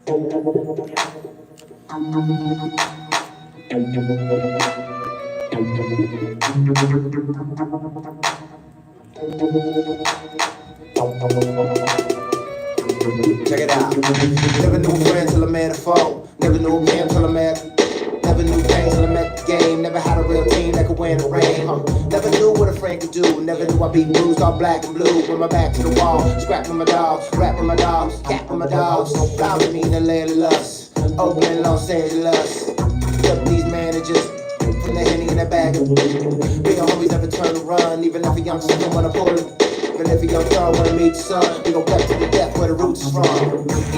Check it out. Never knew a friend till I met a foe. Never knew a game till I met. Never knew pain till I met the game. Never had a real team that could win the rain. Never knew what a friend could do. Never knew I'd be bruised all black and blue. With my back to the wall. Scrap with my dogs. Rap with my dogs. Cat with my dogs. Fly with me in the land of lust. Oakland, Los Angeles. Up these managers. From the Henny in the bag. Real homies never turn to run. Even if a young son wanna pull it. Even if a young dog wanna meet the sun. We gon' back to the death where the roots is from.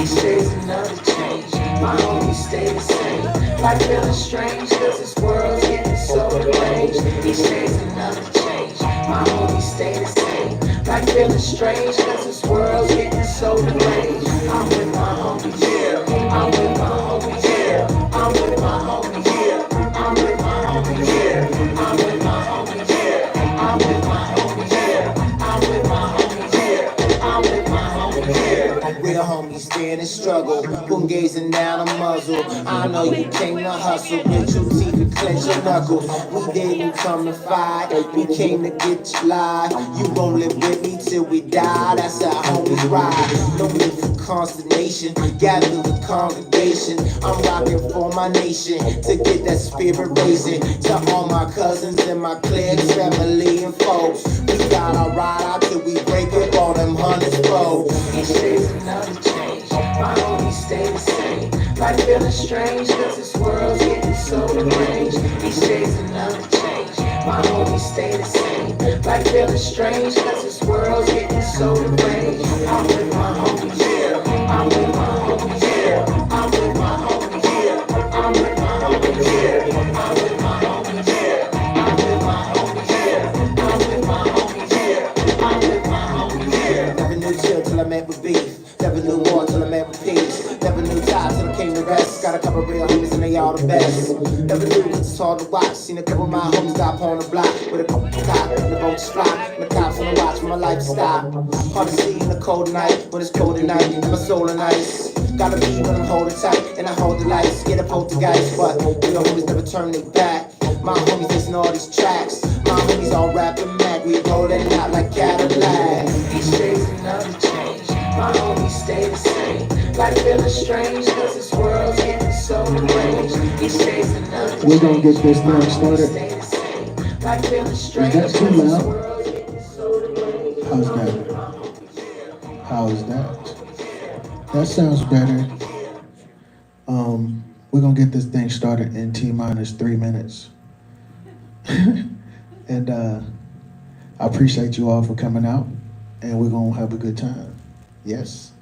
Each day's another change. My homies stay the same. Like feeling strange, cause this world's getting so deranged. Each day's another change. My homies stay the same. Like feeling strange, cause this world's getting so deranged. I'm with my homies, yeah. I'm with my homies, yeah. I'm with my homies, yeah. I'm with my homies, yeah. I'm with my homies, yeah. I'm with my homies, yeah. I'm with my homies, yeah. I'm with my homies, yeah. Real homies stand and struggle. Boom gazing down a muzzle. I know you came to hustle. Grit your teeth and clench your knuckles. We didn't come to fight. We came to get you live. You gon' live with me till we die. That's how homies ride. No need for consternation. Gather the congregation. I'm rocking for my nation to get that spirit raising. To all my cousins and my cliques, family and folks. We gotta ride out till we break up all them hundreds fold. Each day's another change. My homies stay the same. Like feeling strange, cause this world's getting so deranged. Each day's another change. My homies stay the same. Like feeling strange, cause this world's getting so deranged. I'm with my homies, yeah. I'm with my homies, yeah. I'm with my homies, yeah. I'm with my homies, yeah. I'm with my homies, yeah. I'm with my homies, yeah. I'm with my homies, yeah. I'm with my homies, yeah. Never knew chill till I met with beef. Never knew war till I met with peace. Never knew time till I came to rest. Got a couple real homies and they all the best. Never knew it's hard to watch. Seen a couple of my homies die up on the block with a cop and the boats fly. And the cops on the watch when my life stop. Hard to see in the cold night when it's cold at night and my soul and ice. Gotta be when I'm holding tight and I hold the lights. Get a poltergeist, but real homies never turn their back. My homies listen to all these tracks. My homies all rapping mad. We rolling out like Cadillac. Each day's another change. My homies stay the same. Like feeling strange, cause this world's getting so deranged. Each day's another change. We're gonna get this thing started. Stay the same. Like feeling strange, Is that too cause loud? this world's getting so deranged. How's that? How is that? That sounds better. We're gonna get this thing started in T-minus 3 minutes. And I appreciate you all for coming out, and we're gonna have a good time. Yes?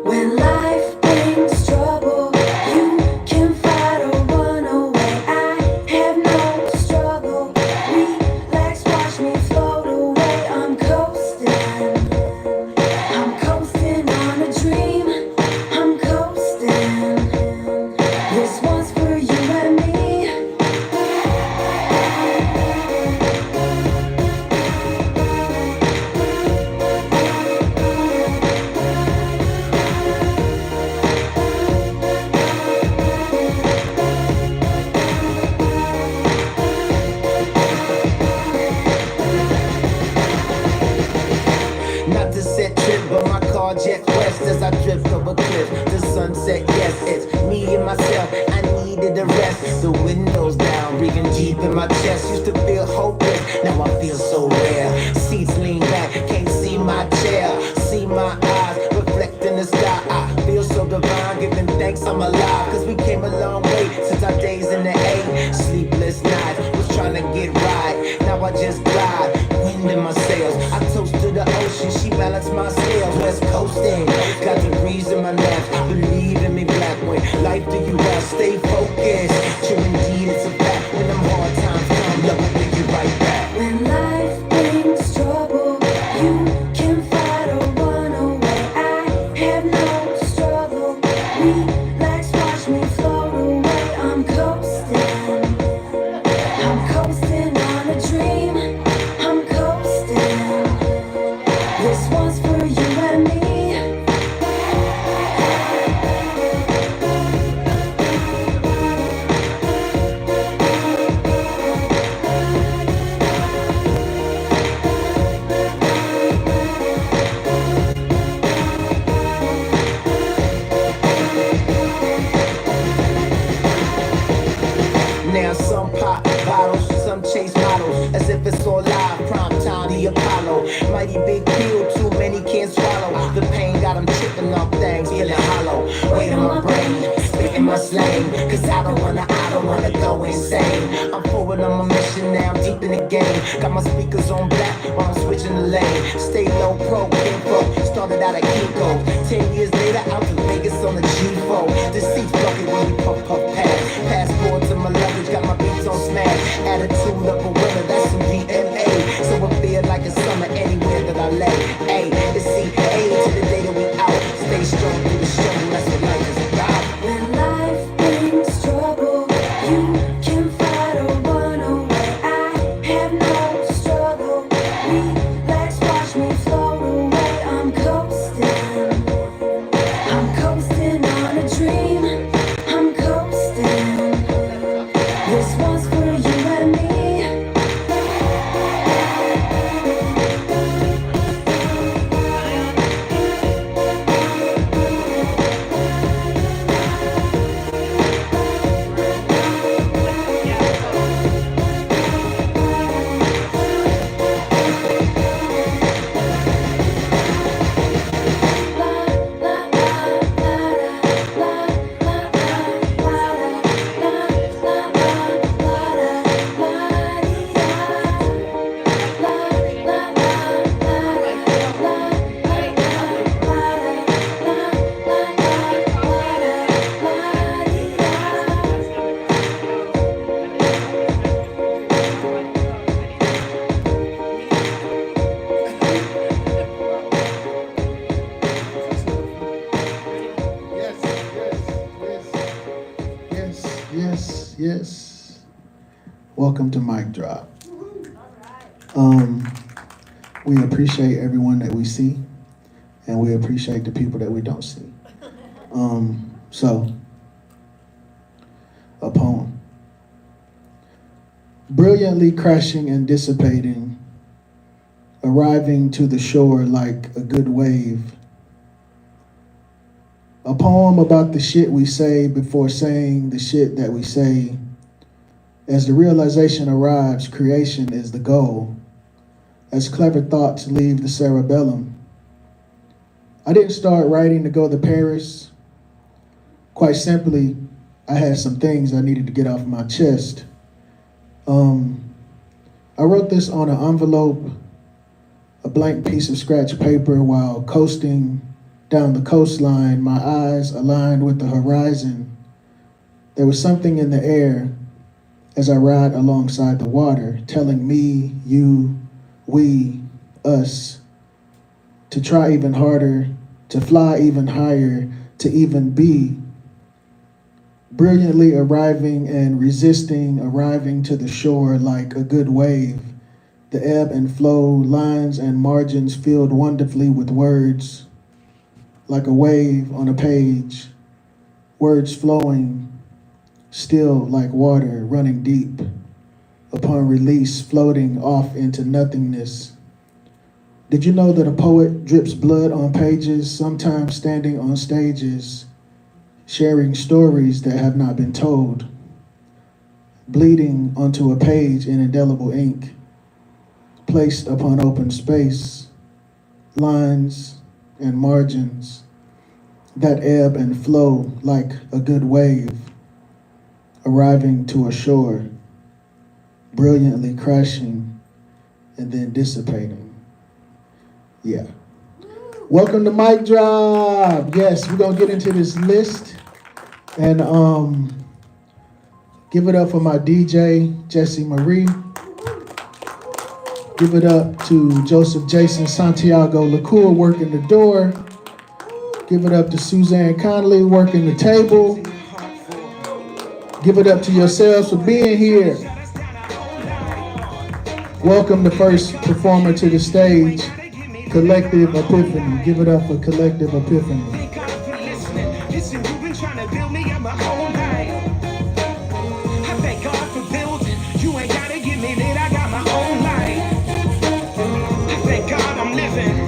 When life brings trouble, you can fight or run away. I have no struggle. Relax, watch me float away. I'm coasting on a dream. I'm coasting. This one's for you and me. Not to set trip, but my car jet west as I drift over cliff. The sunset, yes, it's me and myself. I needed a rest. The windows down, breathing deep in my chest. Used to feel hopeless, now I feel so rare. Seats lean back, can't see my chair. See my eyes reflect in the sky. I feel so divine, giving thanks I'm alive. Cause we came a long way since our days in the A. Sleepless nights, was trying to get right. Now I just glide, wind in my sails. I toast to the ocean, she balanced my scales. West coasting, got the breeze in my left. Believe in me, black when life to you well. Stay focused, true indeed, it's a fact. When them hard times come, love will bring you right back. When life brings trouble, you can fight or run away. I have no struggle. insane. I'm forward on my mission now, I'm deep in the game. Got my speakers on black while I'm switching the lane. Stay low pro, info, started out at Kiko. 10 years later, out to Vegas on the G4. The seats bucket when we puff pass. Passport to my luggage, got my beats on smash. Attitude of a winner, that's some DNA. So it feel like a summer anywhere that I lay. Hey, it's CA to the day that we out. Stay strong through the struggle, that's what life is about. When life brings trouble, you can fight or run away. I have no struggle. Relax, watch me float away. I'm coasting on a dream. I'm coasting. This one's for you and me. Yes. Welcome to Mic Drop. We appreciate everyone that we see, and we appreciate the people that we don't see. So, a poem. Brilliantly crashing and dissipating, arriving to the shore like a good wave. A poem about the shit we say before saying the shit that we say. As the realization arrives, creation is the goal. As clever thoughts leave the cerebellum. I didn't start writing to go to Paris. Quite simply, I had some things I needed to get off my chest. I wrote this on an envelope, a blank piece of scratch paper while coasting down the coastline, my eyes aligned with the horizon. There was something in the air as I ride alongside the water, telling me, you, we, us, to try even harder, to fly even higher, to even be. Brilliantly arriving and resisting, arriving to the shore like a good wave. The ebb and flow, lines and margins filled wonderfully with words. Like a wave on a page, words flowing, still like water running deep, upon release floating off into nothingness. Did you know that a poet drips blood on pages, sometimes standing on stages, sharing stories that have not been told, bleeding onto a page in indelible ink, placed upon open space, lines and margins that ebb and flow like a good wave, arriving to a shore, brilliantly crashing and then dissipating. Yeah. Welcome to Mic Drop. Yes, we're gonna get into this list and give it up for my DJ, Jessie Marie. Give it up to Joseph Jason Santiago LaCour working the door. Give it up to Suzanne Connolly working the table. Give it up to yourselves for being here. Welcome the first performer to the stage, Collective Epiphany. Give it up for Collective Epiphany.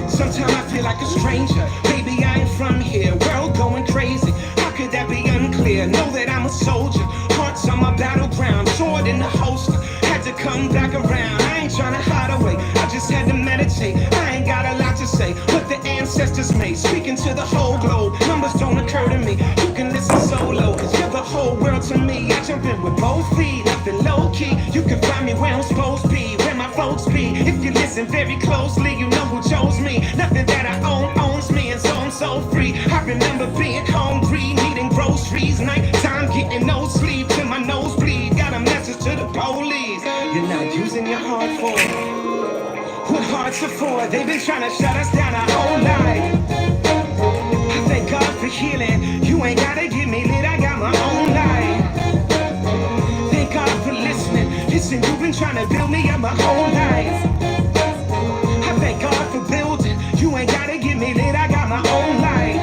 Sometimes I feel like a stranger. Baby, I ain't from here. World going crazy. How could that be unclear? Know that I'm a soldier. Hearts on my battleground. Sword in the holster. Had to come back around. I ain't trying to hide away. I just had to meditate. I ain't got a lot to say. What the ancestors made. Speaking to the whole globe. Numbers don't occur to me. You can listen solo. Cause you're the whole world to me. I jump in with both feet. very closely. You know who chose me. Nothing that I own owns me, and so I'm so free. I remember being hungry, needing groceries. Nighttime, getting no sleep till my nose bleed. Got a message to the police. You're not using your heart for what hearts are for. They've been trying to shut us down our whole life. I thank God for healing. You ain't gotta get me lit, I got my own life. Thank God for listening. Listen, you've been trying to build me up my whole life. I thank God for building. You ain't gotta get me lit, I got my own life.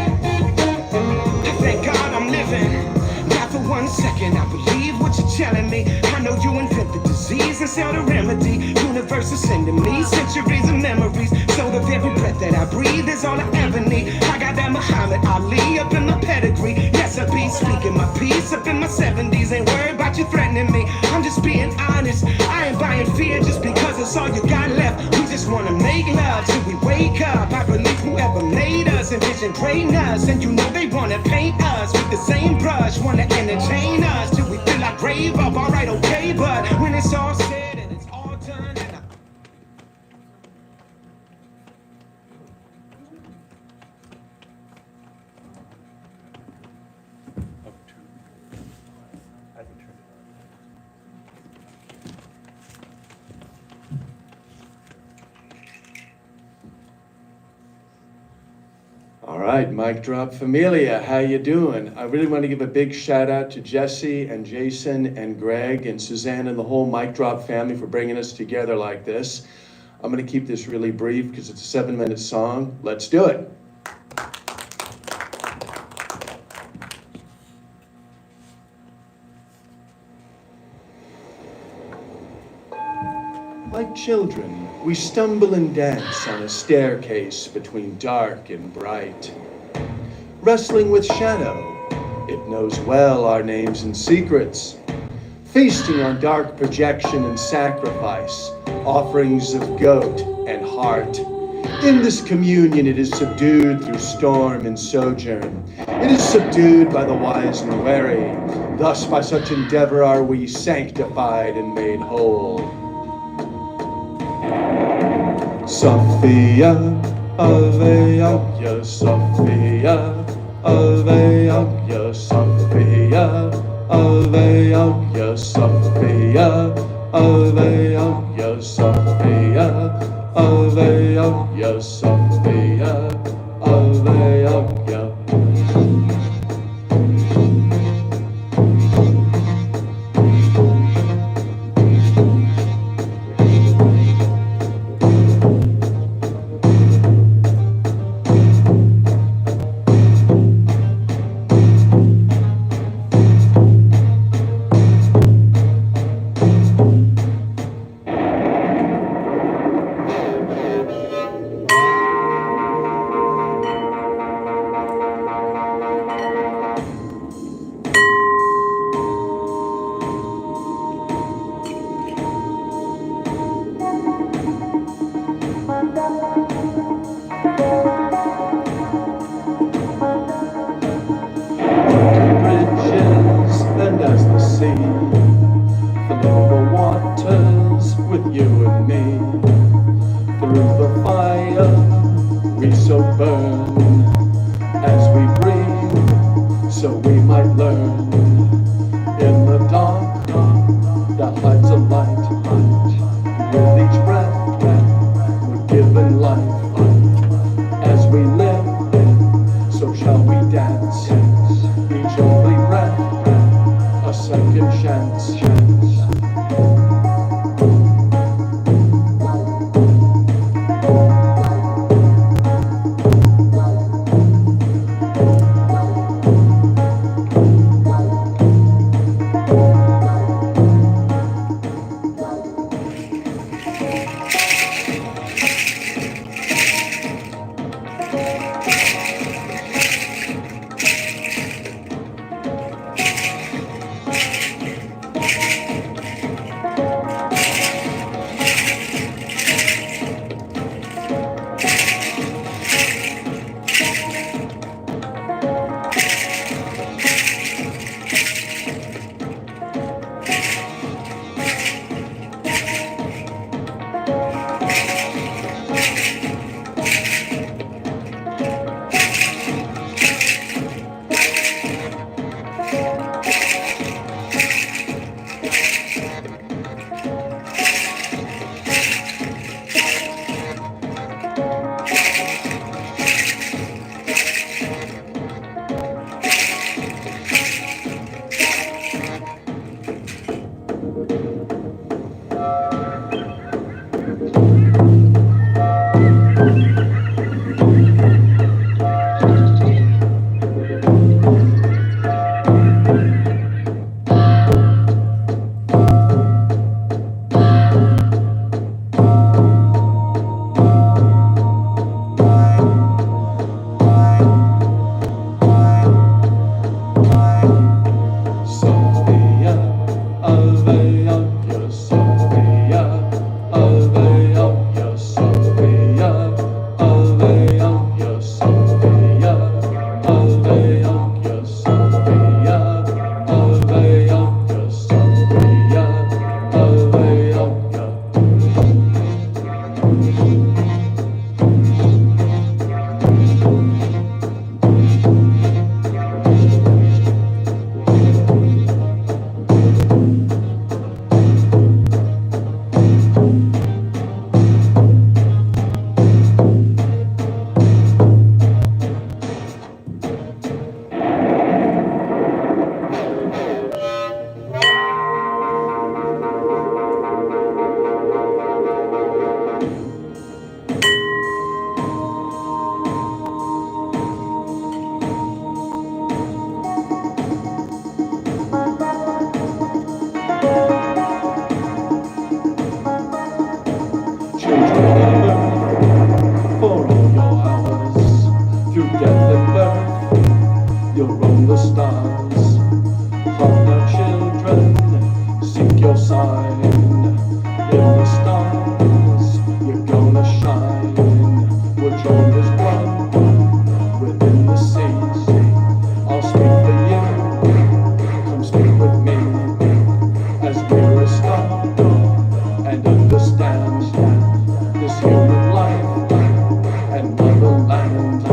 I thank God I'm living. Not for 1 second, I believe what you're telling me. I know you invent the disease and sell the remedy. Universe is sending me centuries of memories. So the very breath that I breathe is all I ever need. I got that Muhammad Ali up in my pedigree. Yes, I be speaking my peace up in my 70s. Ain't worried about you threatening me. I'm just being honest. I ain't buying fear just because it's all you got left. We just wanna make love till we wake up. I believe whoever made us envisioned greatness. And you know they wanna paint us with the same brush. Wanna entertain us till we feel like grave up. Alright, okay, but when it's all said and it's all done and All right, mic drop familia, how you doing? I really want to give a big shout out to Jesse and Jason and Greg and Suzanne and the whole mic drop family for bringing us together like this. I'm going to keep this really brief because it's a 7-minute song. Let's do it. Like children, we stumble and dance on a staircase between dark and bright. Wrestling with shadow, it knows well our names and secrets. Feasting on dark projection and sacrifice, offerings of goat and heart. In this communion it is subdued through storm and sojourn. It is subdued by the wise and wary. Thus by such endeavor are we sanctified and made whole. Sophia, Ave Agya, Sophia, Ave Agya, Sophia, Ave Agya, Sophia, Ave Agya, Sophia, Ave Agya, Sophia, Ave Agya. join this club within the sea. I'll speak for you, come speak with me, as we restore and understand this human life and motherland.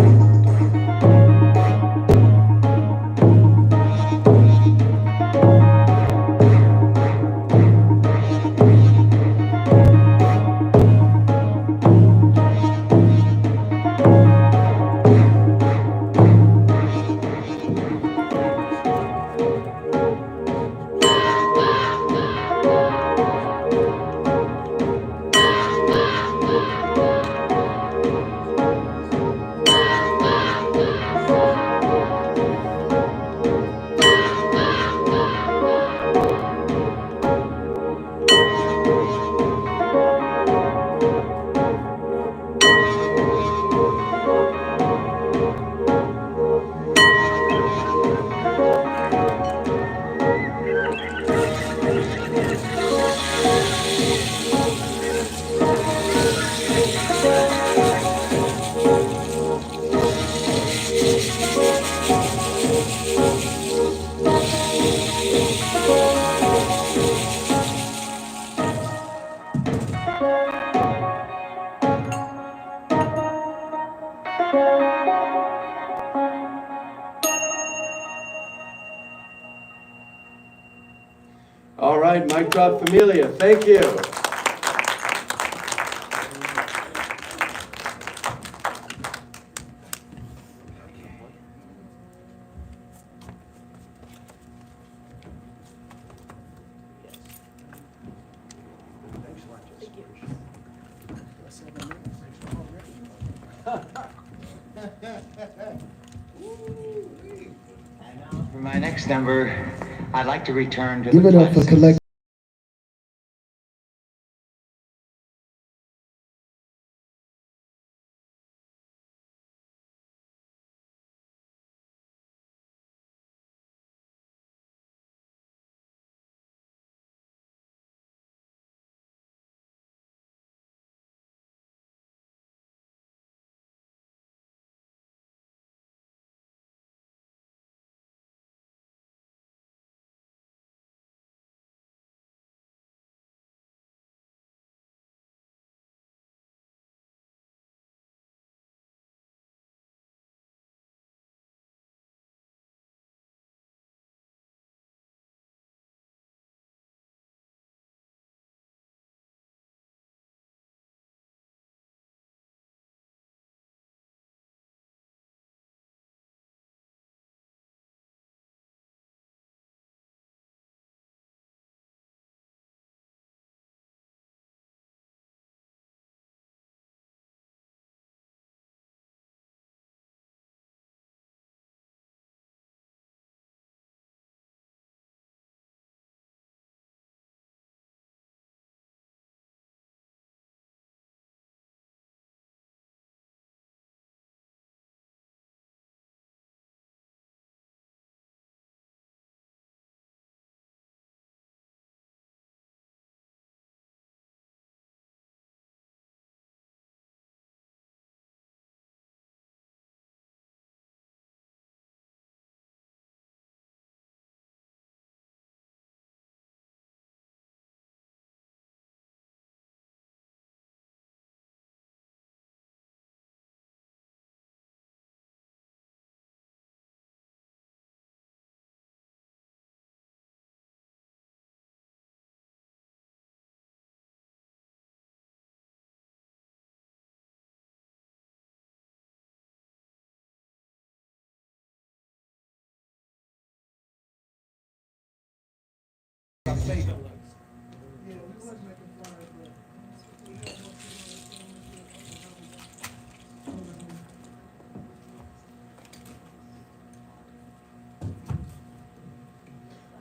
All right, mic drop familia, thank you. For my next number, I'd like to return to Give the it up for classics. collect.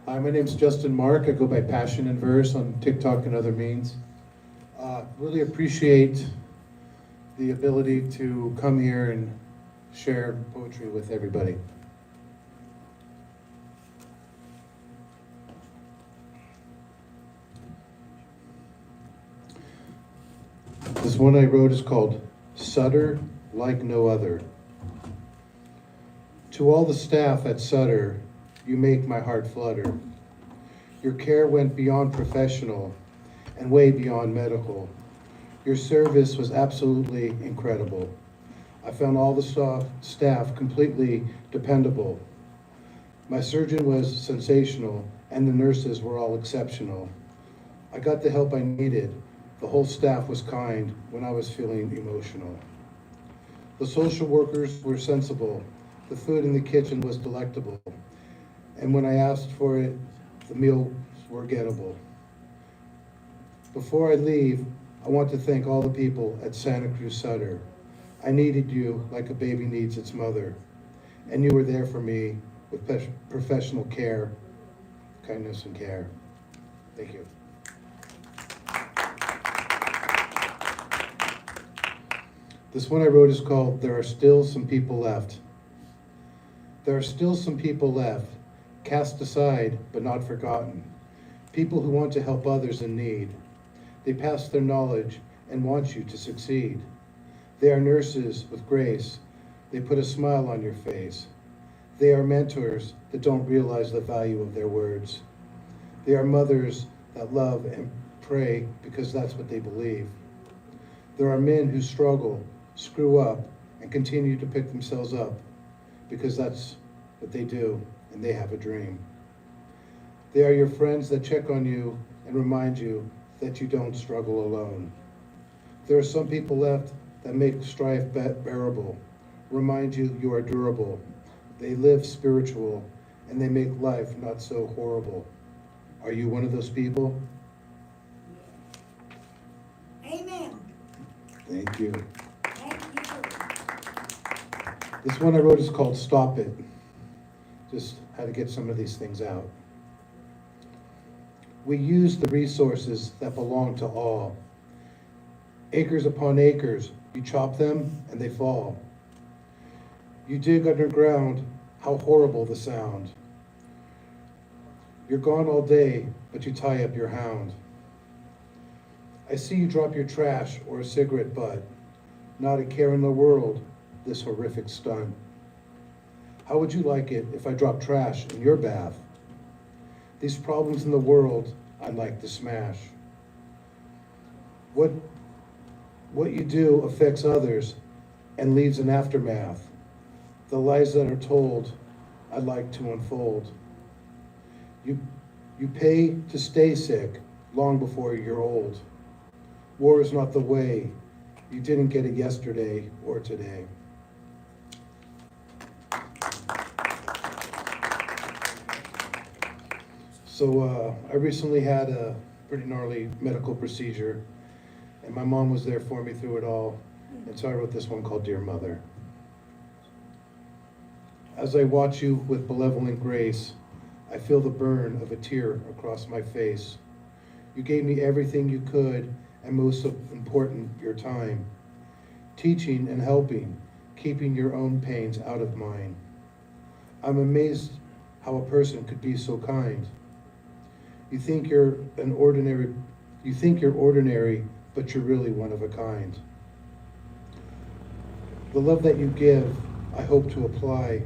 Hi, my name's Justin Mark. I go by Passion and Verse on TikTok and other means. Really appreciate the ability to come here and share poetry with everybody. This one I wrote is called Sutter like no other. To all the staff at Sutter, you make my heart flutter. Your care went beyond professional and way beyond medical. Your service was absolutely incredible. I found all the staff completely dependable. My surgeon was sensational, and the nurses were all exceptional. I got the help I needed. The whole staff was kind when I was feeling emotional. The social workers were sensible. The food in the kitchen was delectable. And when I asked for it, the meals were gettable. Before I leave, I want to thank all the people at Santa Cruz Sutter. I needed you like a baby needs its mother, and you were there for me with professional care, kindness, and care. Thank you. This one I wrote is called There Are Still Some People Left. There are still some people left, cast aside but not forgotten, people who want to help others in need. They pass their knowledge and want you to succeed. They are nurses with grace. They put a smile on your face. They are mentors that don't realize the value of their words. They are mothers that love and pray because that's what they believe. There are men who struggle, screw up, and continue to pick themselves up because that's what they do and they have a dream. They are your friends that check on you and remind you that you don't struggle alone. There are some people left that make strife bearable, remind you you are durable. They live spiritual, and they make life not so horrible. Are you one of those people? Amen. Thank you. Thank you. This one I wrote is called Stop It. Just how to get some of these things out. We use the resources that belong to all. Acres upon acres, you chop them and they fall. You dig underground, how horrible the sound. You're gone all day, but you tie up your hound. I see you drop your trash or a cigarette butt. Not a care in the world, this horrific stunt. How would you like it if I dropped trash in your bath? These problems in the world, I'd like to smash. What you do affects others and leaves an aftermath. The lies that are told, I'd like to unfold. You pay to stay sick long before you're old. War is not the way. You didn't get it yesterday or today. So I recently had a pretty gnarly medical procedure, and my mom was there for me through it all, and so I wrote this one called Dear Mother. As I watch you with benevolent grace, I feel the burn of a tear across my face. You gave me everything you could, and most important, your time. Teaching and helping, keeping your own pains out of mine. I'm amazed how a person could be so kind. You think you're ordinary, but you're really one of a kind. The love that you give, I hope to apply.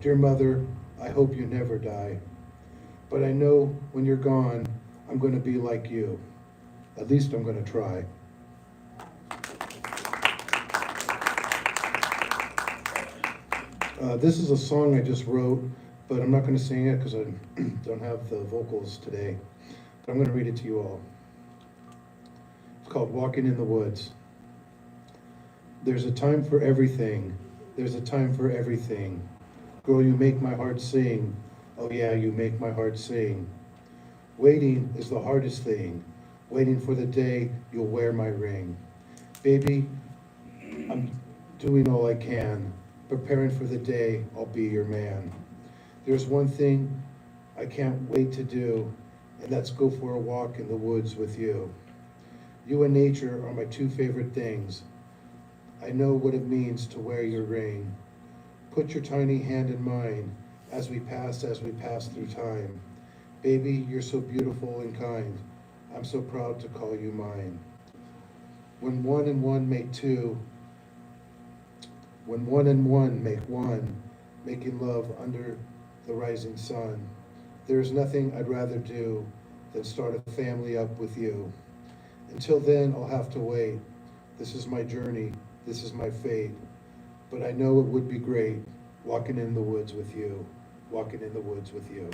Dear Mother, I hope you never die. But I know when you're gone, I'm going to be like you. At least I'm going to try. This is a song I just wrote, but I'm not going to sing it because I don't have the vocals today. But I'm going to read it to you all. It's called Walking in the Woods. There's a time for everything. There's a time for everything. Girl, you make my heart sing. Oh yeah, you make my heart sing. Waiting is the hardest thing. Waiting for the day you'll wear my ring. Baby, I'm doing all I can. Preparing for the day I'll be your man. There's one thing I can't wait to do, and that's go for a walk in the woods with you. You and nature are my two favorite things. I know what it means to wear your ring. Put your tiny hand in mine as we pass through time. Baby, you're so beautiful and kind. I'm so proud to call you mine. When one and one make two, when one and one make one, making love under the rising sun. There is nothing I'd rather do than start a family up with you. Until then, I'll have to wait. This is my journey, this is my fate. But I know it would be great walking in the woods with you, walking in the woods with you.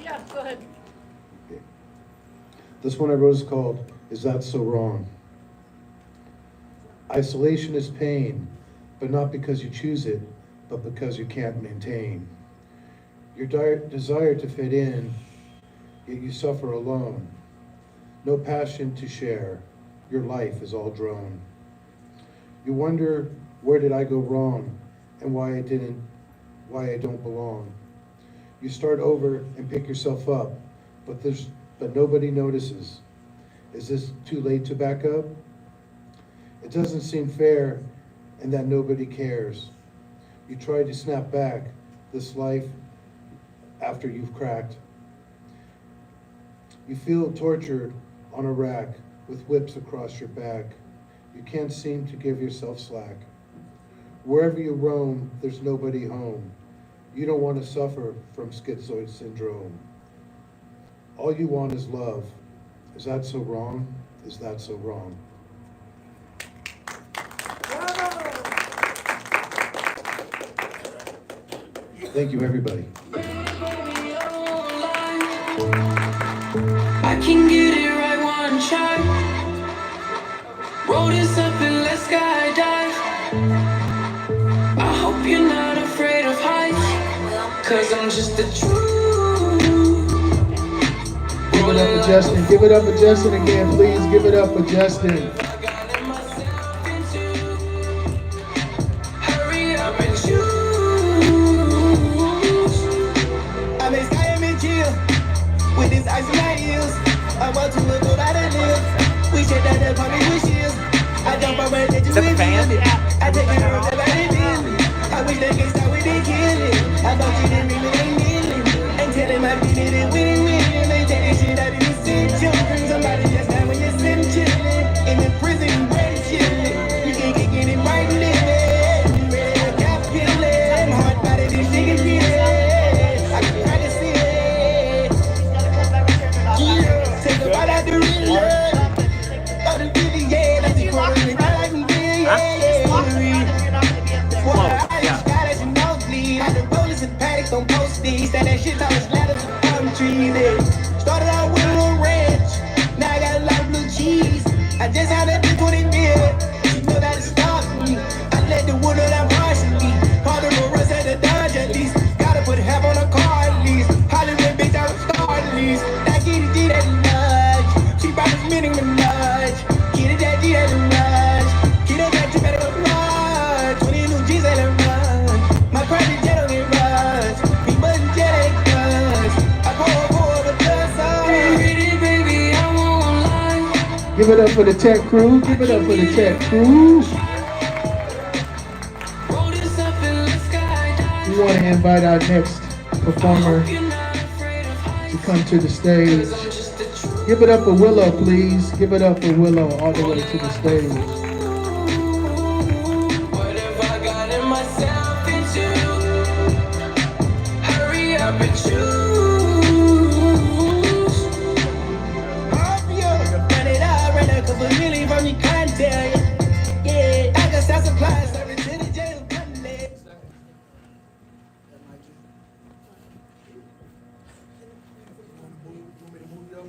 Yeah, go ahead. Okay. This one I wrote is called, Is That So Wrong? Isolation is pain, but not because you choose it, but because you can't maintain. Your desire to fit in, yet you suffer alone. No passion to share, your life is all drone. You wonder, where did I go wrong, and why I don't belong. You start over and pick yourself up, but nobody notices. Is this too late to back up? It doesn't seem fair, and that nobody cares. You try to snap back this life after you've cracked. You feel tortured on a rack with whips across your back. You can't seem to give yourself slack. Wherever you roam, there's nobody home. You don't want to suffer from schizoid syndrome. All you want is love. Is that so wrong? Is that so wrong? Thank you, everybody. I can get it right one try. Roll this up and let's skydive. I hope you're not afraid of heights, 'cause I'm just the truth. Give it up for Justin. Give it up for Justin again, please. Give it up for Justin. Hurry up and choose. I may sky and chill with this ice in my ears. I want to look good out of live. We said that the puppy wishes. I jump over and let you in. I take care of the body business. I wish they could stop with the killing. I thought you didn't really ain't kneeling. And tell him I did it winning. They take this shit out of the city. Somebody just died when you're sitting chilling. In the prison, ready chilling. You can't get it right living. Ready to cap killing. Hard body, this nigga killing. I can practice it. Yeah, take a bite out the real. Oh, the really, yeah, that's the quarter. I like me, yeah. Don't post these, that shit I was glad of the palm trees. Started out with a little ranch, now I got a lot of blue cheese. I just had a big 20 mil, she know that it stopped me. I let the wood on that partially, call the Russ at the Dodge at least. Gotta put half on a car at least. Hollywood bitch, I was star at least. That kitty did that nudge, she brought this meaning to nudge. Kitty that did that nudge, kitty that you better run. 20 new G's at a run, my credit jet on it run. Give it up for the tech crew. Give it up for the tech crew. We want to invite our next performer to come to the stage. Give it up for Willow, please. Give it up for Willow all the way to the stage.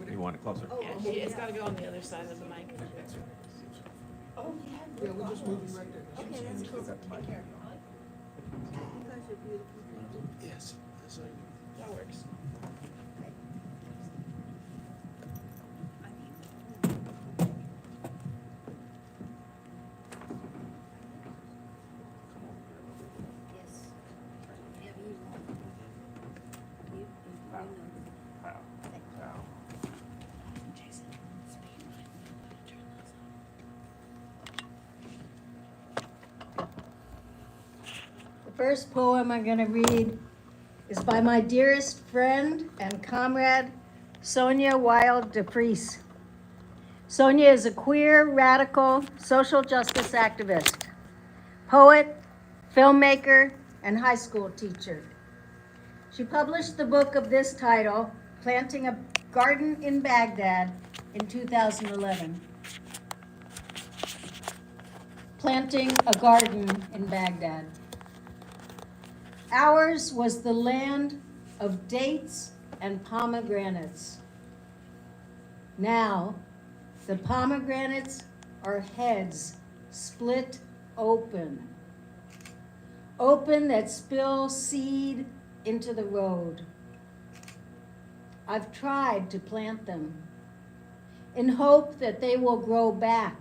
You want it closer? Yeah, it's gotta go on the other side of the mic. Yeah, we'll just move it right there. Okay, that's cool. Take care. Yes. That works. The first poem I'm going to read is by my dearest friend and comrade, Sonia Wild DePriest. Sonia is a queer, radical, social justice activist, poet, filmmaker, and high school teacher. She published the book of this title, Planting a Garden in Baghdad, in 2011. Planting a Garden in Baghdad. Ours was the land of dates and pomegranates. Now, the pomegranates are heads split open. Open that spill seed into the road. I've tried to plant them in hope that they will grow back.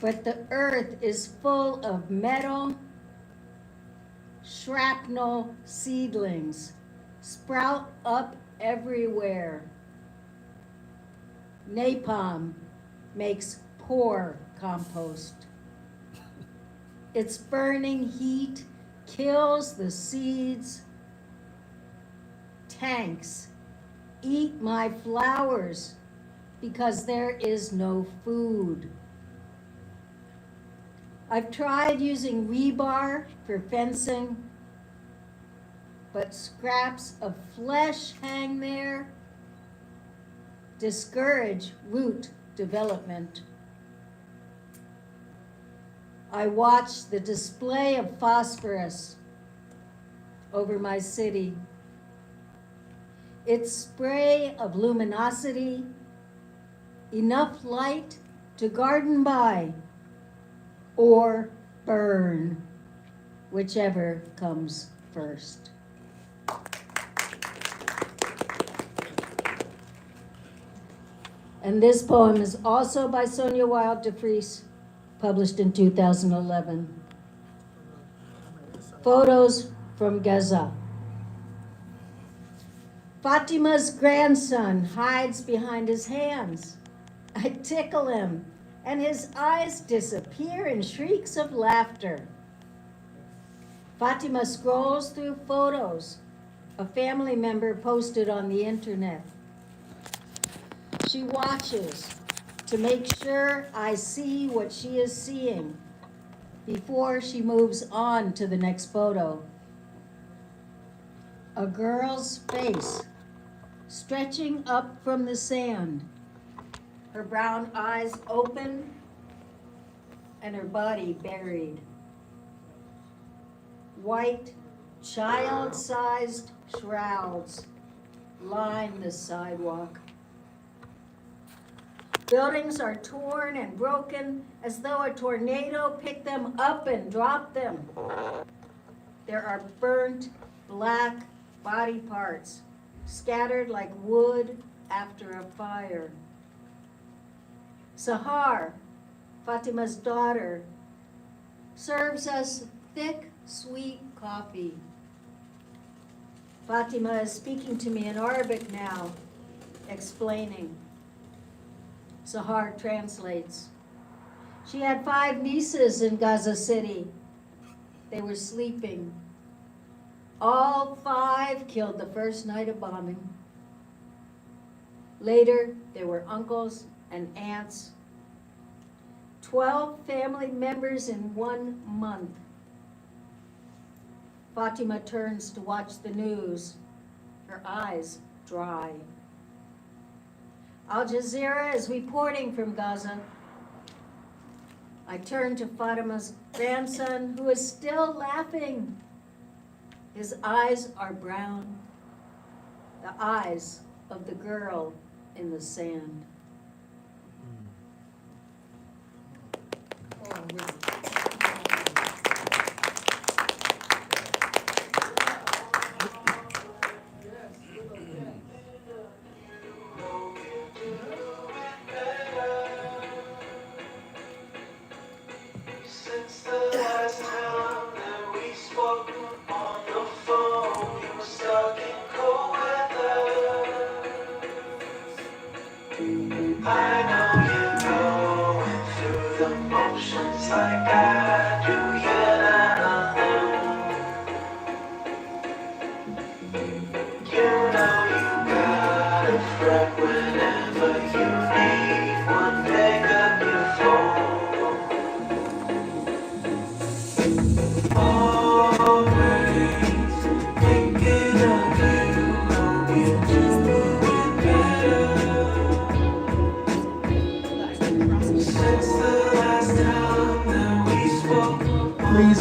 But the earth is full of metal, shrapnel seedlings sprout up everywhere. Napalm makes poor compost. Its burning heat kills the seeds. Tanks eat my flowers because there is no food. I've tried using rebar for fencing, but scraps of flesh hang there, discourage root development. I watch the display of phosphorus over my city. Its spray of luminosity, enough light to garden by or burn, whichever comes first. And this poem is also by Sonia Wild de Vries, published in 2011. Photos from Gaza. Fatima's grandson hides behind his hands. I tickle him, and his eyes disappear in shrieks of laughter. Fatima scrolls through photos a family member posted on the internet. She watches to make sure I see what she is seeing before she moves on to the next photo. A girl's face stretching up from the sand, her brown eyes open and her body buried. White, child-sized shrouds line the sidewalk. Buildings are torn and broken as though a tornado picked them up and dropped them. There are burnt, black body parts scattered like wood after a fire. Sahar, Fatima's daughter, serves us thick, sweet coffee. Fatima is speaking to me in Arabic now, explaining. Sahar translates. She had 5 nieces in Gaza City. They were sleeping. All 5 killed the first night of bombing. Later, there were uncles and aunts. 12 family members in 1 month. Fatima turns to watch the news, her eyes dry. Al Jazeera is reporting from Gaza. I turn to Fatima's grandson, who is still laughing. His eyes are brown, the eyes of the girl in the sand. Whenever you need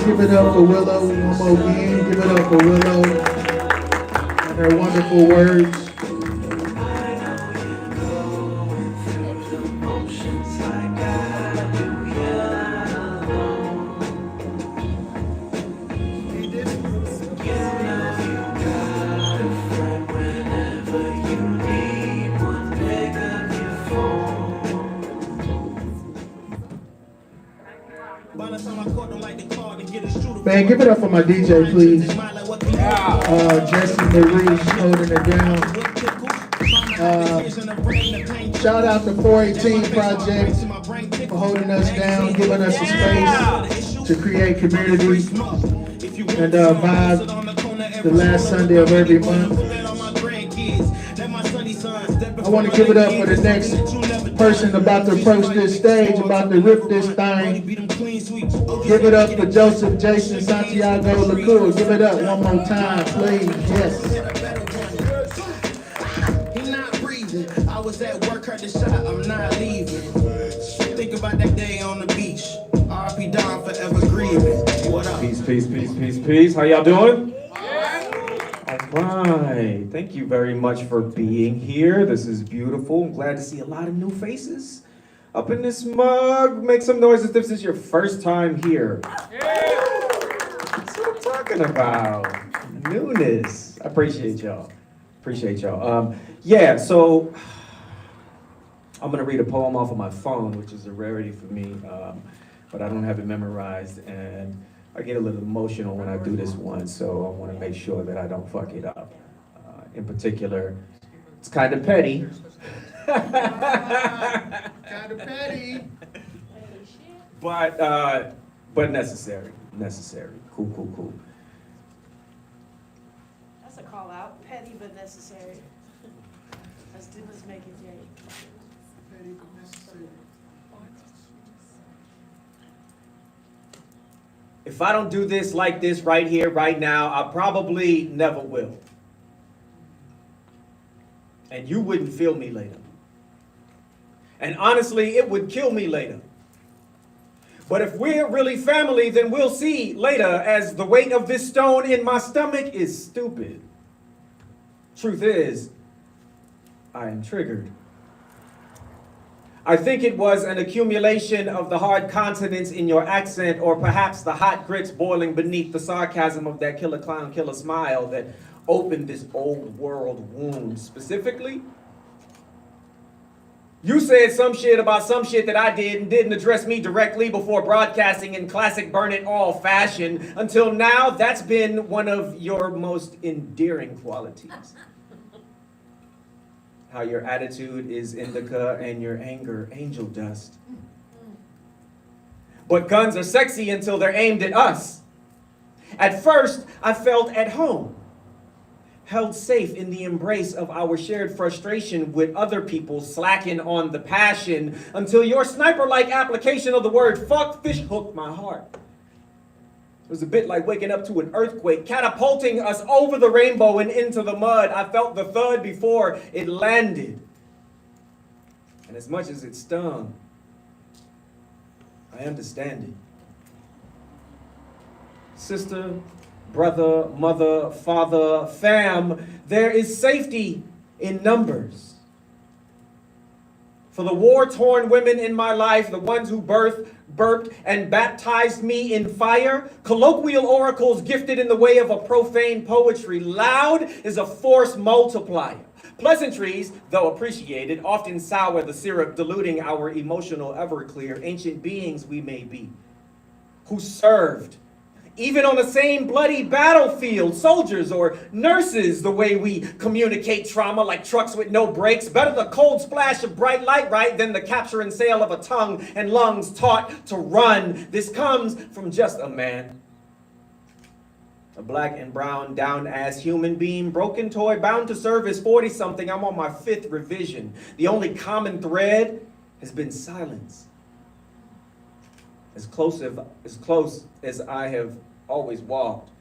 give it up for Willow one more again. Give it up for Willow and her wonderful words. Man, give it up for my DJ, please. Jesse Marie holding it down. Shout out to 418 Project for holding us down, giving us a space to create community and vibe the last Sunday of every month. I want to give it up for the next person about to approach this stage, about to rip this thing. Give it up for Joseph, Jason, Santiago, LaCour. Give it up one more time, please. Yes. He not breathing. I was at work, heard the shot. I'm not leaving. Think about that day on the beach. R.P. Don forever grieving. What up? Peace, peace, peace, peace, peace. How y'all doing? All right. Thank you very much for being here. This is beautiful. I'm glad to see a lot of new faces up in this mug. Make some noise if this is your first time here. That's what I'm talking about. Newness. I appreciate y'all. Yeah, so I'm going to read a poem off of my phone, which is a rarity for me, but I don't have it memorized, and I get a little emotional when I do this one, so I want to make sure that I don't fuck it up. In particular, it's kind of petty. Kind of petty. But necessary. Cool. That's a call out. Petty but necessary. Let's make it great. Petty but necessary. If I don't do this like this right here, right now, I probably never will. And you wouldn't feel me later. And honestly, it would kill me later. But if we're really family, then we'll see later, as the weight of this stone in my stomach is stupid. Truth is, I am triggered. I think it was an accumulation of the hard consonants in your accent, or perhaps the hot grits boiling beneath the sarcasm of that killer clown, killer smile that opened this old world wound. Specifically, you said some shit about some shit that I did and didn't address me directly before broadcasting in classic burn it all fashion. Until now, that's been one of your most endearing qualities. How your attitude is indica and your anger angel dust. But guns are sexy until they're aimed at us. At first, I felt at home, held safe in the embrace of our shared frustration with other people slacking on the passion, until your sniper-like application of the word fuck fish hooked my heart. It was a bit like waking up to an earthquake, catapulting us over the rainbow and into the mud. I felt the thud before it landed. And as much as it stung, I understand it. Sister, brother, mother, father, fam, there is safety in numbers. For the war-torn women in my life, the ones who burped, and baptized me in fire, colloquial oracles gifted in the way of a profane poetry, loud is a force multiplier. Pleasantries, though appreciated, often sour the syrup, diluting our emotional everclear. Ancient beings we may be, who served, even on the same bloody battlefield, soldiers or nurses, the way we communicate trauma like trucks with no brakes. Better the cold splash of bright light, right, than the capture and sale of a tongue and lungs taught to run. This comes from just a man. A black and brown down-ass human being, broken toy, bound to serve as 40-something. I'm on my 5th revision. The only common thread has been silence. As close as I have always walked.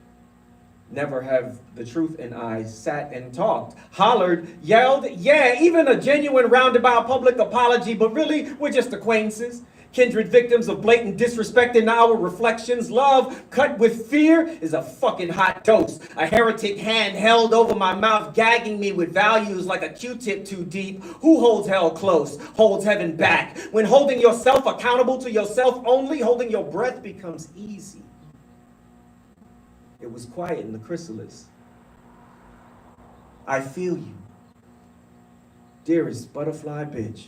Never have the truth and I sat and talked, hollered, yelled, yeah, even a genuine roundabout public apology, but really we're just acquaintances. Kindred victims of blatant disrespect in our reflections. Love cut with fear is a fucking hot dose. A heretic hand held over my mouth, gagging me with values like a Q-tip too deep. Who holds hell close, holds heaven back? When holding yourself accountable to yourself only, holding your breath becomes easy. It was quiet in the chrysalis. I feel you, dearest butterfly bitch.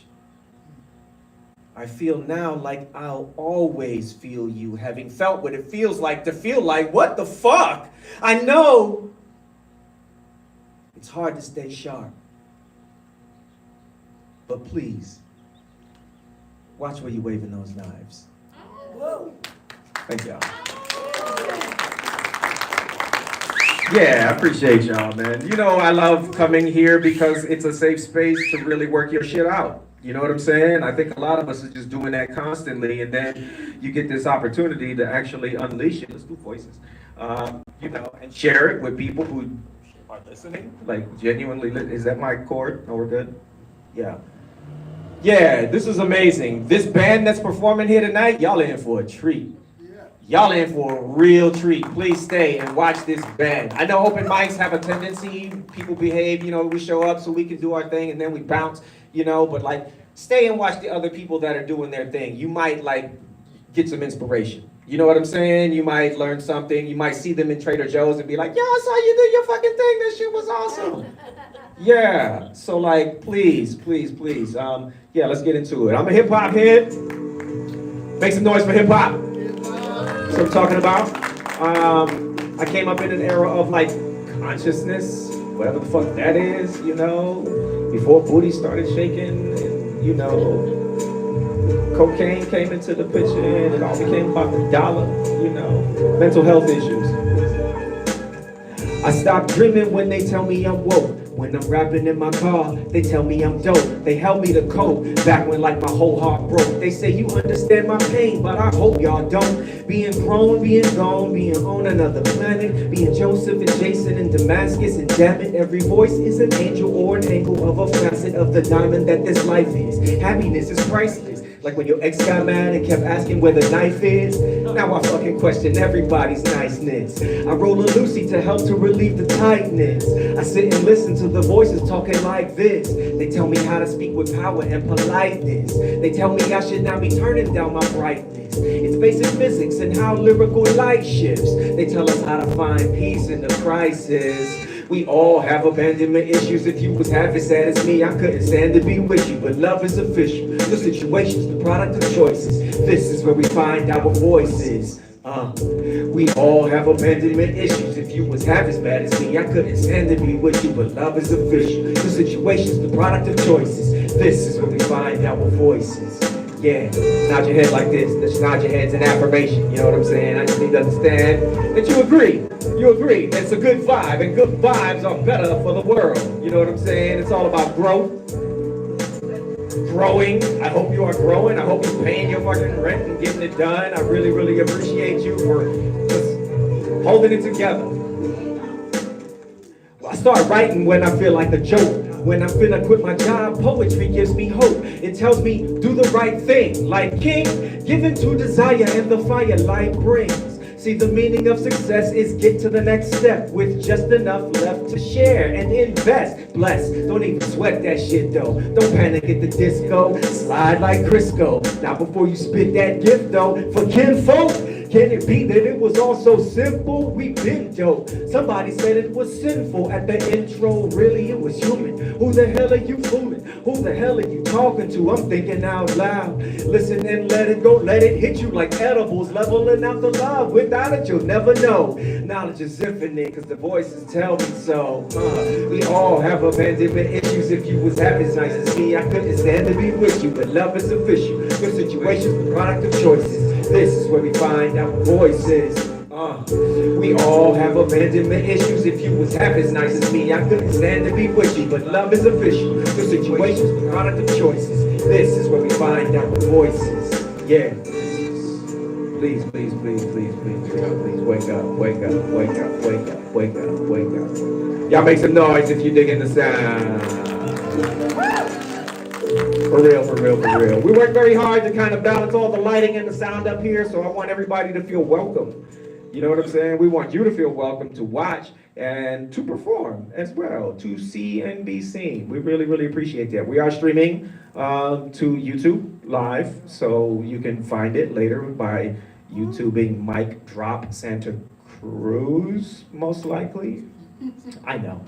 I feel now like I'll always feel you, having felt what it feels like to feel like, what the fuck? I know it's hard to stay sharp, but please, watch where you're waving those knives. Thank y'all. Yeah, I appreciate y'all, man. You know, I love coming here because it's a safe space to really work your shit out. You know what I'm saying? I think a lot of us are just doing that constantly, and then you get this opportunity to actually unleash it. Let's do voices. You know, and share it with people who are listening. Like, genuinely, is that my chord? No, we're good? Yeah. Yeah, this is amazing. This band that's performing here tonight, y'all in for a treat. Y'all in for a real treat. Please stay and watch this band. I know open mics have a tendency, people behave, you know, we show up so we can do our thing and then we bounce, you know, but like, stay and watch the other people that are doing their thing. You might like get some inspiration. You know what I'm saying? You might learn something. You might see them in Trader Joe's and be like, yo, I saw you do your fucking thing. That shit was awesome. Yeah, so like, please, please, please. Yeah, let's get into it. I'm a hip hop head. Make some noise for hip hop. That's what I'm talking about. I came up in an era of like consciousness, whatever the fuck that is, you know, before booty started shaking, and, you know, cocaine came into the picture and it all became about the dollar, you know, mental health issues. I stopped dreaming when they tell me I'm woke. When I'm rapping in my car, they tell me I'm dope. They help me to cope, back when like my whole heart broke. They say you understand my pain, but I hope y'all don't. Being grown, being gone, being on another planet. Being Joseph and Jason in Damascus. And damn it, every voice is an angel or an angle of a facet of the diamond that this life is. Happiness is priceless. Like when your ex got mad and kept asking where the knife is. Now I fucking question everybody's niceness. I roll a Lucy to help to relieve the tightness. I sit and listen to the voices talking like this. They tell me how to speak with power and politeness. They tell me I should now be turning down my brightness. It's basic physics and how lyrical light shifts. They tell us how to find peace in the crisis. We all have abandonment issues. If you was half as sad as me, I couldn't stand to be with you. But love is official. The situation's the product of choices. This is where we find our voices. We all have abandonment issues. If you was half as bad as me, I couldn't stand to be with you. But love is official. The situation's the product of choices. This is where we find our voices. Yeah, nod your head like this. Just nod your head's an affirmation. You know what I'm saying? I just need to understand that you agree. You agree. It's a good vibe, and good vibes are better for the world. You know what I'm saying? It's all about growth. Growing. I hope you are growing. I hope you're paying your fucking rent and getting it done. I really, really appreciate you for just holding it together. Well, I start writing when I feel like a joke. When I'm finna quit my job, poetry gives me hope. It tells me, do the right thing. Like king, given to desire and the fire light brings. See, the meaning of success is get to the next step with just enough left to share and invest. Bless, don't even sweat that shit though. Don't panic at the disco, slide like Crisco. Now before you spit that gift though, for kinfolk, can it be that it was all so simple? We been dope. Somebody said it was sinful at the intro. Really, it was human. Who the hell are you fooling? Who the hell are you talking to? I'm thinking out loud. Listen and let it go. Let it hit you like edibles. Leveling out the love. Without it, you'll never know. Knowledge is infinite because the voices tell me so. We all have abandonment issues. If you was half as nice as me, I couldn't stand to be with you. But love is official. Your situation's the product of choices. This is where we find our voices. We all have abandonment issues. If you was half as nice as me, I couldn't stand to be with you. But love is official. The situation's the product of choices. This is where we find our voices. Yeah. Please, please, please, please, please, please, wake up, wake up, wake up, wake up, wake up, wake up. Y'all make some noise if you digging the sound. For real, for real, for real. We worked very hard to kind of balance all the lighting and the sound up here, so I want everybody to feel welcome. You know what I'm saying? We want you to feel welcome to watch and to perform as well, to see and be seen. We really, really appreciate that. We are streaming to YouTube live, so you can find it later by YouTubing Mic Drop Santa Cruz, most likely. I know.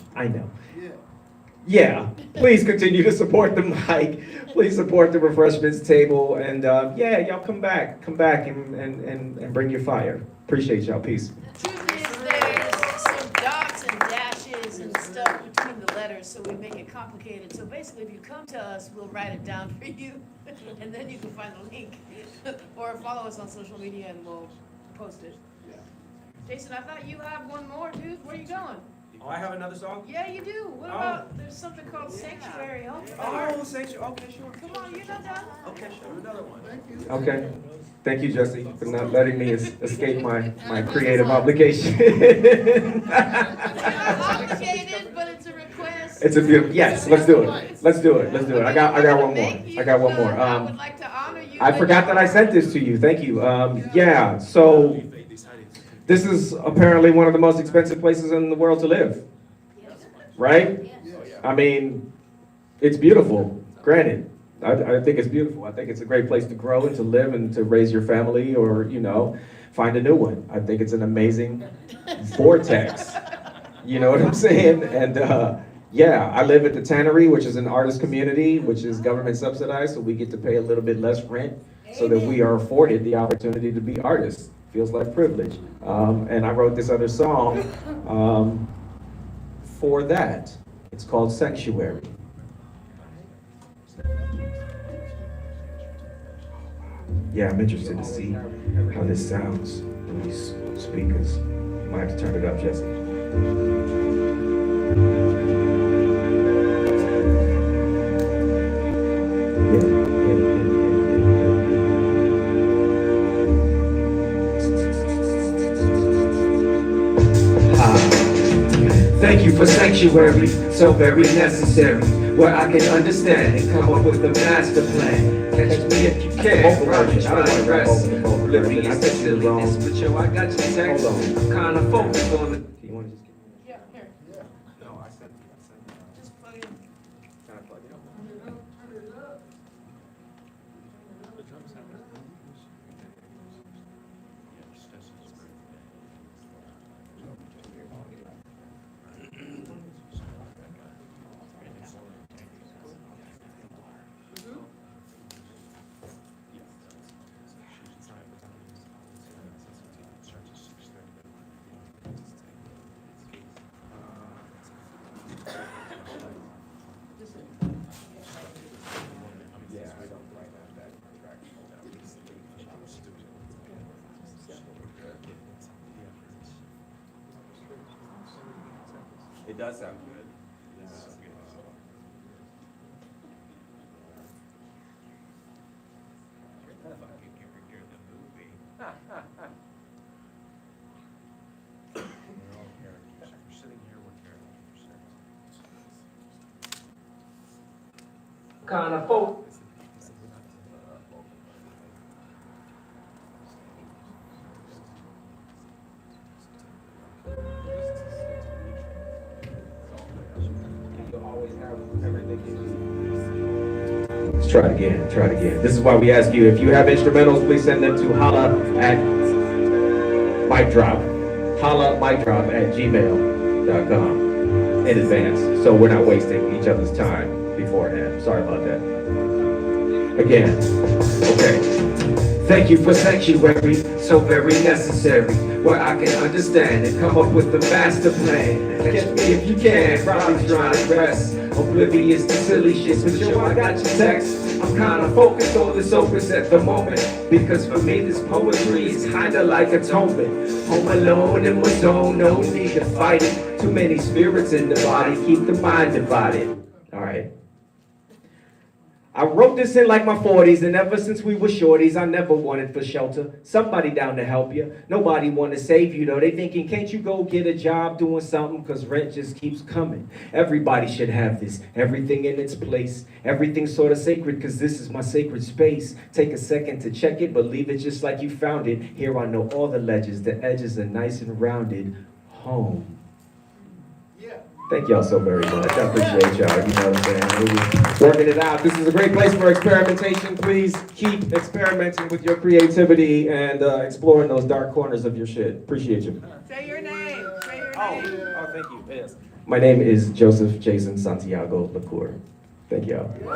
Yeah, please continue to support the mic. Please support the refreshments table, and yeah, y'all come back and bring your fire. Appreciate y'all. Peace. The truth is there's some dots and dashes and stuff between the letters, so we make it complicated. So basically, if you come to us, we'll write it down for you, and then you can find the link. Or follow us on social media and we'll post it. Jason, I thought you had one more, dude. Where you going? Oh, I have another song? Yeah, you do. What about, there's something called Sanctuary. Oh, Sanctuary. Okay, sure. Come on, you're not done? Okay, sure. Another one. Okay. Thank you, Jesse, for not letting me escape my creative obligation. You're not obligated, but it's a request. It's a beautiful. Yes, let's do it. Let's do it. I got one more. I got one more. I would like to honor you. I forgot that I sent this to you. Thank you. Yeah. So this is apparently one of the most expensive places in the world to live. Right? I mean, it's beautiful. Granted, I think it's beautiful. I think it's a great place to grow and to live and to raise your family, or find a new one. I think it's an amazing vortex. You know what I'm saying? And yeah, I live at the Tannery, which is an artist community, which is government subsidized, so we get to pay a little bit less rent, so that we are afforded the opportunity to be artists. Feels like privilege. And I wrote this other song for that. It's called Sanctuary. Yeah, I'm interested to see how this sounds with these speakers. Might have to turn it up, Jesse. Thank you for sanctuary, so very necessary, where I can understand and come up with a master plan. Catch me if you can, Roger, try to rest. Oblivious to silliness, but yo, I got your text. I'm kinda focused on it. Do you want to just get Yeah, here. No, I said. Just plug it in. Can I plug it It does sound good. Kind of folk. Let's try it again. This is why we ask you, if you have instrumentals, please send them to holla@gmail.com in advance, so we're not wasting each other's time beforehand. Sorry about that. Again, okay. Thank you for sanctuary, so very necessary, where I can understand and come up with a master plan. Catch me if you can, probably trying to rest. Oblivious to silly shit, but yo, I got your text. I'm kinda focused on this opus at the moment, because for me this poetry is kinda like atonement. Home alone in my zone, no need to fight it. Too many spirits in the body, keep the mind divided. Alright. I wrote this in like my 40s, and ever since we were shorties, I never wanted for shelter. Somebody down to help you. Nobody want to save you, though. They thinking, can't you go get a job doing something? Because rent just keeps coming. Everybody should have this. Everything in its place. Everything's sort of sacred, because this is my sacred space. Take a second to check it, but leave it just like you found it. Here I know all the ledges. The edges are nice and rounded. Home. Thank y'all so very much. I appreciate y'all. You know what I'm saying? Really working it out. This is a great place for experimentation. Please keep experimenting with your creativity and exploring those dark corners of your shit. Appreciate you. Say your name. Say your name. Oh, thank you. Yes. My name is Joseph Jason Santiago Lacour. Thank y'all. When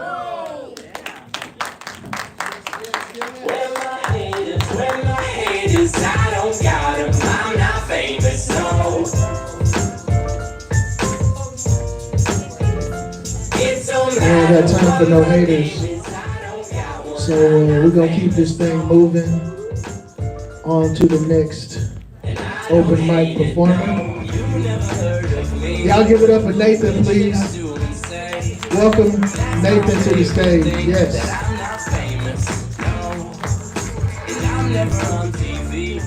my haters, I don't got 'em. I'm not famous, no. I don't got time for no haters. So we're gonna keep this thing moving on to the next open mic performer. Y'all give it up for Nathan, please. Welcome Nathan to the stage. Yes.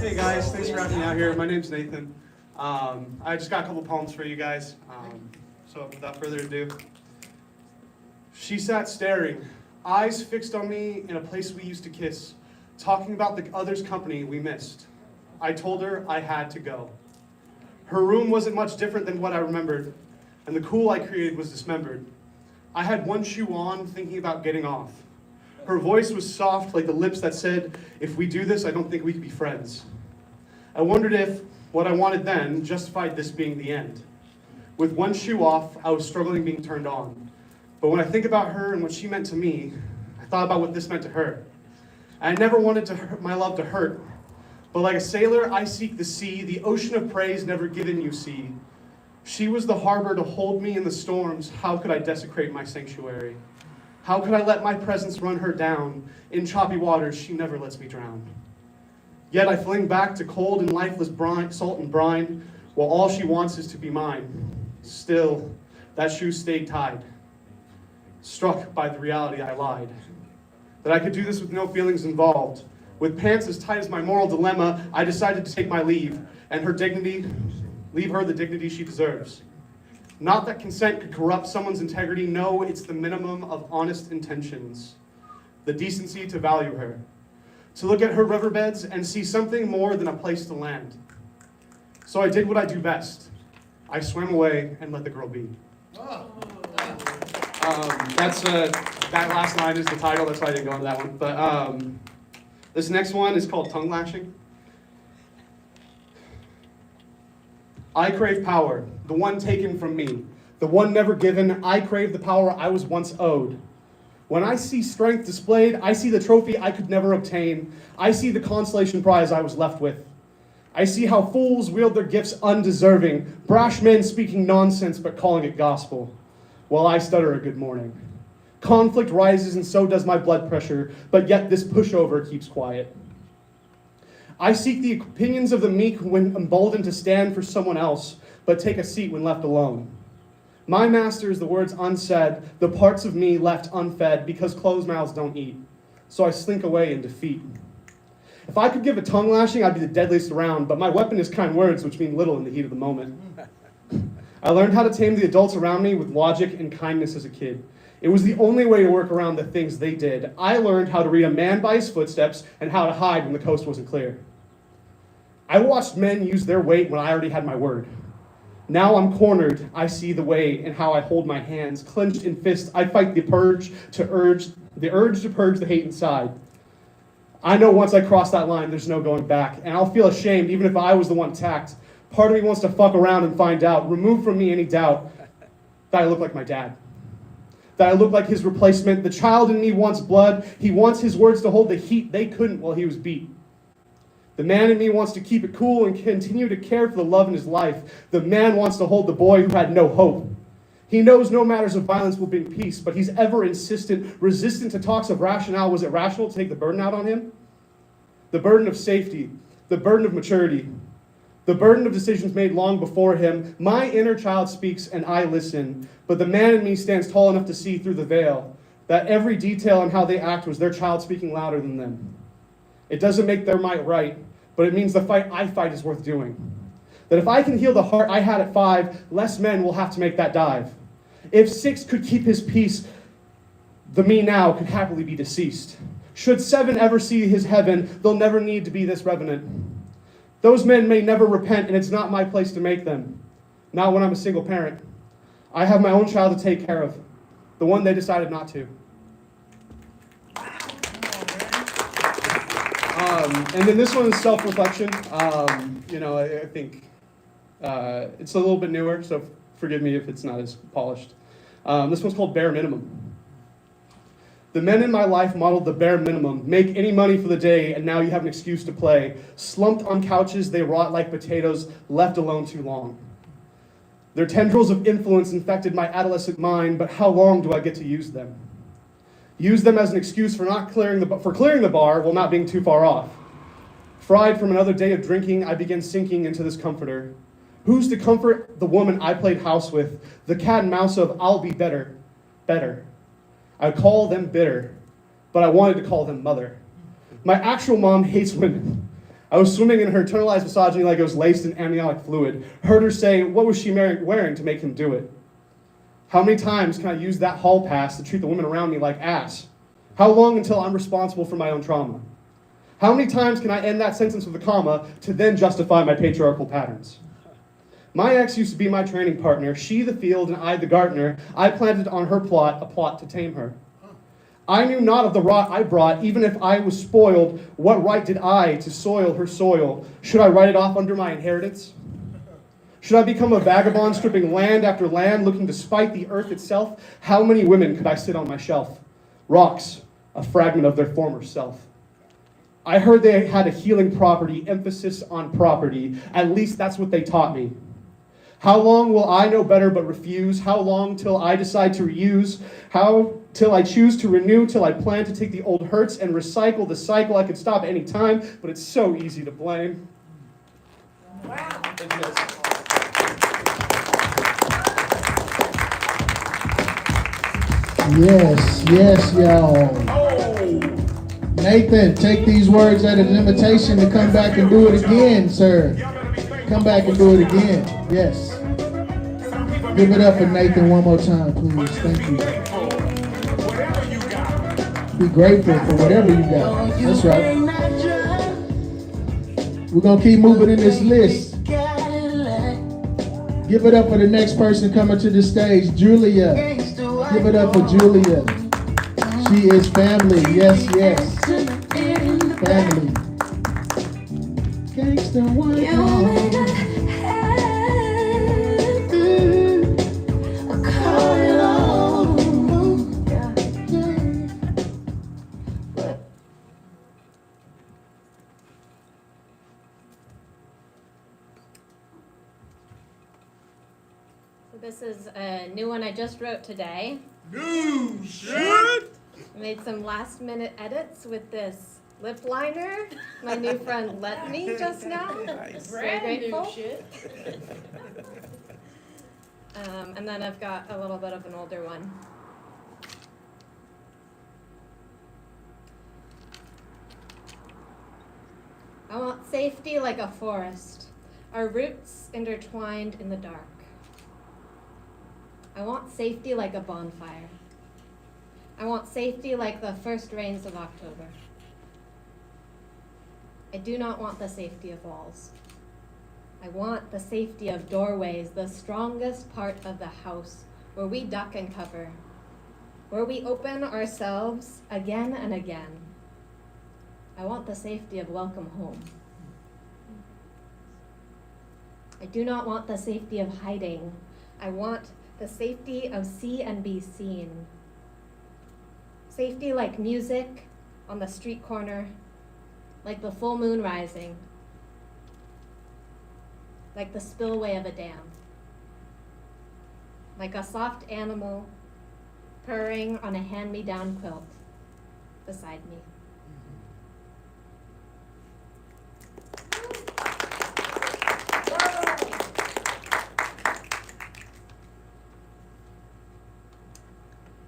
Hey guys, thanks for having me out here. My name's Nathan. I just got a couple poems for you guys. So without further ado. She sat staring, eyes fixed on me in a place we used to kiss, talking about the other's company we missed. I told her I had to go. Her room wasn't much different than what I remembered, and the cool I created was dismembered. I had one shoe on, thinking about getting off. Her voice was soft like the lips that said, if we do this, I don't think we could be friends. I wondered if what I wanted then justified this being the end. With one shoe off, I was struggling being turned on. But when I think about her and what she meant to me, I thought about what this meant to her. I never wanted my love to hurt, but like a sailor, I seek the sea, the ocean of praise never given you see. She was the harbor to hold me in the storms. How could I desecrate my sanctuary? How could I let my presence run her down? In choppy waters, she never lets me drown. Yet I fling back to cold and lifeless brine, salt and brine, while all she wants is to be mine. Still, that shoe stayed tied. Struck by the reality I lied. That I could do this with no feelings involved. With pants as tight as my moral dilemma, I decided to take my leave, and her dignity, leave her the dignity she deserves. Not that consent could corrupt someone's integrity, no, it's the minimum of honest intentions. The decency to value her. To look at her riverbeds and see something more than a place to land. So I did what I do best. I swam away and let the girl be. That last line is the title, that's why I didn't go into that one. But this next one is called Tongue Lashing. I crave power, the one taken from me, the one never given. I crave the power I was once owed. When I see strength displayed, I see the trophy I could never obtain. I see the consolation prize I was left with. I see how fools wield their gifts undeserving, brash men speaking nonsense but calling it gospel. While I stutter a good morning. Conflict rises and so does my blood pressure, but yet this pushover keeps quiet. I seek the opinions of the meek when emboldened to stand for someone else, but take a seat when left alone. My master is the words unsaid, the parts of me left unfed, because closed mouths don't eat. So I slink away in defeat. If I could give a tongue lashing, I'd be the deadliest around, but my weapon is kind words, which mean little in the heat of the moment. I learned how to tame the adults around me with logic and kindness as a kid. It was the only way to work around the things they did. I learned how to read a man by his footsteps and how to hide when the coast wasn't clear. I watched men use their weight when I already had my word. Now I'm cornered, I see the way and how I hold my hands. Clenched in fists, I fight the urge to purge the hate inside. I know once I cross that line, there's no going back, and I'll feel ashamed even if I was the one attacked. Part of me wants to fuck around and find out, remove from me any doubt that I look like my dad. That I look like his replacement. The child in me wants blood. He wants his words to hold the heat they couldn't while he was beat. The man in me wants to keep it cool and continue to care for the love in his life. The man wants to hold the boy who had no hope. He knows no matters of violence will bring peace, but he's ever insistent, resistant to talks of rationale. Was it rational to take the burden out on him? The burden of safety, the burden of maturity, the burden of decisions made long before him. My inner child speaks and I listen, but the man in me stands tall enough to see through the veil. that every detail in how they act was their child speaking louder than them. It doesn't make their might right, but it means the fight I fight is worth doing. That if I can heal the heart I had at 5, less men will have to make that dive. If 6 could keep his peace, the me now could happily be deceased. Should 7 ever see his heaven, they'll never need to be this revenant. Those men may never repent, and it's not my place to make them. Not when I'm a single parent. I have my own child to take care of, the one they decided not to. And then this one is self-reflection. I think it's a little bit newer, so forgive me if it's not as polished. This one's called Bare Minimum. The men in my life modeled the bare minimum. Make any money for the day, and now you have an excuse to play. Slumped on couches, they rot like potatoes, left alone too long. Their tendrils of influence infected my adolescent mind, but how long do I get to use them? Use them as an excuse for clearing the bar while not being too far off. Fried from another day of drinking, I begin sinking into this comforter. Who's to comfort the woman I played house with? The cat and mouse of I'll be better. I call them bitter, but I wanted to call them mother. My actual mom hates women. I was swimming in her internalized misogyny like it was laced in amniotic fluid. Heard her say, what was she wearing to make him do it? How many times can I use that hall pass to treat the women around me like ass? How long until I'm responsible for my own trauma? How many times can I end that sentence with a comma to then justify my patriarchal patterns? My ex used to be my training partner, she the field and I the gardener. I planted on her plot a plot to tame her. I knew not of the rot I brought, even if I was spoiled. What right did I to soil her soil? Should I write it off under my inheritance? Should I become a vagabond, stripping land after land, looking to spite the earth itself? How many women could I sit on my shelf? Rocks, a fragment of their former self. I heard they had a healing property, emphasis on property. At least that's what they taught me. How long will I know better but refuse? How long till I decide to reuse? How till I choose to renew? Till I plan to take the old hurts and recycle the cycle? I could stop at any time, but it's so easy to blame. Wow. Yes, y'all. Nathan, take these words as an invitation to come back and do it again, sir. Come back and do it again. Yes. Give it up for Nathan one more time, please. Thank you. Be grateful for whatever you got. That's right. We're going to keep moving in this list. Give it up for the next person coming to the stage, Julia. Give it up for Julia. She is family. Yes. Family. Gangsta one. This is a new one I just wrote today. New shit! Made some last minute edits with this lip liner my new friend lent me just now. Nice. Very Brand new grateful. shit. And then I've got a little bit of an older one. I want safety like a forest, our roots intertwined in the dark. I want safety like a bonfire. I want safety like the first rains of October. I do not want the safety of walls. I want the safety of doorways, the strongest part of the house, where we duck and cover, where we open ourselves again and again. I want the safety of welcome home. I do not want the safety of hiding. I want the safety of see and be seen. Safety like music on the street corner, like the full moon rising, like the spillway of a dam, like a soft animal purring on a hand-me-down quilt beside me.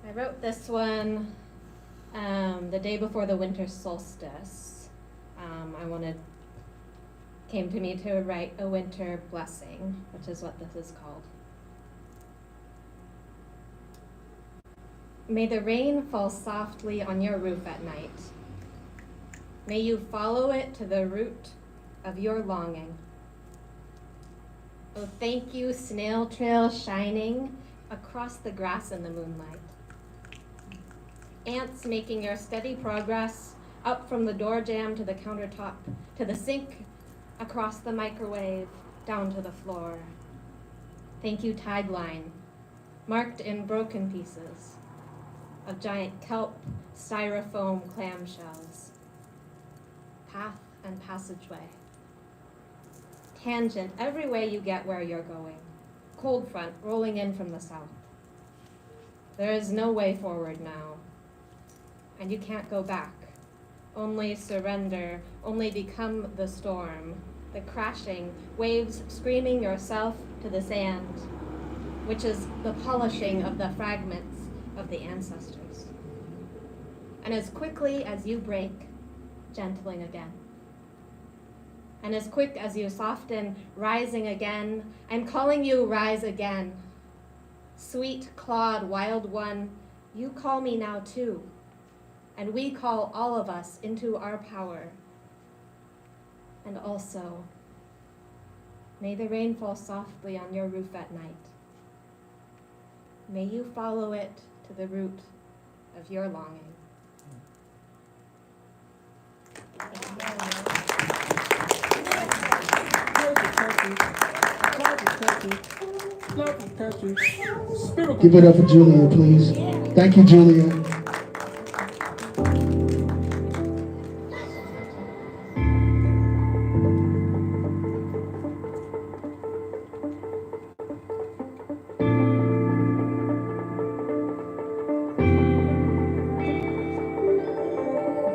I wrote wrote this one the day before the winter solstice. Came to me to write a winter blessing, which is what this is called. May the rain fall softly on your roof at night. May you follow it to the root of your longing. Oh, thank you, snail trail shining across the grass in the moonlight. Ants making your steady progress up from the door jamb to the countertop, to the sink, across the microwave, down to the floor. Thank you, tide line, marked in broken pieces of giant kelp, styrofoam clamshells. Path and passageway. Tangent every way you get where you're going. Cold front rolling in from the south. There is no way forward now, and you can't go back. Only surrender, only become the storm, the crashing, waves screaming yourself to the sand, which is the polishing of the fragments of the ancestors. And as quickly as you break, gentling again. And as quick as you soften, rising again, I'm calling you rise again. Sweet, clawed, wild one, you call me now too. And we call all of us into our power. And also, may the rain fall softly on your roof at night. May you follow it to the root of your longing. Give it up for Julia, please. Thank you, Julia.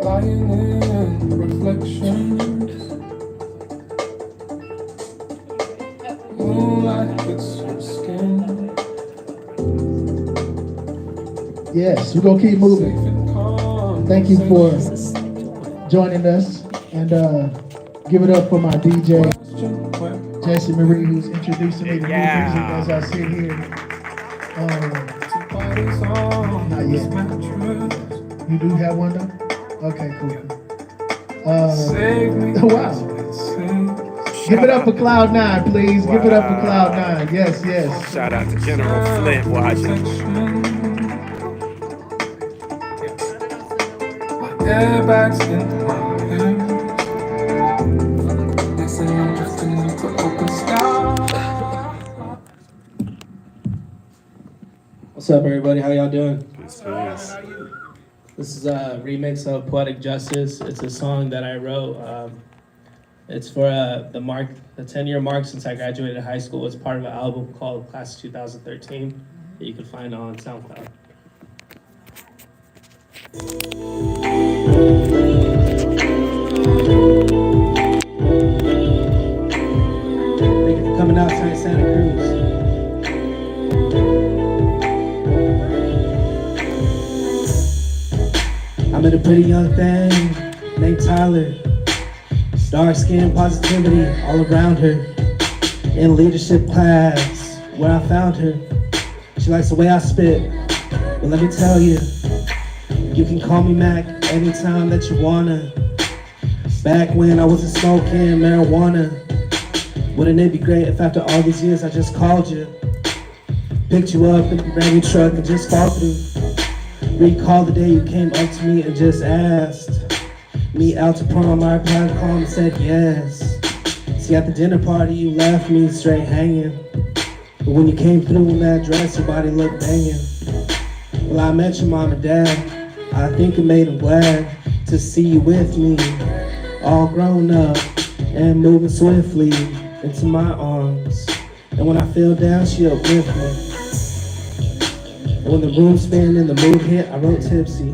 Lying in reflections, moonlight hits your skin. Yes, we're gonna keep moving. Thank you for joining us, and give it up for my DJ, Jesse Marie, who's introducing me to new music as I sit here. Not yet. You do have one though? Okay, cool. Wow. Give it up for Cloud9, please. Give it up for Cloud9. Yes, yes. Shout out to General Flint watching. Airbags in my hair. Next thing I'm drifting into open sky. What's up, everybody? How y'all doing? Peace. This is a remix of Poetic Justice. It's a song that I wrote. It's for the 10-year mark since I graduated high school. It's part of an album called Class of 2013 that you can find on SoundCloud. Thank you for coming out tonight, Santa Cruz. I met a pretty young thing named Tyler. Dark skin, positivity all around her. In leadership class, where I found her. She likes the way I spit, but let me tell you, you can call me Mac anytime that you wanna. Back when I wasn't smoking marijuana, wouldn't it be great if after all these years I just called you, picked you up in the brand new truck and just fall through? Recall the day you came up to me and just asked me out to prom. I replied calm and said yes. See, at the dinner party you left me straight hanging, but when you came through in that dress your body looked banging. Well, I met your mom and dad. I think it made them glad to see you with me, all grown up and moving swiftly into my arms. And when I fell down, she uplifted me. And when the room spun and the mood hit, I wrote Tipsy.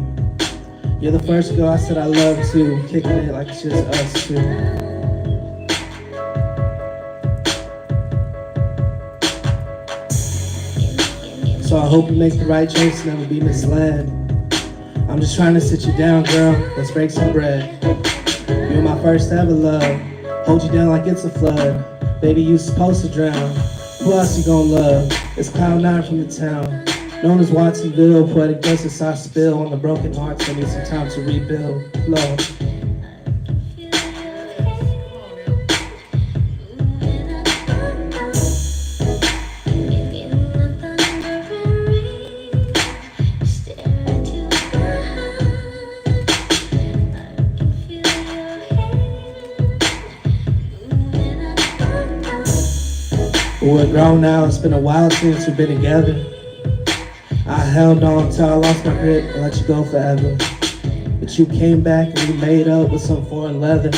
You're the first girl I said I love to, kicking it like it's just us two. So I hope you make the right choice and never be misled. I'm just trying to sit you down, girl. Let's break some bread. You're my first ever love. Hold you down like it's a flood. Baby, you supposed to drown. Who else you gonna love? It's Cloud9 from the town. Known as Watsonville, poetic justice I spill on the broken hearts. I need some time to rebuild. Love. We're grown now, it's been a while since we've been together. I held on till I lost my grip and let you go forever. But you came back and we made up with some foreign leather.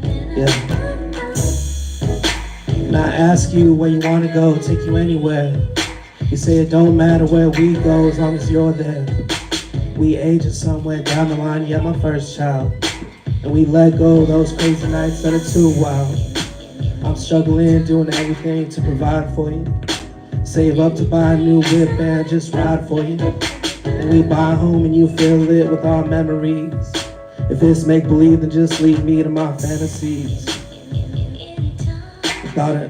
Yeah. And I ask you where you wanna go, take you anywhere. You say it don't matter where we go as long as you're there. We aged somewhere down the line, yeah, my first child. And we let go of those crazy nights that are too wild. I'm struggling, doing everything to provide for you. Save up to buy a new whip and just ride for you. And we buy home and you feel lit with our memories. If it's make-believe, then just leave me to my fantasies. Without it,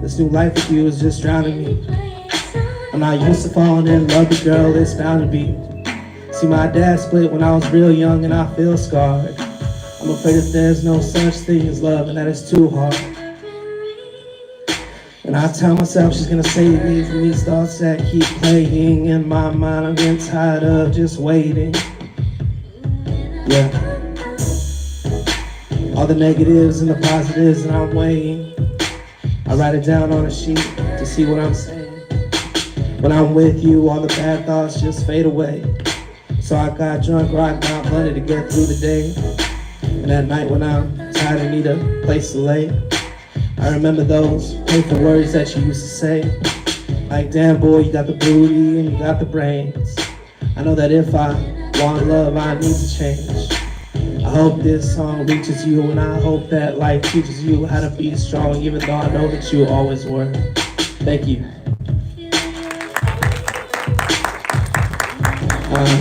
this new life with you is just drowning me. I'm not used to falling in love, but girl, it's bound to be. See, my dad split when I was real young and I feel scarred. I'm afraid that there's no such thing as love and that it's too hard. And I tell myself she's gonna save me from these thoughts that keep playing in my mind. I'm getting tired of just waiting. Yeah. All the negatives and the positives that I'm weighing, I write it down on a sheet to see what I'm saying. When I'm with you, all the bad thoughts just fade away. So I got drunk, rocking out blunted to get through the day. And at night when I'm tired and need a place to lay, I remember those painful words that you used to say. Like, damn boy, you got the booty and you got the brains. I know that if I want love, I need to change. I hope this song reaches you, and I hope that life teaches you how to be strong, even though I know that you always were. Thank you.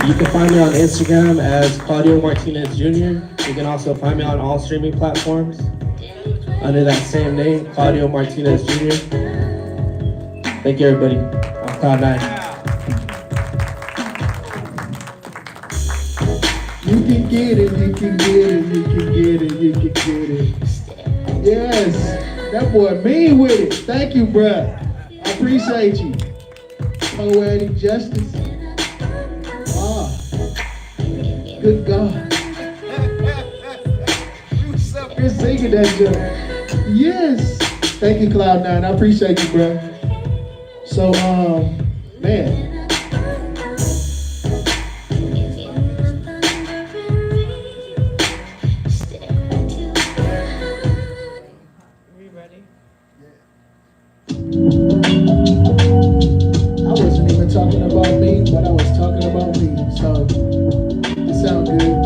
You can find me on Instagram as Claudio Martinez Jr. You can also find me on all streaming platforms under that same name, Claudio Martinez Jr. Thank you, everybody. I'm Cloud9. You can get it, you can get it, you can get it, you can get it. Yes, that boy mean with it. Thank you, bruh. I appreciate you. Poetic justice. Ah, good God. You're singing that joke. Yes. Thank you, Cloud9. I appreciate you, bro. So, man. I wasn't even talking about me, but I was talking about me. So, it sounds good.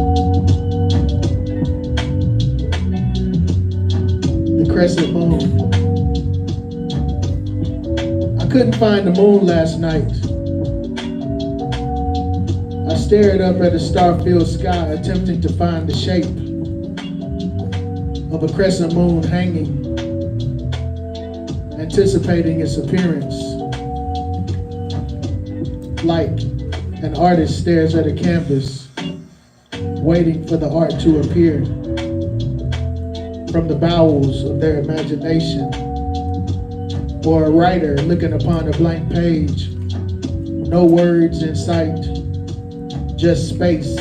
The crescent moon. I couldn't find the moon last night. I stared up at a star-filled sky, attempting to find the shape of a crescent moon hanging, anticipating its appearance. Like an artist stares at a canvas, waiting for the art to appear from the bowels of their imagination. Or a writer looking upon a blank page, no words in sight, just space,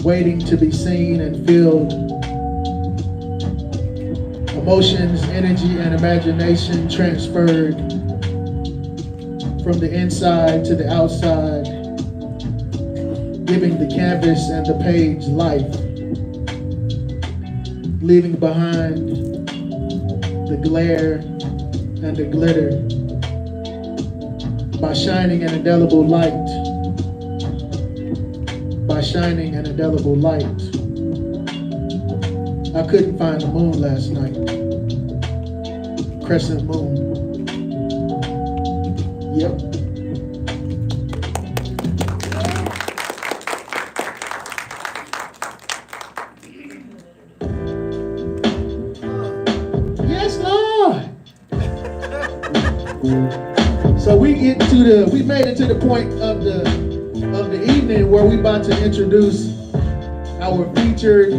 waiting to be seen and filled. Emotions, energy, and imagination transferred from the inside to the outside, giving the canvas and the page life, leaving behind the glare and the glitter by shining an indelible light, by shining an indelible light. I couldn't find the moon last night. Crescent moon. Yep. Yes, Lord. So we made it to the point of the evening where we about to introduce our featured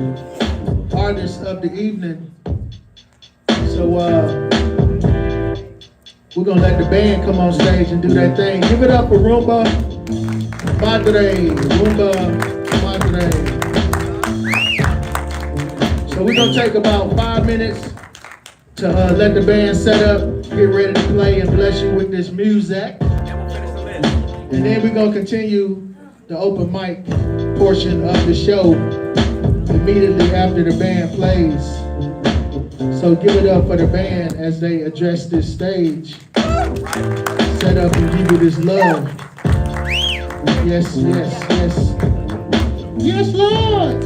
artist of the evening. So we're gonna let the band come on stage and do their thing. Give it up for Rumba Madre. Rumba Madre. So we're gonna take about 5 minutes to let the band set up, get ready to play, and bless you with this music. And then we're gonna continue the open mic portion of the show immediately after the band plays. So give it up for the band as they address this stage. Set up and give you this love. Yes, yes, yes. Yes, Lord.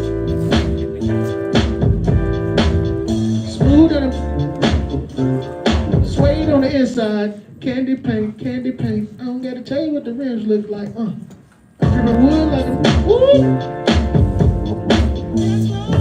Smooth on the suede on the inside. Candy paint, candy paint. I don't gotta tell you what the rims look like. I dripping wood like a woo. Yes, Lord.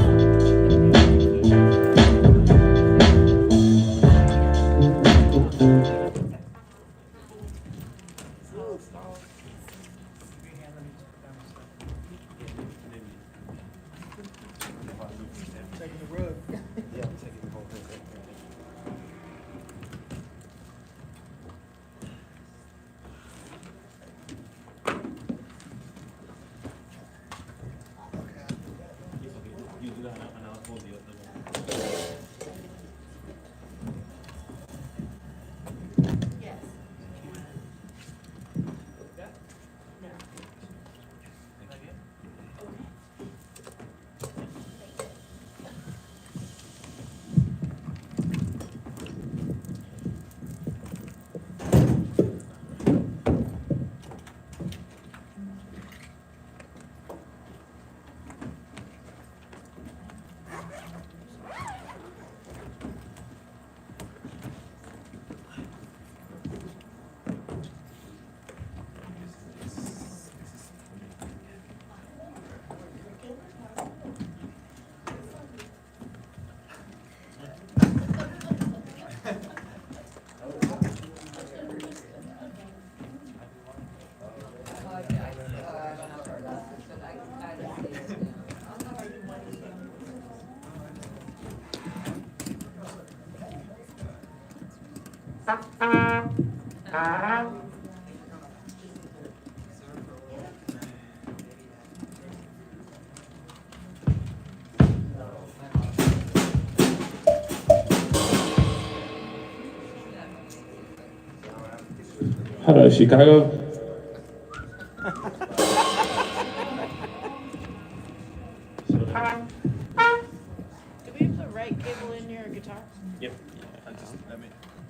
Hello, Chicago. Do we have the right cable in your guitar? Yep.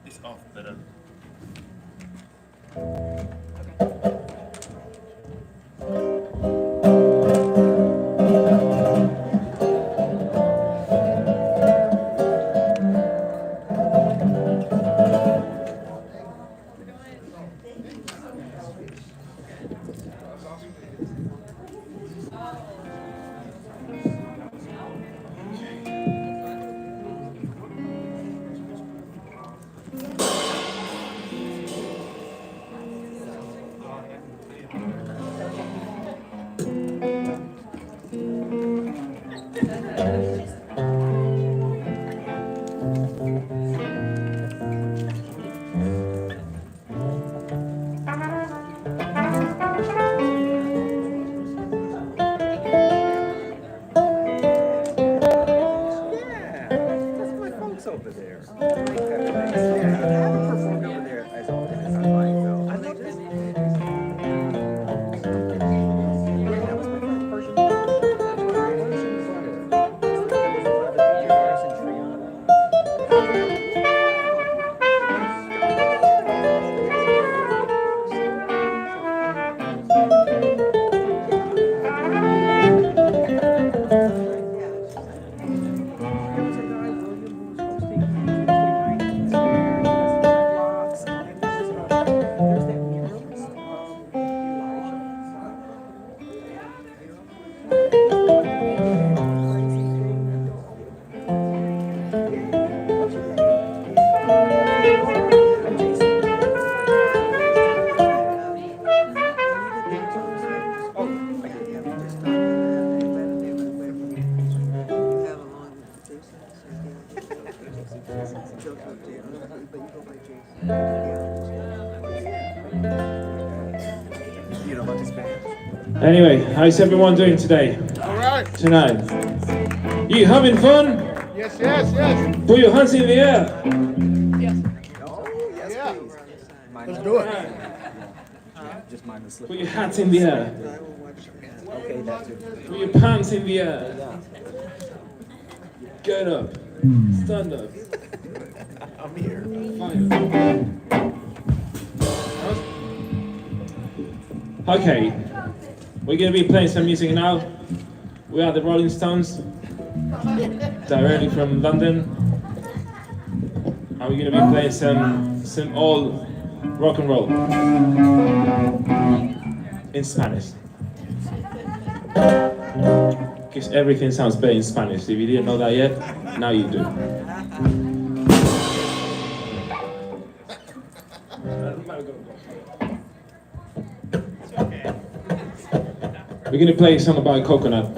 It's off, but over there. I haven't performed over there as often as I'd like, though. I love this. Yeah, that was my first Anyway, how's everyone doing today? All right. Tonight? You having fun? Yes, yes, yes. Put your hands in the air. Yeah. Let's do it. Just mind the slip. Put your hats in the air. Okay, that too. Put your pants in the air. Get up. Stand up. I'm here. Fine. Okay. We're gonna be playing some music now. We are the Rolling Stones, directly from London. And we're gonna be playing some old rock and roll in Spanish. Because everything sounds better in Spanish. If you didn't know that yet, now you do. We're gonna play a song about coconut. 1,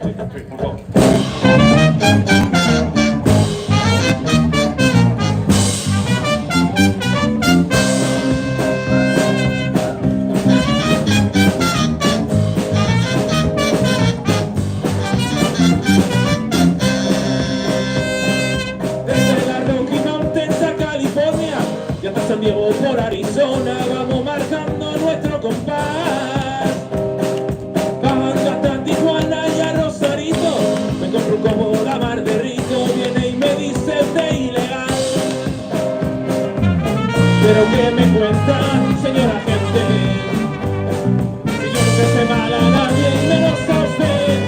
2, 3, 4. Desde la Rocky Mountains a California y hasta San Diego por Arizona vamos marcando nuestro compás. Bajando hasta Tijuana y a Rosarito me encuentro como la mar de rico viene y me dice de ilegal. Pero que me cuentan, señora gente, que yo no sé mal a nadie y menos a usted.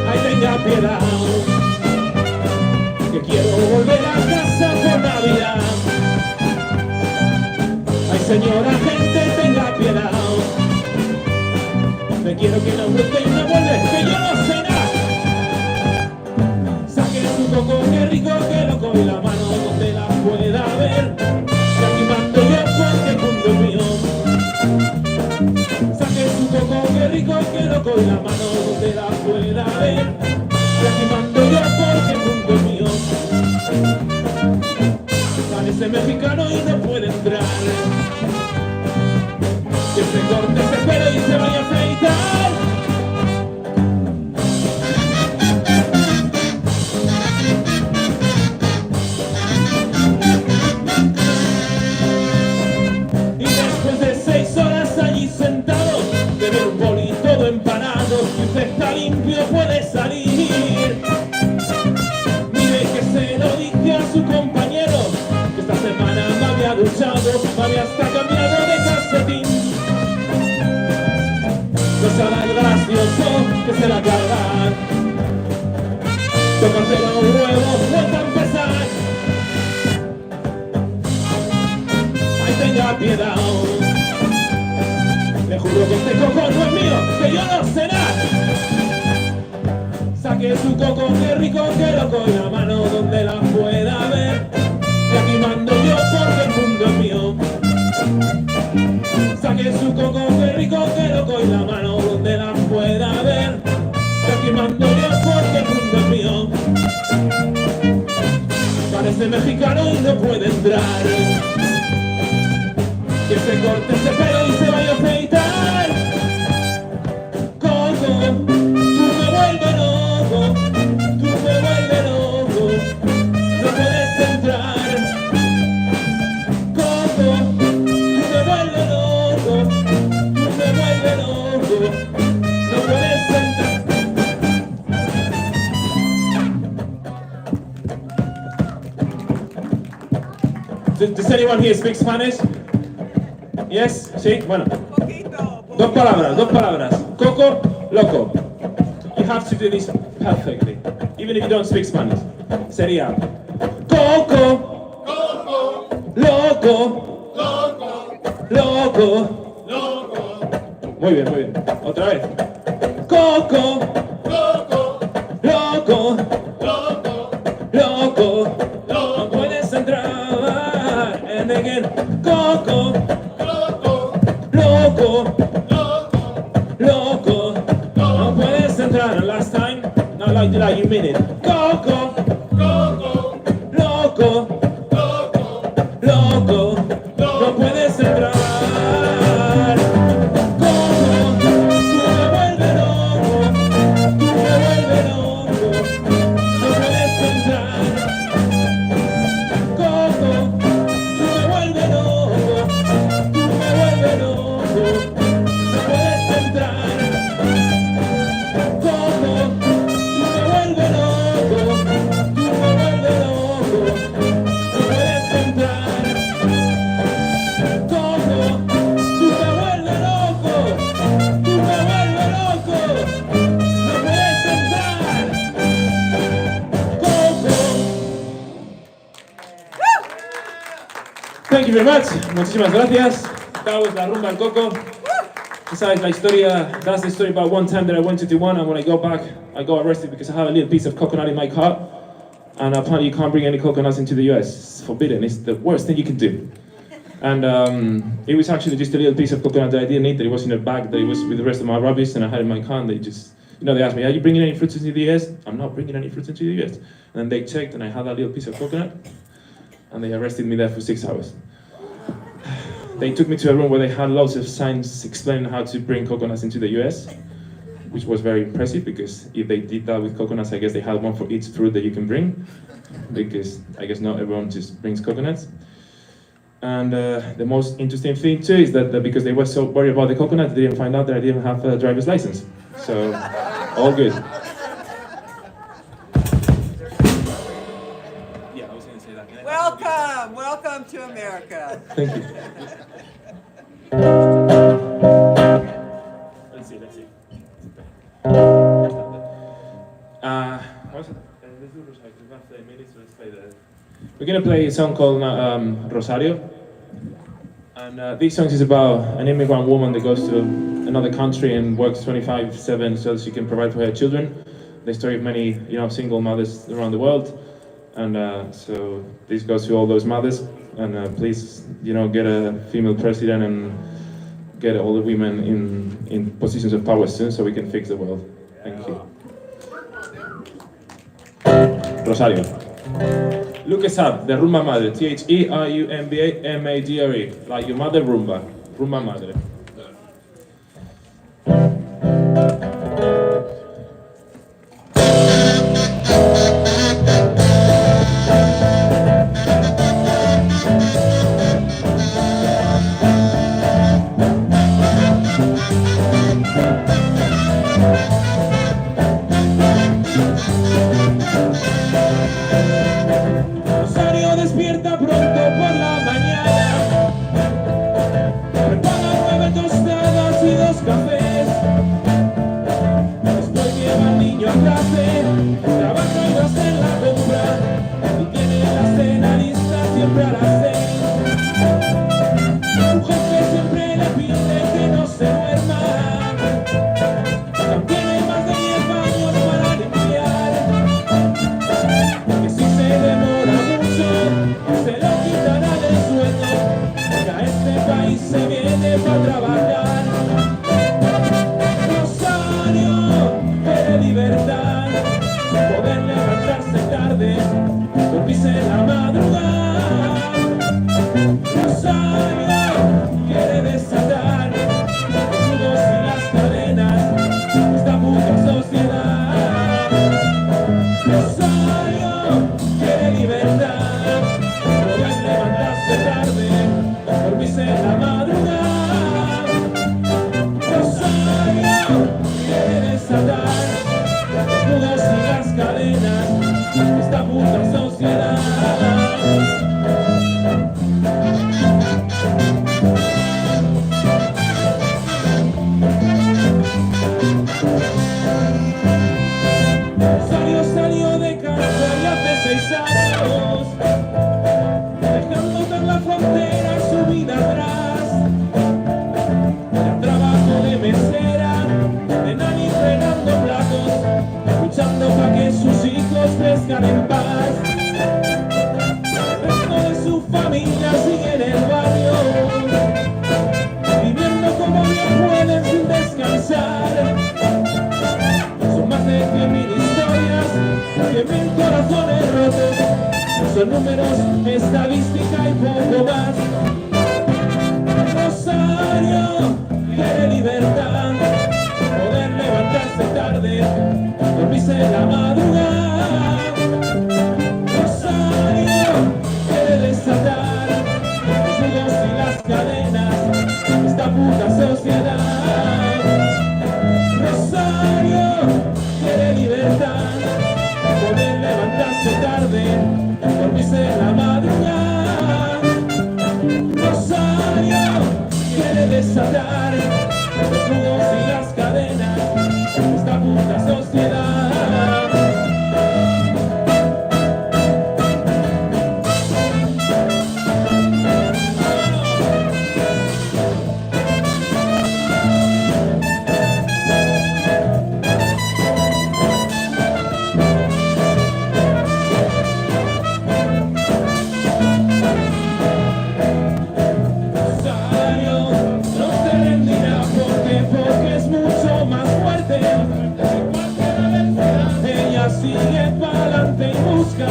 Ay, tenga piedad, que quiero volver a casa por Navidad. Ay, señora gente, tenga piedad, me quiero que no vuelva y no vuelve, que yo no sé nada. Saque su coco, que rico, que loco, y la mano donde la pueda ver. Y aquí mando yo porque el mundo es mío. Saque su coco, que rico, que loco, y la mano donde la pueda ver. Y aquí mando yo porque el mundo es mío. Parece mexicano y no puede entrar. Que se corte ese pelo y se vaya a afeitar. Y después de 6 horas allí sentado, de ver un boli todo empanado, y usted está limpio, puede salir. Mire que se lo dije a su compañero, que esta semana me había duchado, me había hasta cambiado de calcetín. No será el gracioso que se la carga. Tócate los huevos, vuelta a empezar. Ay, tenga piedad, le juro que este coco no es mío, que yo no sé nada. Saque su coco, que rico, que loco, y la mano donde la pueda ver. Y aquí mando yo porque el mundo es mío. Saque su coco, que rico, que loco, y la mano donde la pueda ver. Y aquí mando yo porque el mundo es mío. Parece mexicano y no puede entrar. Que se corte ese pelo y se vaya a afeitar. Coco, tú me vuelves loco, tú me vuelves loco, no puedes entrar. Coco, tú me vuelves loco, tú me vuelves loco, no puedes entrar. Does anyone here speak Spanish? Yes? Sí? Bueno. Dos palabras. Coco, loco. You have to do this perfectly, even if you don't speak Spanish. Sería Coco, loco, loco. Muy bien. Otra vez. Coco, loco, loco. No puedes entrar. And again. Coco, loco, loco. like it like you mean it. Coco, Coco, loco, Coco, loco, no puedes entrar. Coco, tú me vuelves loco, tú me vuelves loco, no puedes entrar. Coco, tú me vuelves loco, tú me vuelves loco, no puedes entrar. Coco, tú me vuelves loco, tú me vuelves loco, no puedes entrar. Coco, tú me vuelves loco, tú me vuelves loco, no puedes entrar. Coco. Thank you very much. Muchísimas gracias. That was la rumba al coco. Besides la historia, that's the story about one time that I went to Tijuana, and when I go back, I got arrested because I have a little piece of coconut in my car. And apparently you can't bring any coconuts into the US. It's forbidden. It's the worst thing you can do. And it was actually just a little piece of coconut that I didn't eat, that it was in a bag, that it was with the rest of my rubbish, and I had it in my car, and they just, they asked me, are you bringing any fruits into the US? I'm not bringing any fruits into the US. And then they checked, and I had that little piece of coconut, and they arrested me there for 6 hours. They took me to a room where they had lots of signs explaining how to bring coconuts into the US, which was very impressive, because if they did that with coconuts, I guess they had one for each fruit that you can bring, because I guess not everyone just brings coconuts. And the most interesting thing too is that because they were so worried about the coconut, they didn't find out that I didn't have a driver's license. So, all good. Yeah, I was going to say that. Welcome, welcome to America. Thank you. Let's see. We're gonna play a song called Rosario, and this song is about an immigrant woman that goes to another country and works 24/7 so that she can provide for her children. The story of many, single mothers around the world, and so this goes to all those mothers. And please, get a female president and get all the women in positions of power soon so we can fix the world. Thank you. Rosario. Look us up, the Rumba Madre, THERUMBA-MADRE, like your mother, Rumba. Rumba Madre. Rosario despierta pronto por la mañana, prepara 9 tostadas y 2 cafés. Después lleva al niño a clase, trabaja y hace la compra y tiene la cena lista siempre a las 6. Su jefe siempre le pide que no se duerma, tiene más de 10 años para limpiar, que si se demora mucho se lo quitará del sueño, porque a este país se viene para trabajar. Rosario quiere libertad, poder levantarse tarde, dormirse en la madrugada. Rosario quiere desatar los nudos y las cadenas de esta puta sociedad. Rosario quiere libertad, poder levantarse tarde, dormirse en la madrugada. Rosario quiere desatar los nudos y las cadenas de esta puta sociedad. Rosario salió de casa y hace 6 años, dejando toda la frontera su vida atrás. Era trabajo de mesera, de nani fregando platos, luchando para que sus hijos crezcan en paz. El resto de su familia sigue en el barrio, viviendo como bien pueden sin descansar. Son más de 100.000 historias solo números, estadística y poco más. Rosario quiere libertad, poder levantarse tarde, dormirse en la madrugada. Rosario quiere desatar los nudos y las cadenas de esta puta sociedad. Rosario quiere libertad, poder levantarse tarde, dormirse en la madrugada. Rosario quiere desatar los nudos y las cadenas de esta puta sociedad. Sigue pa'lante y busca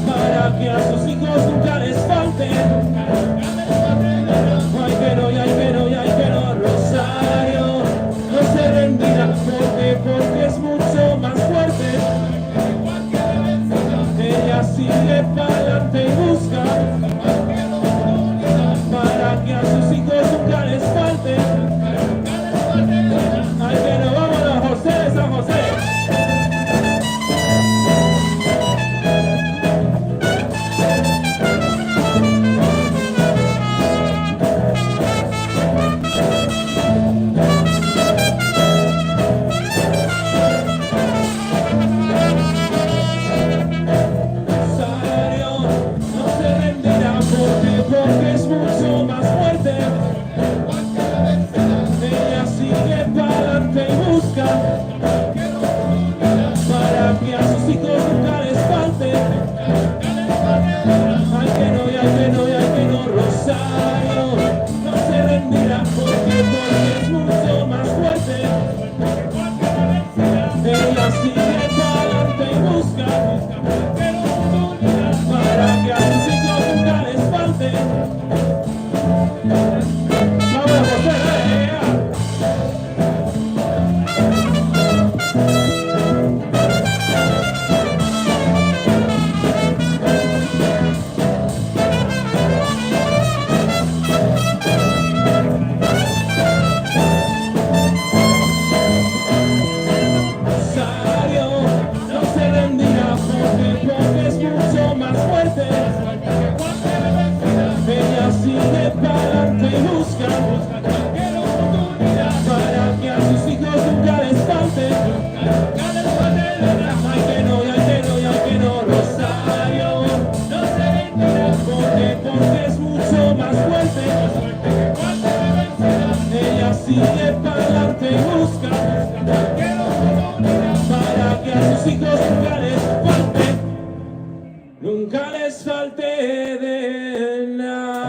para que a sus hijos nunca les falte. Ay que no, y ay que no, y ay que no. Rosario no se rendirá porque es mucho más fuerte. Ella sigue pa'lante y busca para que a sus hijos nunca les falte. Ay que no, vámonos José de San José. Porque es mucho más fuerte. Ella sigue para adelante y busca para que a sus hijos nunca les falte. Ay que no, y ay que no, y ay que no. Rosario no se rendirá porque es mucho más fuerte. Ella sigue para adelante y busca para que a sus hijos nunca les falte. Vamos a hacer Rosario no se rendirá porque es mucho más fuerte. Ella sigue para adelante y busca para que a sus hijos nunca les falte. Ay que no, y ay que no, y ay que no. Rosario no se rendirá porque es mucho más fuerte. Ella sigue para adelante y busca para que a sus hijos nunca les falte. Nunca les falte de nada.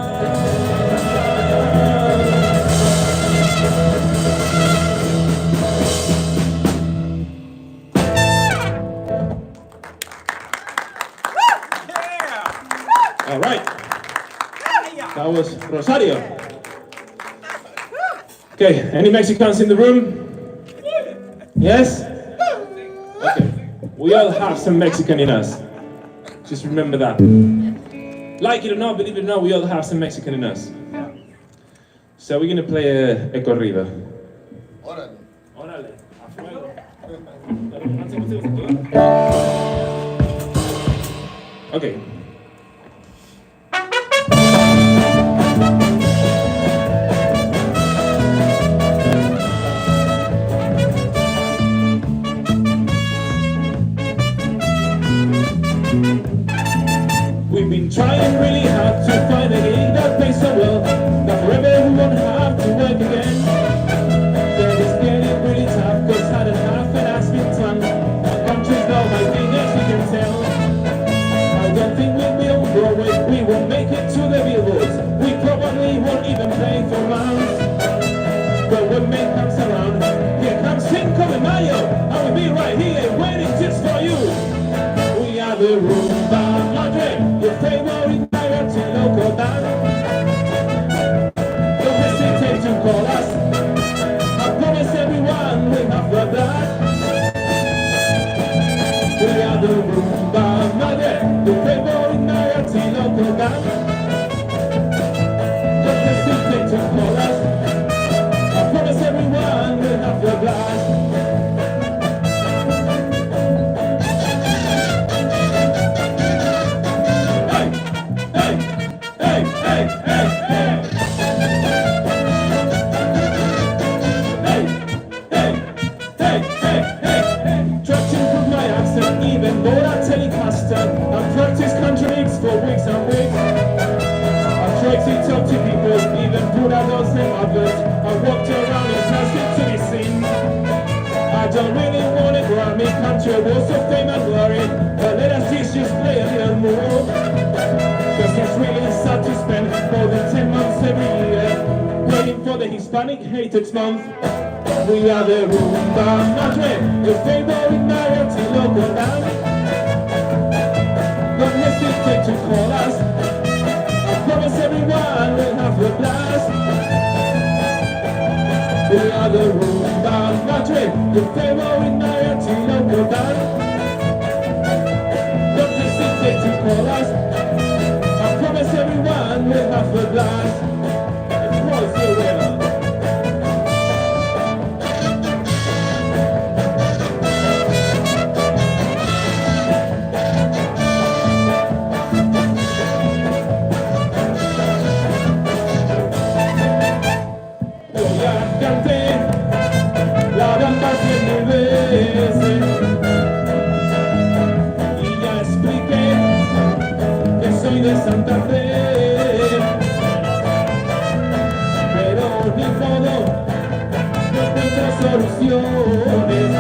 All right. That was Rosario. Okay, any Mexicans in the room? Yes? Okay. We all have some Mexican in us. Just remember that. Like it or not, believe it or not, we all have some Mexican in us. So we're gonna play a corrido. Órale. Órale, a fuego. Okay. We've been trying really hard to find a gig that pays so well that forever we won't have to work again. But it's getting really tough cause had enough and has been done. Countries know my fingers, you can tell. I don't think we'll be on Broadway, we won't make it to the billboards. We probably won't even play for months. But when May comes around, here comes Cinco de Mayo, and we'll be right here waiting just for you. We are the rules. have a blast. For weeks and weeks, I've tried to talk to people, even put out those and others. I've walked around and asked to be seen. I don't really want to grab me country walls of fame and glory, but let us just play a little more. Cause it's really sad to spend more than 10 months every year waiting for the Hispanic Heritage Month. We are the Rumba Madre, the favorite minority local band. Don't hesitate to call us. I promise everyone will have a blast. We are the Rumba Madre, the favorite minority local band. Don't hesitate to call us. I promise everyone will have a blast. It's Cruz, your winner. De Santa Fe, pero ni modo, no encuentro soluciones,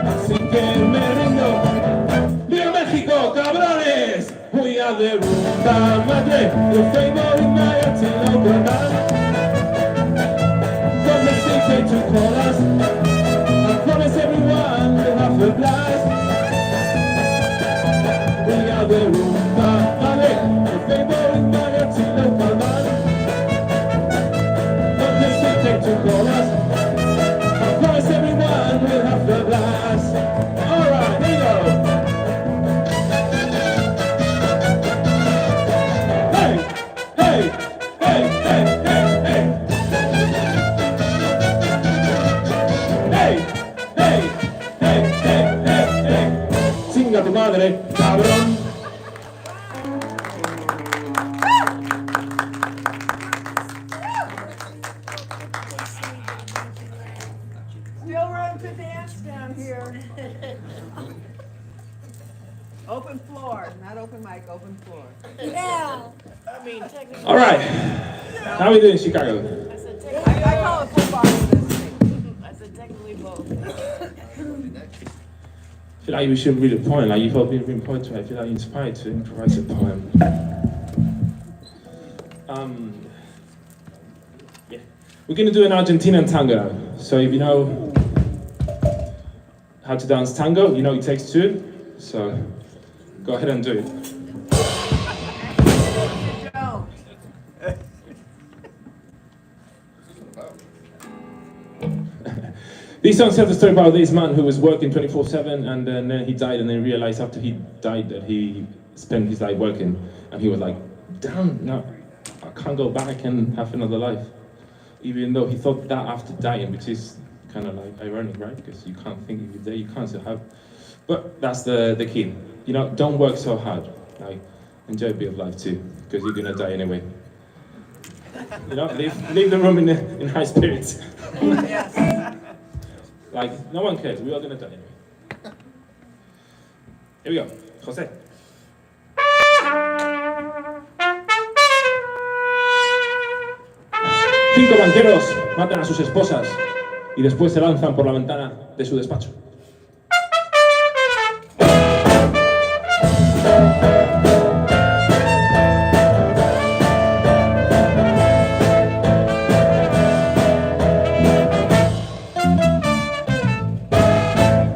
así que me rindo. ¡Viva México, cabrones! We are the Rumba Madre, the favorite minority local band. Don't hesitate to call us. I promise everyone will have a blast. We are the Rumba Madre, the favorite minority local band. Don't hesitate to call us. I promise everyone will have a blast. Alright, here you go. Hey, hey, hey, hey, hey, hey. Hey, hey, hey, hey, hey, hey. Chinga tu madre, cabrón. Still room to dance down here. Open floor, not open mic, open floor. Yeah. I mean, technically. All right. How we doing in Chicago? I call it full body listening. I said technically both. I feel like we shouldn't read a poem. Like you've all been reading poetry. I feel like you're inspired to improvise a poem. Yeah. We're gonna do an Argentinian tango now. So if you know how to dance tango, you know it takes two. So go ahead and do it. These songs tell the story about this man who was working 24/7 and then he died and then realized after he died that he spent his life working and he was like, damn, no, I can't go back and have another life. Even though he thought that after dying, which is kind of like ironic, right? Because you can't think if you're there, you can't still have. But that's the key. You know, don't work so hard. Like, enjoy a bit of life too, because you're gonna die anyway. You know, leave the room in high spirits. Yes. Like, no one cares, we are gonna die anyway. Here we go, Jose. Cinco banqueros matan a sus esposas y después se lanzan por la ventana de su despacho.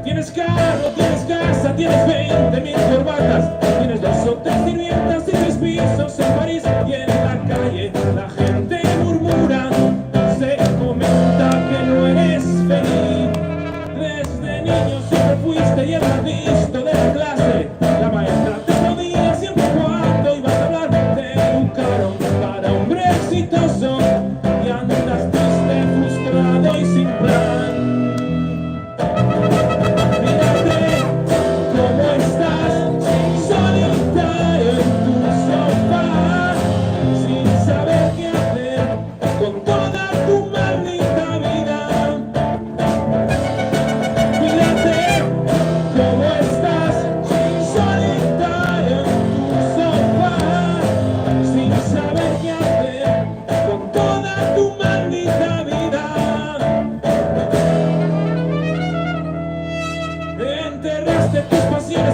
Tienes carro, tienes casa, tienes 20.000 corbatas, tienes 2 hoteles, sirvientas y 3 pisos en París y en la calle la gente murmura, se comenta que no eres feliz. Desde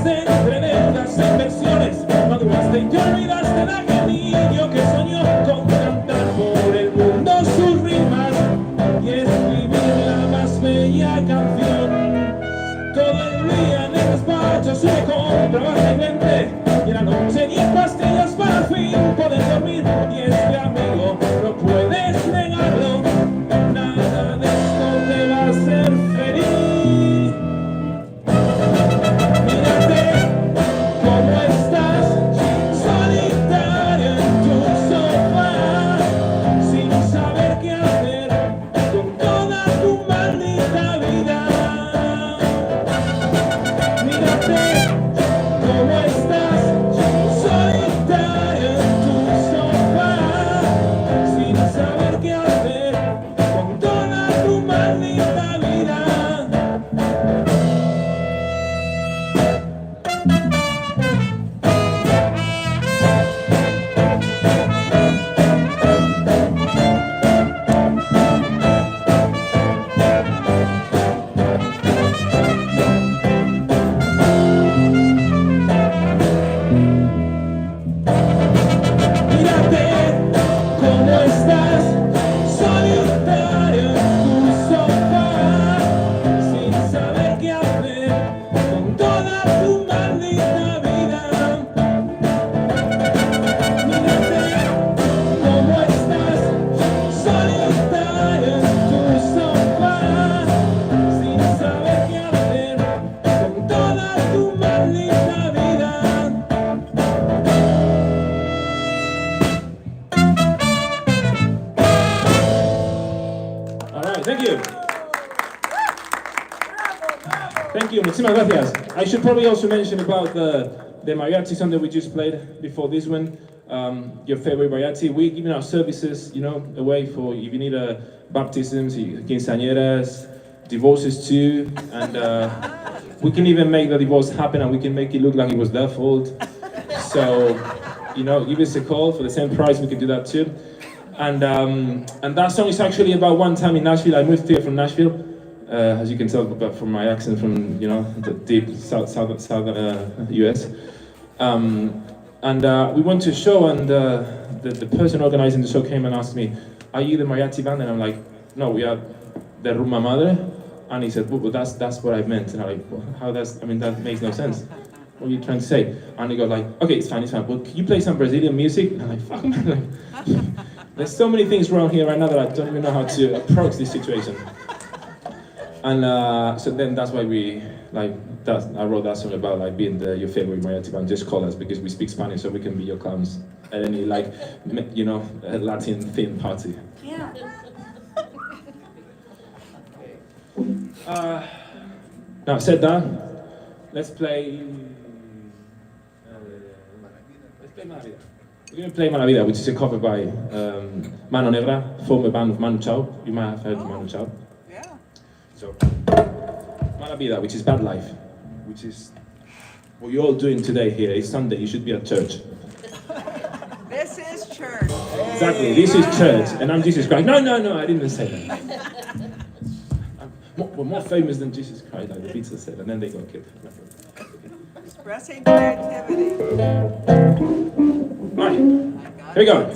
vives entre deudas e inversiones, maduraste y te olvidaste de aquel niño que soñó con cantar por el mundo sus rimas y escribir la más bella canción. Todo el día en el despacho sube con trabaja y vente, y en la noche 10 pastillas para al fin poder dormir. Y este amigo no puedes negarlo, nada de esto te va a hacer feliz. Mírate cómo estás, solitario en tu sofá, sin saber qué hacer con toda tu maldita vida. Mírate cómo estás, solitario en tu sofá, sin saber qué hacer con toda tu maldita vida. Mírate cómo estás, solitario en tu sofá, sin saber qué hacer con toda tu maldita vida. Mírate cómo estás, solitario en tu sofá, sin saber qué hacer con toda tu maldita vida. All right, thank you. Thank you, muchísimas gracias. I should probably also mention about the mariachi song that we just played before this one. Your favorite mariachi. We're giving our services, you know, away for if you need baptisms, quinceañeras, divorces too, and we can even make the divorce happen, and we can make it look like it was their fault. So, you know, give us a call for the same price. We can do that too. And that song is actually about one time in Nashville. I moved here from Nashville, as you can tell from my accent from, you know, the deep southern US. We went to a show, and the person organizing the show came and asked me, "Are you the mariachi band?" And I'm like, "No, we are the Rumba Madre." And he said, "Well, that's what I meant." And I'm like, well, "How that's? I mean, that makes no sense. What are you trying to say?" And he goes like, "Okay, it's fine. Well, can you play some Brazilian music?" And I'm like, "Fuck, man." There's so many things wrong here right now that I don't even know how to approach this situation. And so then that's why I wrote that song about like being your favorite mariachi band. Just call us because we speak Spanish, so we can be your clowns at any you know, Latin themed party. Yeah. Now I've said that, let's play Malavida. We're going to play Malavida, which is a cover by Mano Negra, former band of Manu Chao. You might have heard of Manu Chao. Yeah. So, Malavida, which is bad life, which is what you're all doing today here. It's Sunday, you should be at church. This is church. Exactly, this is church, and I'm Jesus Christ. No, I didn't say that. We're more famous than Jesus Christ, like the Beatles said, and then they got killed. Expressing creativity. Right, here we go.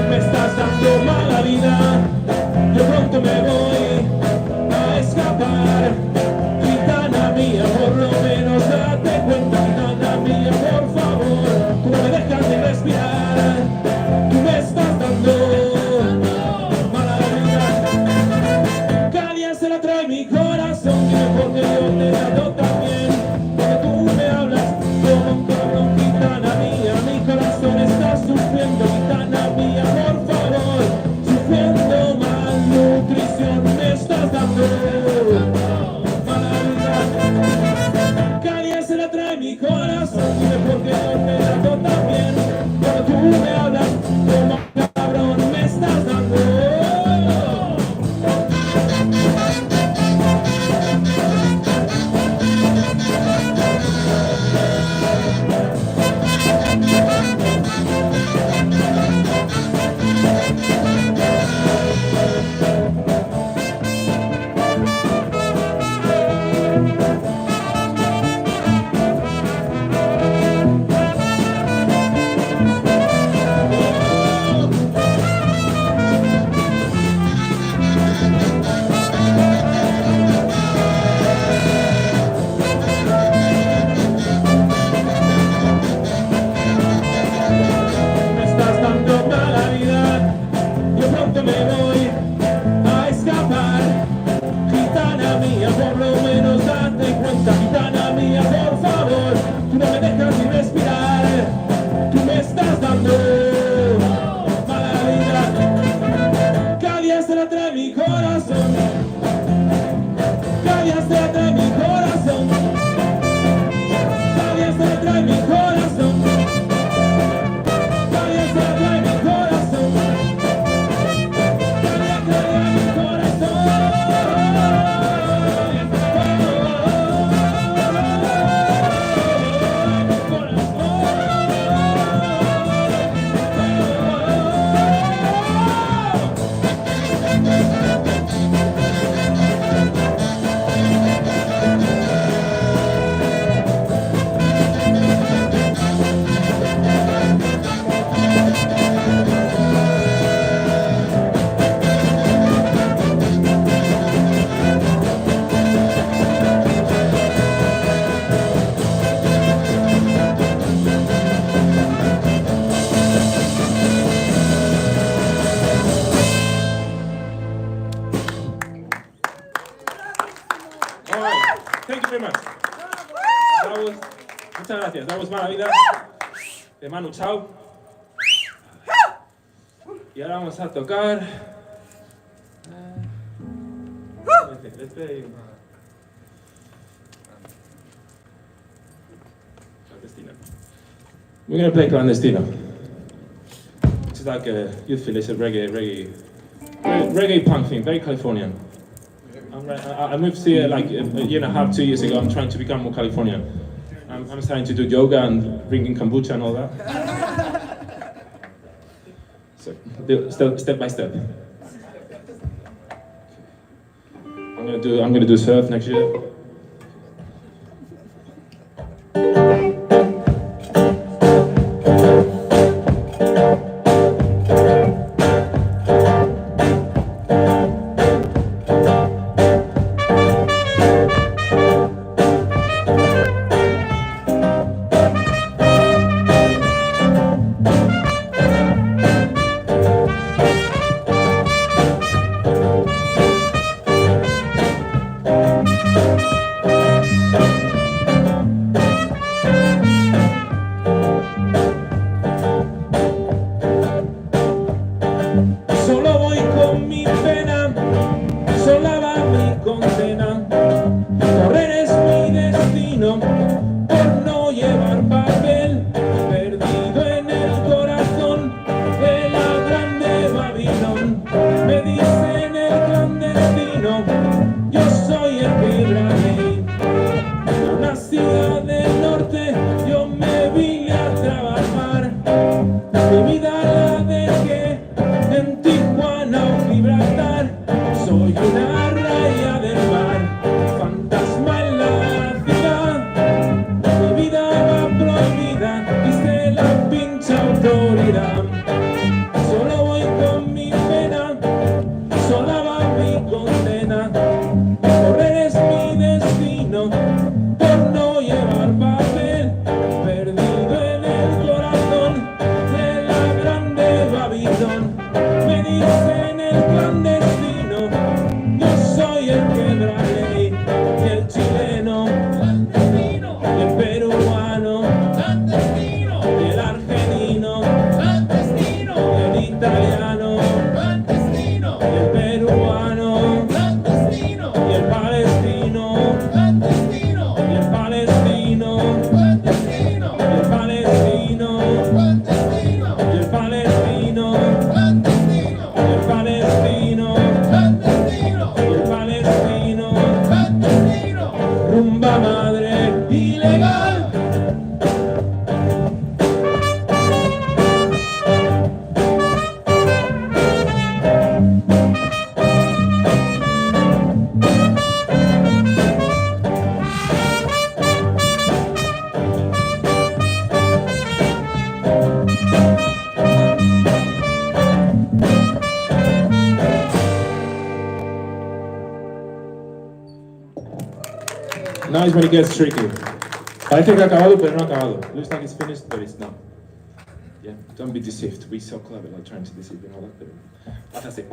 Me estás dando mala vida, de pronto me voy a escapar. Gitana mía, por lo menos date cuenta. Gitana mía, por favor, tú no me dejas de respirar. Tú me estás dando mala vida. Cada día se la trae mi corazón, dime por qué yo te he dado también. Porque tú me hablas como un cabrón. Gitana mía, mi corazón está sufriendo. Gitana mía, por favor, sufriendo malnutrición me estás dando mala vida. Cada día se la trae mi corazón, dime por qué yo te he dado también. Cuando tú me hablas como un cabrón me no me dejas ni respirar. Tú me estás dando mala vida. Cada día se la trae mi corazón. Cada día se la trae mi corazón. Cada día se la trae mi corazón. Cada día se la trae mi corazón. Cada día se la trae mi corazón. Thank you very much. Muchas gracias. That was Mala Vida de Manu Chao. Y ahora vamos a tocar. Clandestino. We're going to play Clandestino. It's like a youthful, it's a reggae punk thing, very Californian. I moved here like a year and a half, 2 years ago. I'm trying to become more Californian. I'm starting to do yoga and drinking kombucha and all that. So step by step. I'm gonna do surf next year. Rumba Madre ilegal. Now is when it gets tricky. Parece que ha acabado, pero no ha acabado. Looks like it's finished, but it's not. Yeah, don't be deceived. We're so clever, like trying to deceive and all that, but that's it.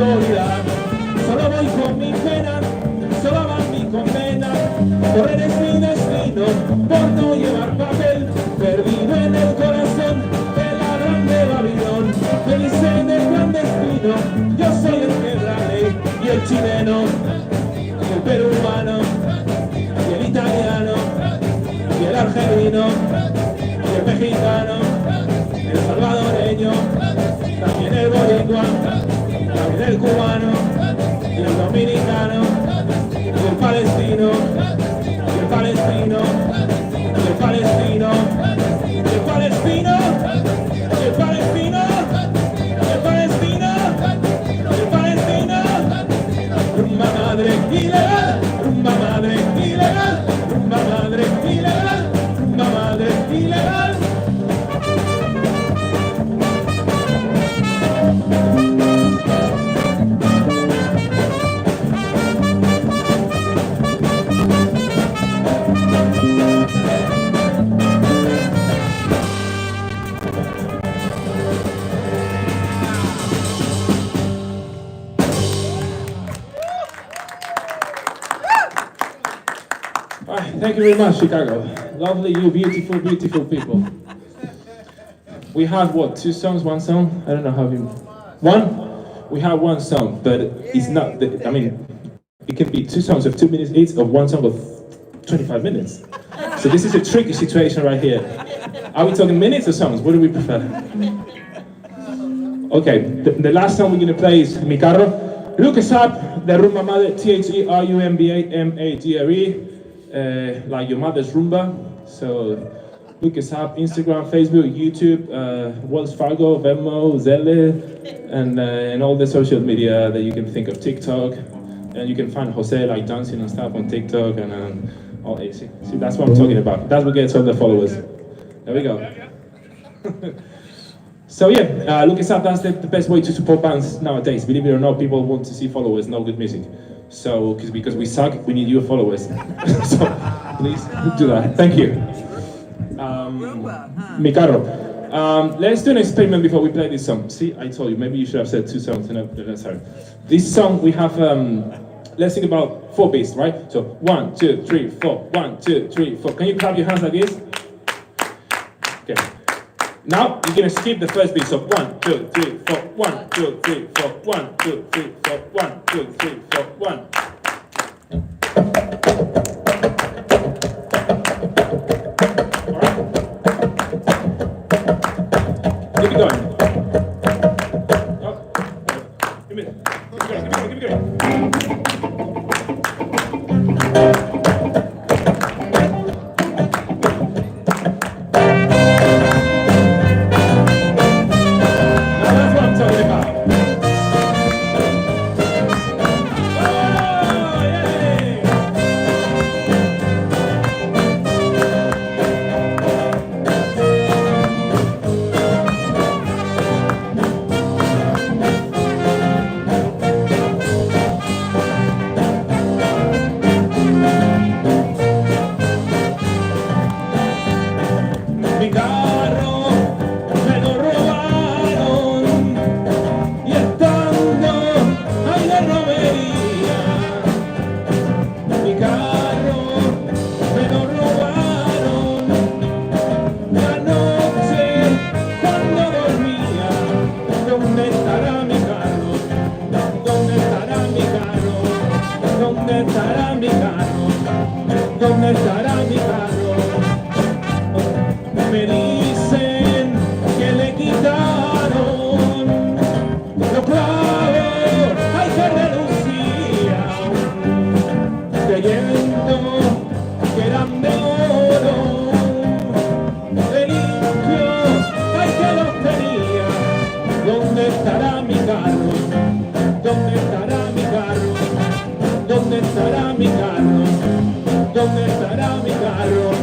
autoridad. Solo voy con mi pena, solo va mi condena. Correr es mi destino, por no llevar papel. Perdido en el corazón de la grande Babilón. Feliz en el clandestino, yo soy el que es la ley. Y el chileno, y el peruano, y el italiano, y el argelino, y el mexicano, y el salvadoreño, también el boricua, también el cubano, y el dominicano, y el palestino, y el palestino, y el palestino, y el palestino, y el palestino, y el palestino, y el palestino. Rumba madre ilegal, rumba madre ilegal, rumba madre ilegal, rumba madre ilegal. Thank you very much, Chicago. Lovely, you beautiful, beautiful people. We have what, 2 songs, 1 song? I don't know how you... 1? We have 1 song, but it's not, I mean, it can be 2 songs of 2 minutes each, or 1 song of 25 minutes. So this is a tricky situation right here. Are we talking minutes or songs? What do we prefer? Okay, the last song we're gonna play is Mi Carro. Look us up, the Rumba Madre, TheRumbaMadre. Like your mother's Rumba. So look us up, Instagram, Facebook, YouTube, Wells Fargo, Venmo, Zelle, and all the social media that you can think of, TikTok. And you can find Jose like dancing and stuff on TikTok and all easy. See, that's what I'm talking about. That's what gets all the followers. There we go. So yeah, look us up. That's the best way to support bands nowadays. Believe it or not, people want to see followers, not good music. So, because we suck, we need your followers. So, please do that. Thank you. Mi Carro. Let's do an experiment before we play this song. See, I told you, maybe you should have said 2 songs. Sorry. This song, we have, let's think about 4 beats, right? So, 1, 2, 3, 4, 1, 2, 3, 4. Can you clap your hands like this? Okay. Now, you're gonna skip the first beat. So, 1, 2, 3, 4, 1, 2, 3, 4, 1, 2, 3, 4, 1, 2, 3, 4, 1. Keep it going. Oh. Give it. Keep it going, keep it going. ¿Dónde estará mi carro? ¿Dónde estará mi carro?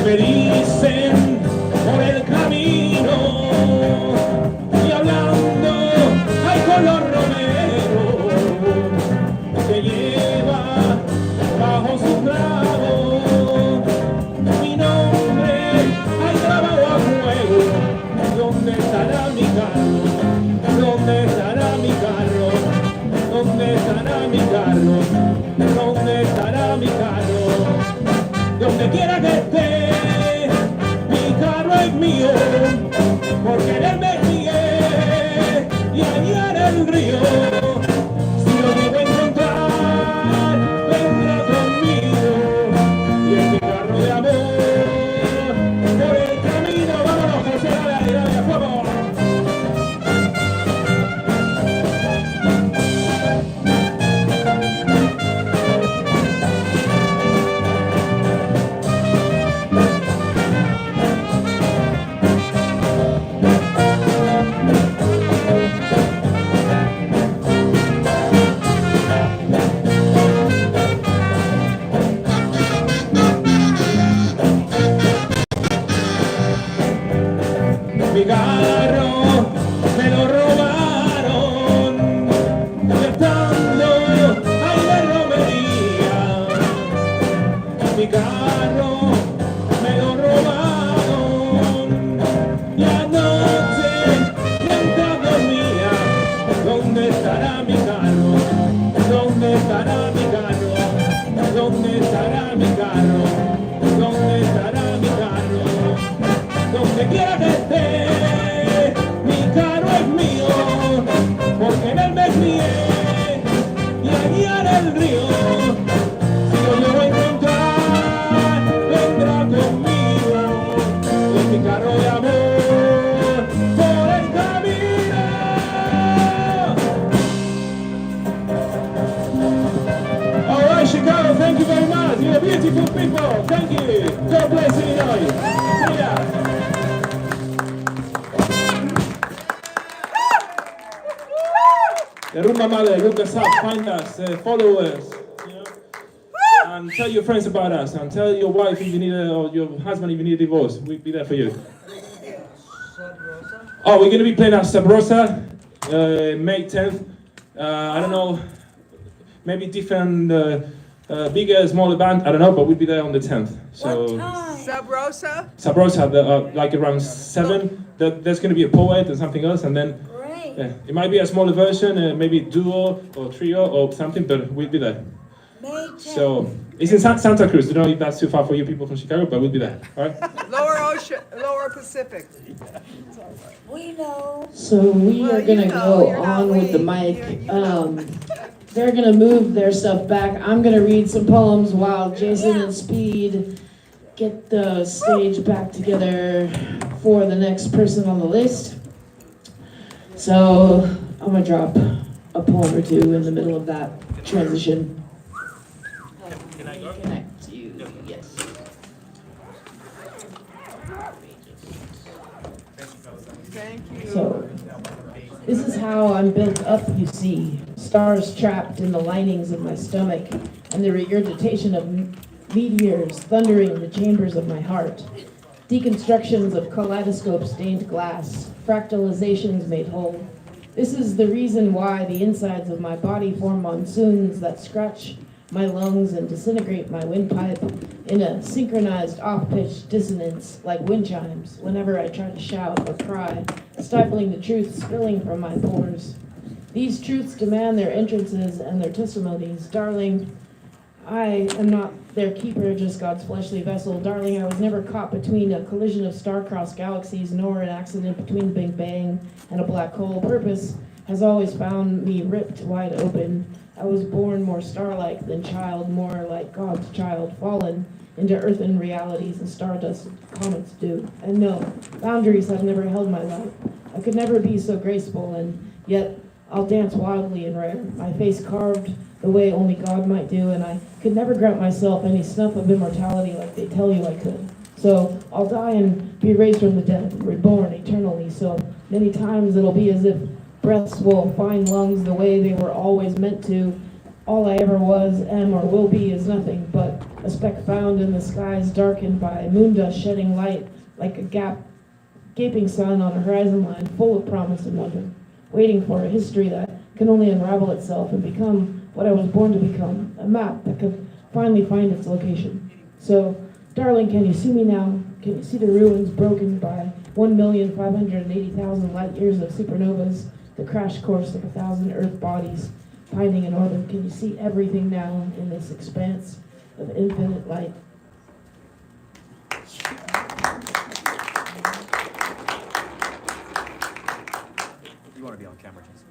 me dicen por el camino y hablando ay con los romeros que lleva bajo su clavo mi nombre hay grabado a fuego. ¿Dónde estará mi carro? ¿Dónde estará mi carro? ¿Dónde estará mi carro? ¿Dónde estará mi carro? Donde quiera que esté, mi carro es mío, por quererme crié y hallar el río. Si lo llego a encontrar, vendrá conmigo y en mi carro de amor, por el camino, vámonos, José, dale, a fuego. Mi carro me lo robaron, estando ahí de romería. Mi carro me lo robaron y anoche mientras dormía. ¿Dónde estará mi carro? ¿Dónde estará mi carro? ¿Dónde estará mi carro? ¿Dónde estará mi carro? Donde quiera que esté, mi carro es mío, porque en él me crié y allí haré el río. Si lo llevo a encontrar, vendrá conmigo en mi carro de amor por el camino. All right, Chicago, thank you very much. You're beautiful people. Thank you. God bless Illinois. See ya. The Rumba Madre, look us up, find us, follow us, you know, and tell your friends about us, and tell your wife if you need or your husband if you need a divorce. We'll be there for you. Oh, we're going to be playing at Sabrosa, May 10th. I don't know, maybe different, bigger, smaller band, I don't know, but we'll be there on the 10th. So, Sub Rosa? Sabrosa, like around 7. There's going to be a poet and something else, and then yeah, it might be a smaller version, maybe duo or trio or something, but we'll be there. So it's in Santa Cruz. I don't know if that's too far for you people from Chicago, but we'll be there. All right. Lower Pacific. We know. So we are gonna go on with the mic. They're gonna move their stuff back. I'm gonna read some poems while Jason and Speed get the stage back together for the next person on the list. So I'm gonna drop a poem or two in the middle of that transition. Can I go? Connect you, yes. Thank you. So, this is how I'm built up, you see. Stars trapped in the linings of my stomach, and the regurgitation of meteors thundering in the chambers of my heart. Deconstructions of kaleidoscope-stained glass, fractalizations made whole. This is the reason why the insides of my body form monsoons that scratch my lungs and disintegrate my windpipe in a synchronized off-pitch dissonance like wind chimes whenever I try to shout or cry, stifling the truth spilling from my pores. These truths demand their entrances and their testimonies. Darling, I am not their keeper, just God's fleshly vessel. Darling, I was never caught between a collision of star-crossed galaxies, nor an accident between the Big Bang and a black hole. Purpose has always found me ripped wide open. I was born more star-like than child, more like God's child, fallen into earthen realities and stardust comets do. And no, boundaries have never held my life. I could never be so graceful, and yet I'll dance wildly and rare, my face carved the way only God might do, and I could never grant myself any snuff of immortality like they tell you I could. So I'll die and be raised from the dead, reborn eternally. So many times it'll be as if breaths will find lungs the way they were always meant to. All I ever was, am, or will be is nothing but a speck found in the skies darkened by moon dust shedding light like a gaping sun on a horizon line full of promise and wonder, waiting for a history that can only unravel itself and become what I was born to become, a map that could finally find its location. So, darling, can you see me now? Can you see the ruins broken by 1,580,000 light years of supernovas, the crash course of 1,000 Earth bodies pining in orbit? Can you see everything now in this expanse of infinite light? You want to be on camera, Jason?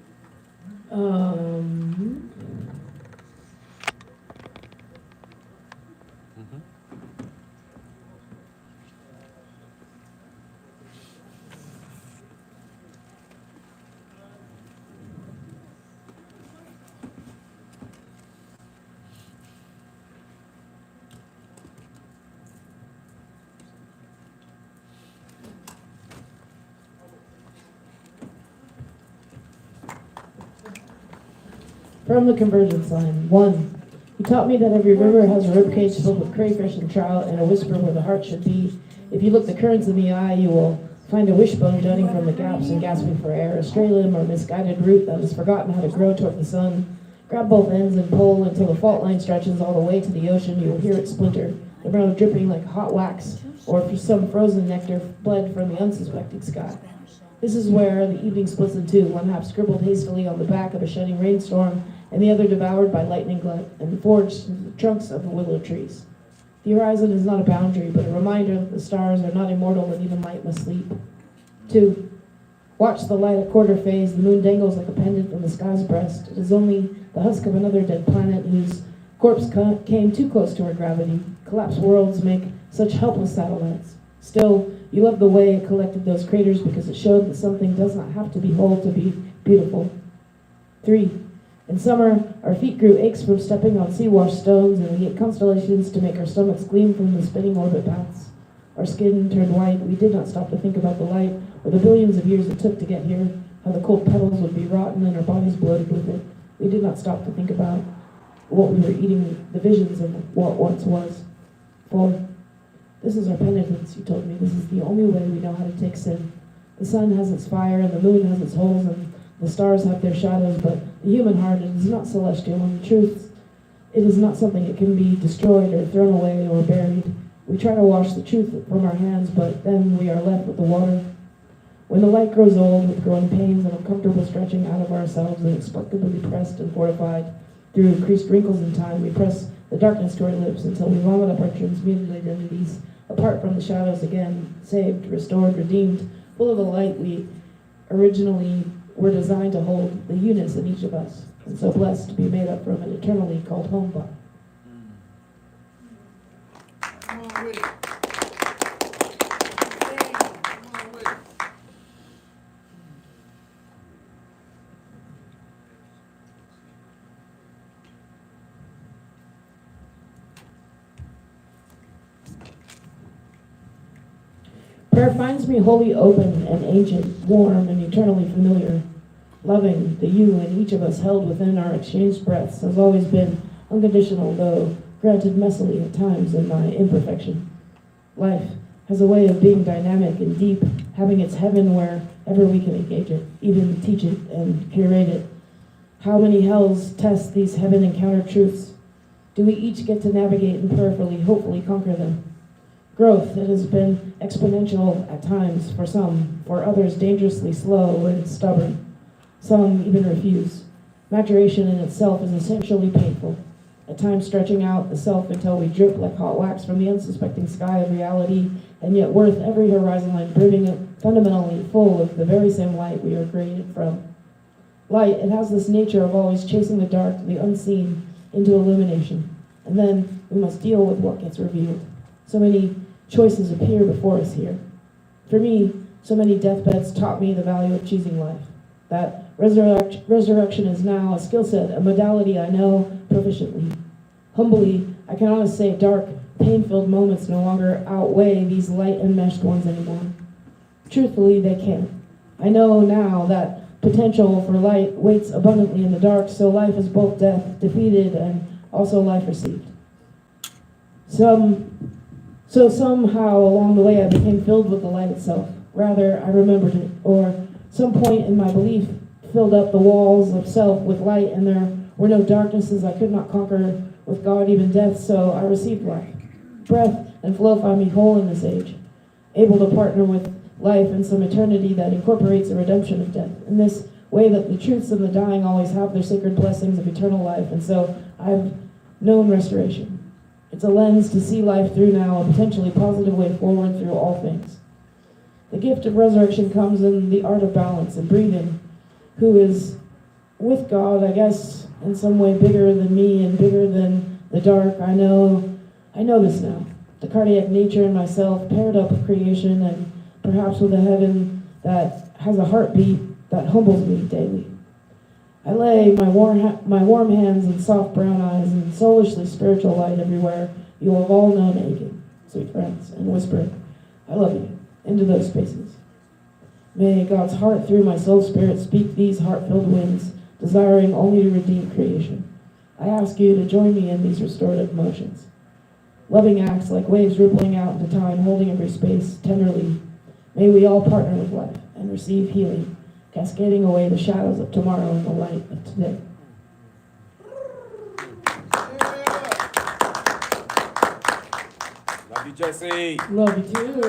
From the convergence line, 1. You taught me that every river has a ribcage filled with crayfish and trout and a whisper where the heart should be. If you look the currents in the eye, you will find a wishbone jutting from the gaps and gasping for air, a stray limb or misguided root that has forgotten how to grow toward the sun. Grab both ends and pull until the fault line stretches all the way to the ocean. You will hear it splinter, the ground dripping like hot wax, or if some frozen nectar bled from the unsuspecting sky. This is where the evening splits in two, one half scribbled hastily on the back of a shedding rainstorm, and the other devoured by lightning glut and forged into the trunks of the willow trees. The horizon is not a boundary, but a reminder that the stars are not immortal and even light must sleep. 2. Watch the light at quarter phase. The moon dangles like a pendant from the sky's breast. It is only the husk of another dead planet whose corpse came too close to our gravity. Collapsed worlds make such helpless satellites. Still, you love the way it collected those craters because it showed that something does not have to be whole to be beautiful. 3. In summer, our feet grew aches from stepping on sea-washed stones, and we ate constellations to make our stomachs gleam from the spinning orbit paths. Our skin turned white. We did not stop to think about the light, or the billions of years it took to get here, how the cold petals would be rotten and our bodies bloated with it. We did not stop to think about what we were eating, the visions of what once was. 4. This is our penitence, you told me. This is the only way we know how to take sin. The sun has its fire, and the moon has its holes, and the stars have their shadows, but the human heart is not celestial, and the truth, it is not something that can be destroyed or thrown away or buried. We try to wash the truth from our hands, but then we are left with the water. When the light grows old with growing pains and uncomfortable stretching out of ourselves, inexplicably pressed and fortified through increased wrinkles in time, we press the darkness to our lips until we vomit up our transmuted identities, apart from the shadows again, saved, restored, redeemed, full of the light we originally were designed to hold, the units in each of us, and so blessed to be made up from it eternally called home by. Prayer finds me wholly open and ancient, warm and eternally familiar. Loving, the you in each of us held within our exchanged breaths has always been unconditional, though granted messily at times in my imperfection. Life has a way of being dynamic and deep, having its heaven wherever we can engage it, even teach it and curate it. How many hells test these heaven encounter truths? Do we each get to navigate and prayerfully, hopefully conquer them? Growth, it has been exponential at times for some, for others dangerously slow and stubborn. Some even refuse. Maturation in itself is essentially painful, at times stretching out the self until we drip like hot wax from the unsuspecting sky of reality, and yet worth every horizon line brimming it fundamentally full of the very same light we are created from. Light, it has this nature of always chasing the dark, the unseen, into illumination, and then we must deal with what gets revealed. So many choices appear before us here. For me, so many deathbeds taught me the value of choosing life. That resurrection is now a skill set, a modality I know proficiently. Humbly, I can honestly say dark, pain-filled moments no longer outweigh these light enmeshed ones anymore. Truthfully, they can't. I know now that potential for light waits abundantly in the dark, so life is both death defeated and also life received. So somehow along the way I became filled with the light itself. Rather, I remembered it, or some point in my belief filled up the walls of self with light, and there were no darknesses I could not conquer with God, even death, so I received life. Breath and flow find me whole in this age, able to partner with life in some eternity that incorporates the redemption of death. In this way that the truths of the dying always have their sacred blessings of eternal life, and so I've known restoration. It's a lens to see life through now, a potentially positive way forward through all things. The gift of resurrection comes in the art of balance and breathing, who is with God, I guess, in some way bigger than me and bigger than the dark. I know this now. The cardiac nature in myself, paired up with creation and perhaps with a heaven that has a heartbeat that humbles me daily. I lay my warm hands and soft brown eyes and soulishly spiritual light everywhere you have all known aching, sweet friends, and whisper, I love you, into those spaces. May God's heart through my soul spirit speak these heart-filled winds, desiring only to redeem creation. I ask you to join me in these restorative motions. Loving acts like waves rippling out into time, holding every space tenderly. May we all partner with life and receive healing, cascading away the shadows of tomorrow in the light of today. Love you, Jesse. Love you too.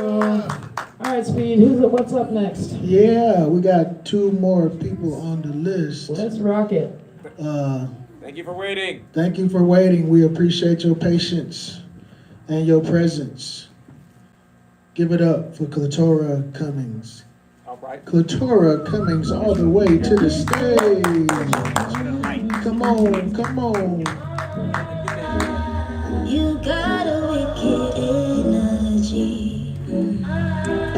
All right, Speed, what's up next? Yeah, we got two more people on the list. Let's rock it. Thank you for waiting. Thank you for waiting. We appreciate your patience and your presence. Give it up for Clitora Cummings. All right. Clitora Cummings all the way to the stage. Come on, come on. You got a wicked energy.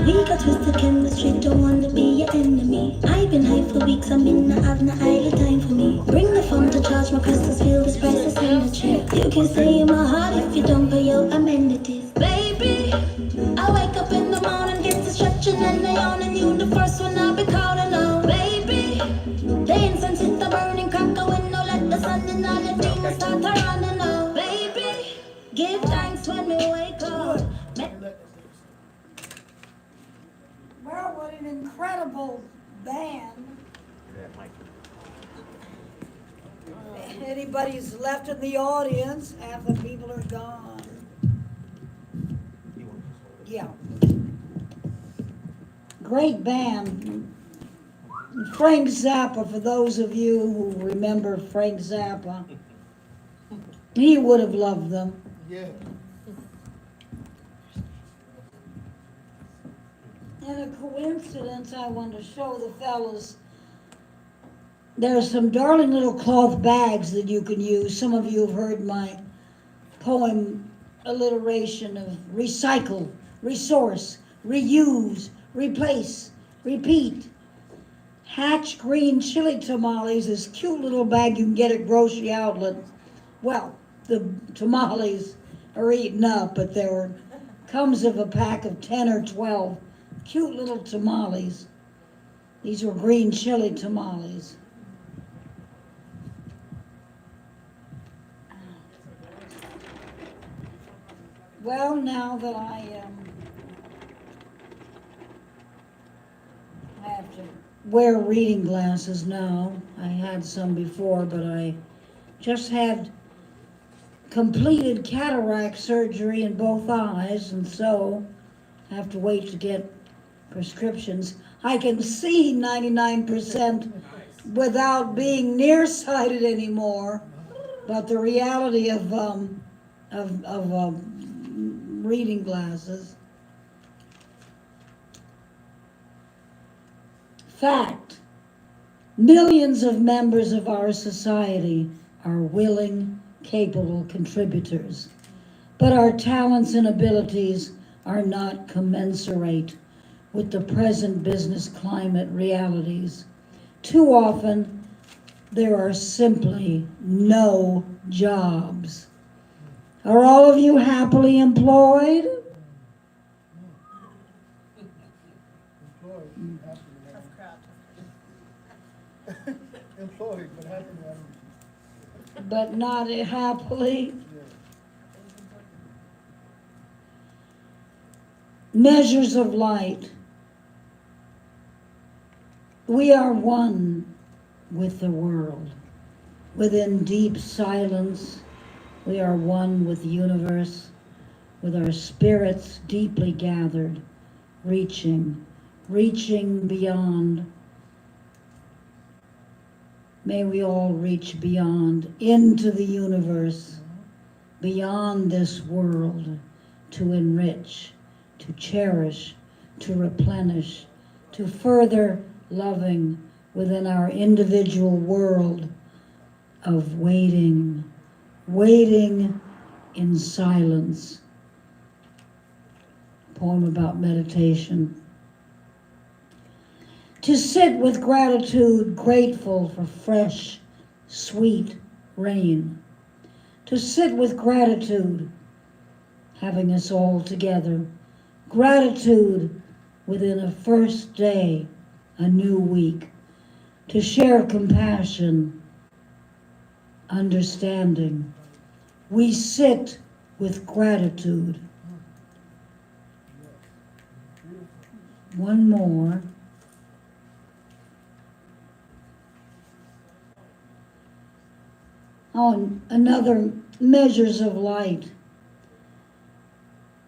We got twisted chemistry, don't want to be your enemy. I've been high for weeks, I'm in the have no idle time for me. Bring the phone to charge, my crystals feel this priceless energy. You can stay in my heart if you don't pay your amenities. Baby, I wake up in the morning, get to stretching and I yawn, and you the first one I'll be calling out. Baby, the incense hit the burning crack, a window, let the sun and all the demons start to running out. Baby, give thanks when we wake up. Well, what an incredible band. Anybody's left in the audience, half the people are gone. Yeah. Great band. Frank Zappa, for those of you who remember Frank Zappa, he would have loved them. Yeah. And a coincidence, I want to show the fellas, there's some darling little cloth bags that you can use. Some of you have heard my poem alliteration of recycle, resource, reuse, replace, repeat. Hatch green chili tamales, this cute little bag you can get at grocery outlet. Well, the tamales are eaten up, but comes of a pack of 10 or 12 cute little tamales. These were green chili tamales. Well, now that I have to wear reading glasses now. I had some before, but I just had completed cataract surgery in both eyes, and so I have to wait to get prescriptions. I can see 99% without being nearsighted anymore, but the reality of reading glasses. Fact, millions of members of our society are willing, capable contributors, but our talents and abilities are not commensurate with the present business climate realities. Too often, there are simply no jobs. Are all of you happily employed? Employed, but happy. But not happily? measures of light. We are one with the world. Within deep silence, we are one with the universe, with our spirits deeply gathered, reaching beyond. May we all reach beyond, into the universe, beyond this world, to enrich, to cherish, to replenish, to further loving within our individual world of waiting in silence. Poem about meditation. To sit with gratitude, grateful for fresh, sweet rain. To sit with gratitude, having us all together. Gratitude within a first day, a new week. To share compassion, understanding. We sit with gratitude. One more. Oh, another measures of light.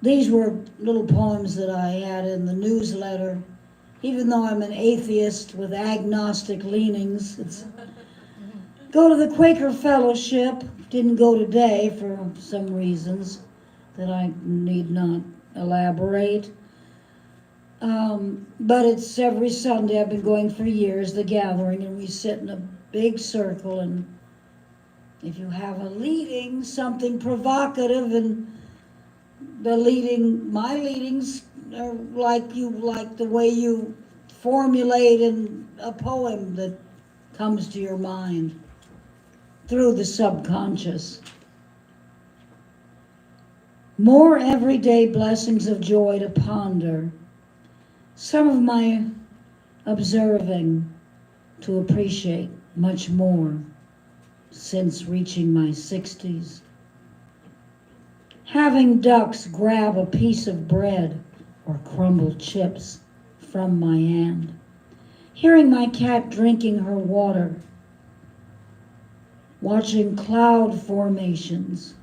These were little poems that I had in the newsletter. Even though I'm an atheist with agnostic leanings, go to the Quaker Fellowship. Didn't go today for some reasons that I need not elaborate. But it's every Sunday. I've been going for years, the gathering, and we sit in a big circle, and if you have a leading, something provocative, and my leadings are like the way you formulate in a poem that comes to your mind through the subconscious. More everyday blessings of joy to ponder. Some of my observing to appreciate much more since reaching my 60s. Having ducks grab a piece of bread or crumbled chips from my hand. Hearing my cat drinking her water. Watching cloud formations.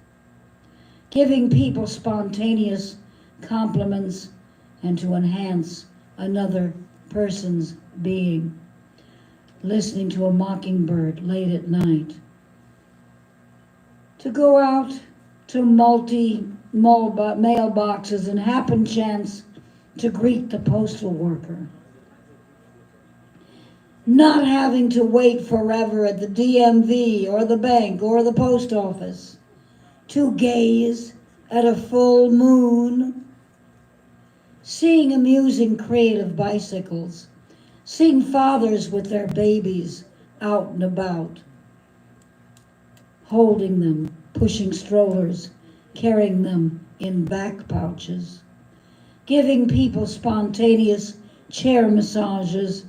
Giving people spontaneous compliments and to enhance another person's being. Listening to a mockingbird late at night. To go out to mailboxes and happen chance to greet the postal worker. Not having to wait forever at the DMV or the bank or the post office. To gaze at a full moon. Seeing amusing creative bicycles. Seeing fathers with their babies out and about. Holding them, pushing strollers, carrying them in back pouches, giving people spontaneous chair massages,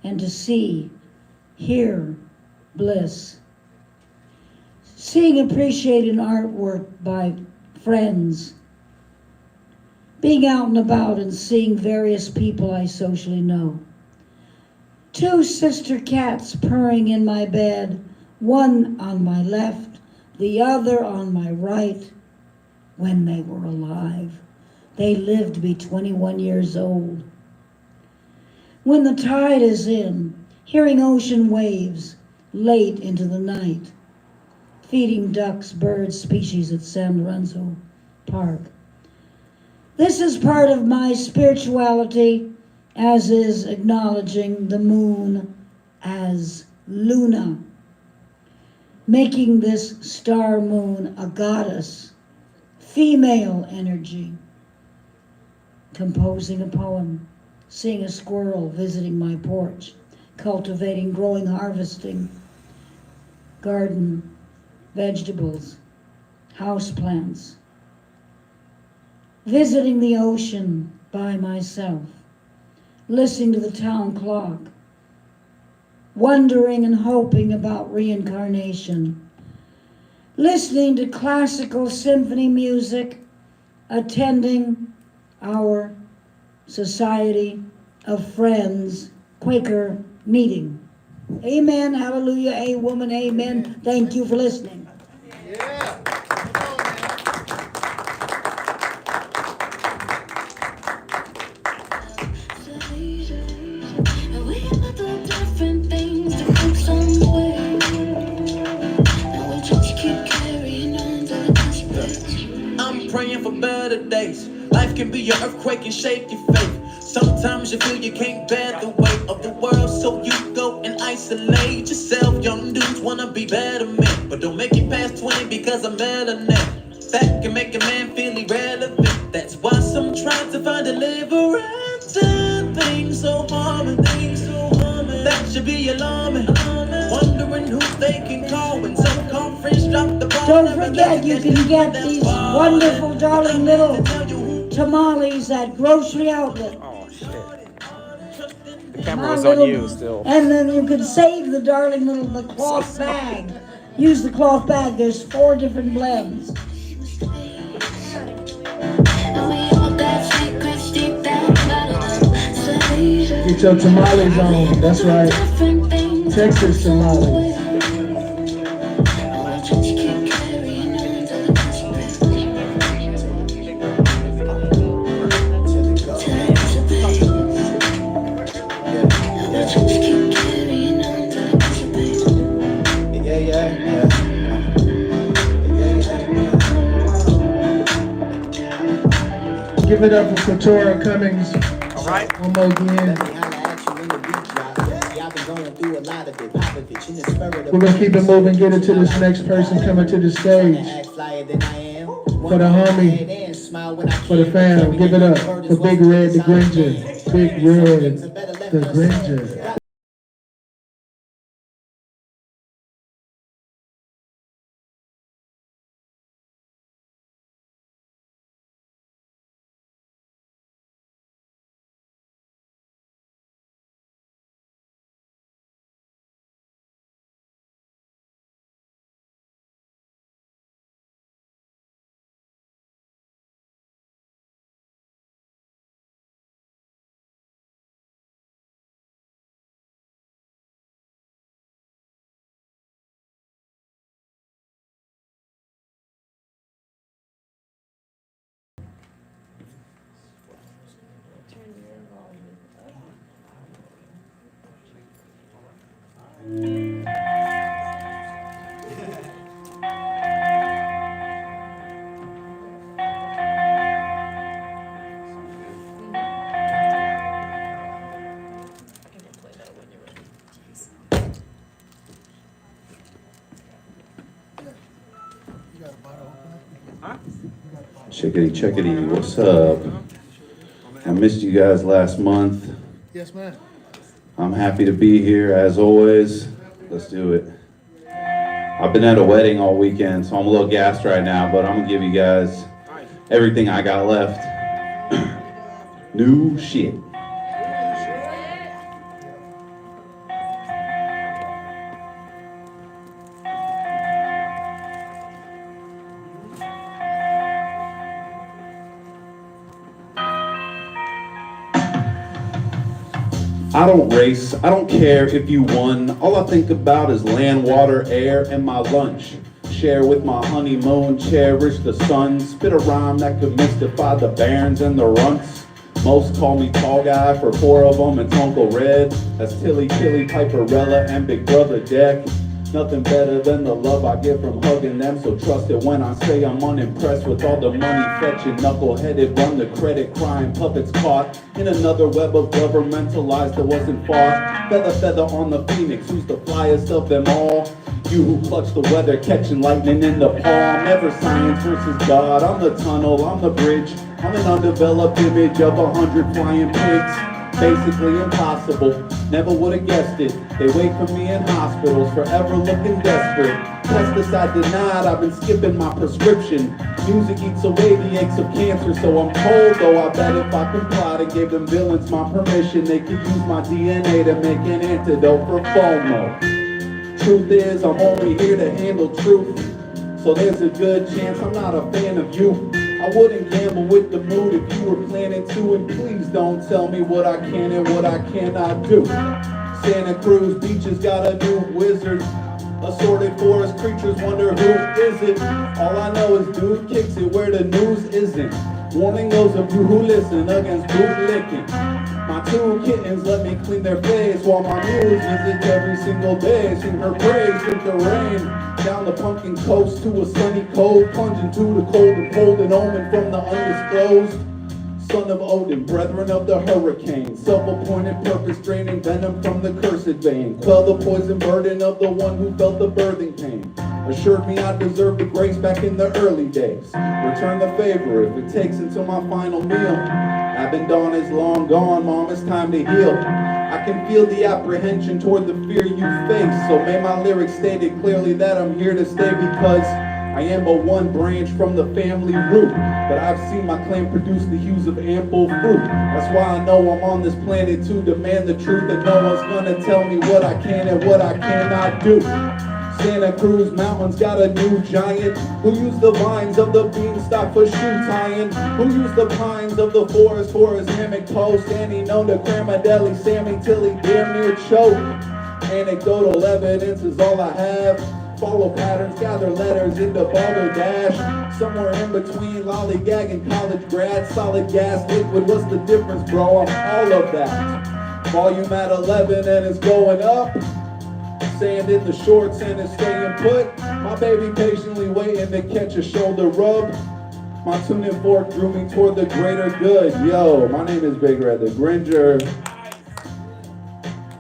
and to see, hear bliss. Seeing appreciated artwork by friends, being out and about and seeing various people I socially know. 2 sister cats purring in my bed, one on my left, the other on my right, when they were alive. They lived to be 21 years old. When the tide is in, hearing ocean waves late into the night, feeding ducks, birds, species at San Lorenzo Park. This is part of my spirituality, as is acknowledging the moon as Luna, making this star moon a goddess, female energy, composing a poem, seeing a squirrel visiting my porch, cultivating, growing, harvesting, garden, vegetables, houseplants, visiting the ocean by myself, listening to the town clock, wondering and hoping about reincarnation, listening to classical symphony music, attending our Society of Friends Quaker meeting. Amen, hallelujah, a woman, amen. Thank you for listening. I'm praying for better days. Life can be an earthquake and shake your faith. Sometimes you feel you can't bear the weight of the world, so you go and isolate yourself. Young dudes wanna be better men, but don't make it past 20 because of melanin. That can make a man feel irrelevant. That's why some try to find deliverance in things so harming, that should be alarming. Wondering who they can call when some friends drop the ball. Don't forget, you can get these wonderful, darling little tamales at grocery outlet. Oh shit. The camera was on you still. And then you can save the darling little the cloth bag. Use the cloth bag. There's 4 different blends. Get your tamales on, that's right. Texas tamales. Give it up for Katora Cummings. All right. One more again. We're gonna keep it moving, get it to this next person coming to the stage. For the homie, for the fam, give it up for Big Red the Gringer. Big Red the Gringer. Chickadee, chickadee, what's up? I missed you guys last month. Yes, ma'am. I'm happy to be here as always. Let's do it. I've been at a wedding all weekend, so I'm a little gassed right now, but I'm gonna give you guys everything I got left. New shit. I don't race, I don't care if you won. All I think about is land, water, air, and my lunch. Share with my honeymoon, cherish the sun. Spit a rhyme that could mystify the barons and the runts. Most call me tall guy, for 4 of them it's Uncle Red. That's Tilly, Tilly, Piperella, and Big Brother Deck. Nothing better than the love I get from hugging them, so trust it when I say I'm unimpressed with all the money fetching, knuckle-headed, run the credit, crying puppets caught in another web of governmental lies that wasn't far. Feather, feather on the phoenix, who's the flyest of them all? You who clutch the weather, catching lightning in the palm. Never science versus God, I'm the tunnel, I'm the bridge. I'm an undeveloped image of 100 flying pigs. Basically impossible, never would've guessed it. They wait for me in hospitals, forever looking desperate. Pesticide denied, I've been skipping my prescription. Music eats away the aches of cancer, so I'm told, though I bet if I complied and gave them villains my permission, they could use my DNA to make an antidote for FOMO. Truth is, I'm only here to handle truth, so there's a good chance I'm not a fan of you. I wouldn't gamble with the mood if you were planning to, and please don't tell me what I can and what I cannot do. Santa Cruz beaches got a new wizard. Assorted forest creatures wonder who is it. All I know is dude kicks it where the news isn't. Warning those of you who listen against bootlicking. My two kittens let me clean their face while my muse visits every single day. Sing her praise with the rain. Down the pumpkin coast to a sunny cold. Plunge into the cold and cold and omen from the undisclosed. Son of Odin, brethren of the hurricane. Self-appointed purpose draining venom from the cursed vein. Quell the poison burden of the one who felt the birthing pain. Assured me I deserved the grace back in the early days. Return the favor if it takes until my final meal. Abaddon is long gone, mom, it's time to heal. I can feel the apprehension toward the fear you face. So may my lyrics state it clearly that I'm here to stay, because I am but one branch from the family root, but I've seen my clan produce the hues of ample fruit. That's why I know I'm on this planet to demand the truth, and no one's gonna tell me what I can and what I cannot do. Santa Cruz Mountains got a new giant who used the vines of the beanstalk for shoe tying, who used the pines of the forest for his hammock post, and he known to cram a deli Sammy till he damn near choked. Anecdotal evidence is all I have. Follow patterns, gather letters into balderdash. Somewhere in between lollygag and college grad. Solid gas, liquid, what's the difference, bro? I'm all of that. Volume at 11 and it's going up. Sand in the shorts and it's staying put. My baby patiently waiting to catch a shoulder rub. My tuning fork drew me toward the greater good. Yo, my name is Big Red the Gringer.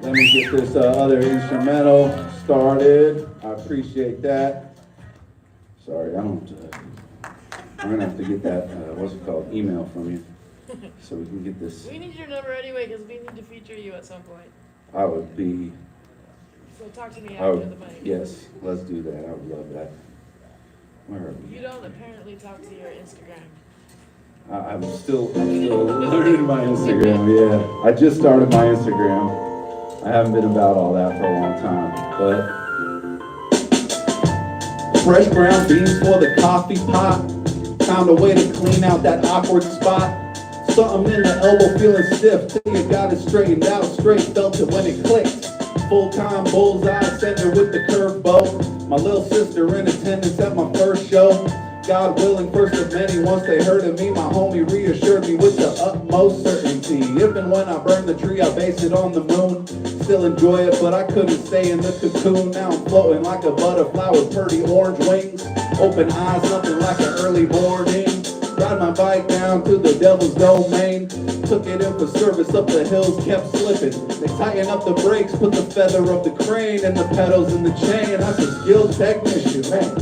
Let me get this other instrumental started. I appreciate that. Sorry, I'm gonna have to get that, what's it called, email from you, so we can get this. We need your number anyway, because we need to feature you at some point. I would be. So talk to me after the mic. Yes, let's do that. I would love that. Where are we? You don't apparently talk to your Instagram. I'm still learning my Instagram, yeah. I just started my Instagram. I haven't been about all that for a long time, but fresh ground beans for the coffee pot. Found a way to clean out that awkward spot. Something in the elbow feeling stiff till you got it straightened out straight. Felt it when it clicked. Full-time bullseye center with the curve bow. My little sister in attendance at my first show. God willing, first of many. Once they heard of me, my homie reassured me with the utmost certainty. If and when I burn the tree, I base it on the moon. Still enjoy it, but I couldn't stay in the cocoon. Now I'm floating like a butterfly with pretty orange wings. Open eyes, nothing like an early morning. Ride my bike down to the devil's domain. Took it in for service up the hills, kept slipping. They tighten up the brakes, put the feather of the crane and the pedals in the chain. That's a skilled technician, man.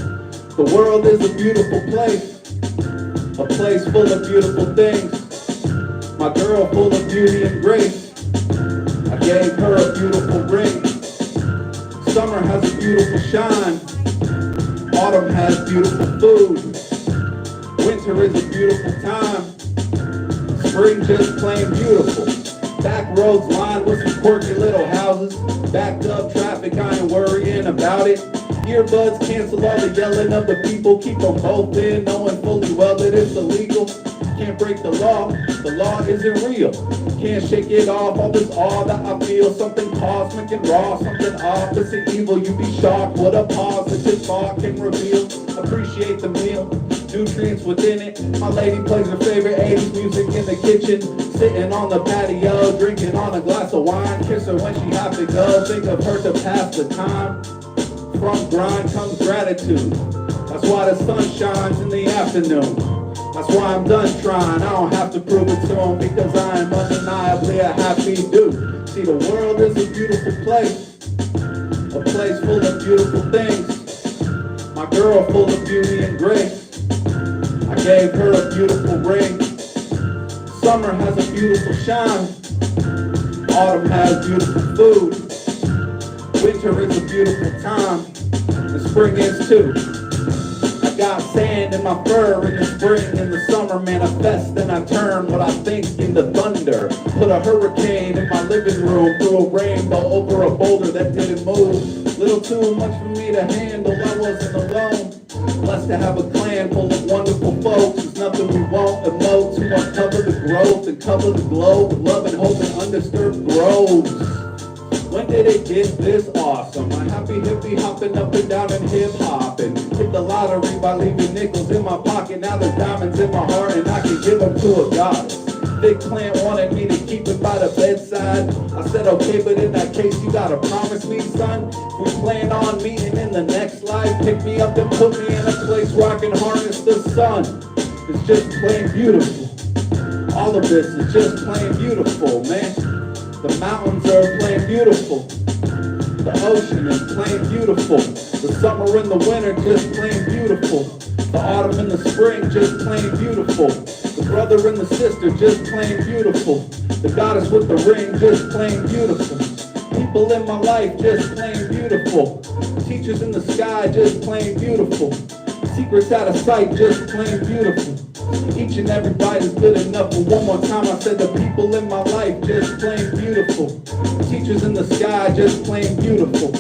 The world is a beautiful place, a place full of beautiful things. My girl full of beauty and grace. I gave her a beautiful ring. Summer has a beautiful shine. Autumn has beautiful food. Winter is a beautiful time. Spring just plain beautiful. Back roads lined with some quirky little houses. Backed up traffic, I ain't worrying about it. Earbuds cancel all the yelling of the people. Keep them both in, knowing fully well that it's illegal. Can't break the law isn't real. Can't shake it off, all this awe that I feel. Something cosmic and raw, something opposite evil. You'd be shocked what a pause that this thought can reveal. Appreciate the meal, nutrients within it. My lady plays her favorite 80s music in the kitchen. Sitting on the patio, drinking on a glass of wine. Kiss her when she have to go, think of her to pass the time. From grind comes gratitude. That's why the sun shines in the afternoon. That's why I'm done trying. I don't have to prove it to them, because I am undeniably a happy dude. See, the world is a beautiful place, a place full of beautiful things. My girl full of beauty and grace. I gave her a beautiful ring. Summer has a beautiful shine. Autumn has beautiful food. Winter is a beautiful time. And spring is too. I got sand in my fur in the spring. In the summer manifest. Then I turn what I think into thunder. Put a hurricane in my living room. Threw a rainbow over a boulder that didn't move. Little too much for me to handle. I wasn't alone. Blessed to have a clan full of wonderful folks. There's nothing we won't emote to uncover the growth and cover the globe with love and hope and undisturbed groves. When did it get this awesome? A happy hippie hopping up and down and hip hopping. Hit the lottery by leaving nickels in my pocket. Now there's diamonds in my heart and I can give them to a goddess. Big Plant wanted me to keep it by the bedside. I said okay, but in that case you gotta promise me, son. If we plan on meeting in the next life, pick me up and put me in a place where I can harness the sun. It's just plain beautiful. All of this is just plain beautiful, man. The mountains are plain beautiful. The ocean is plain beautiful. The summer and the winter just plain beautiful. The autumn and the spring just plain beautiful. The brother and the sister just plain beautiful. The goddess with the ring just plain beautiful. People in my life just plain beautiful. Teachers in the sky just plain beautiful. Secrets out of sight just plain beautiful. Each and every bite is good enough, but one more time I said the people in my life just plain beautiful. Teachers in the sky just plain beautiful.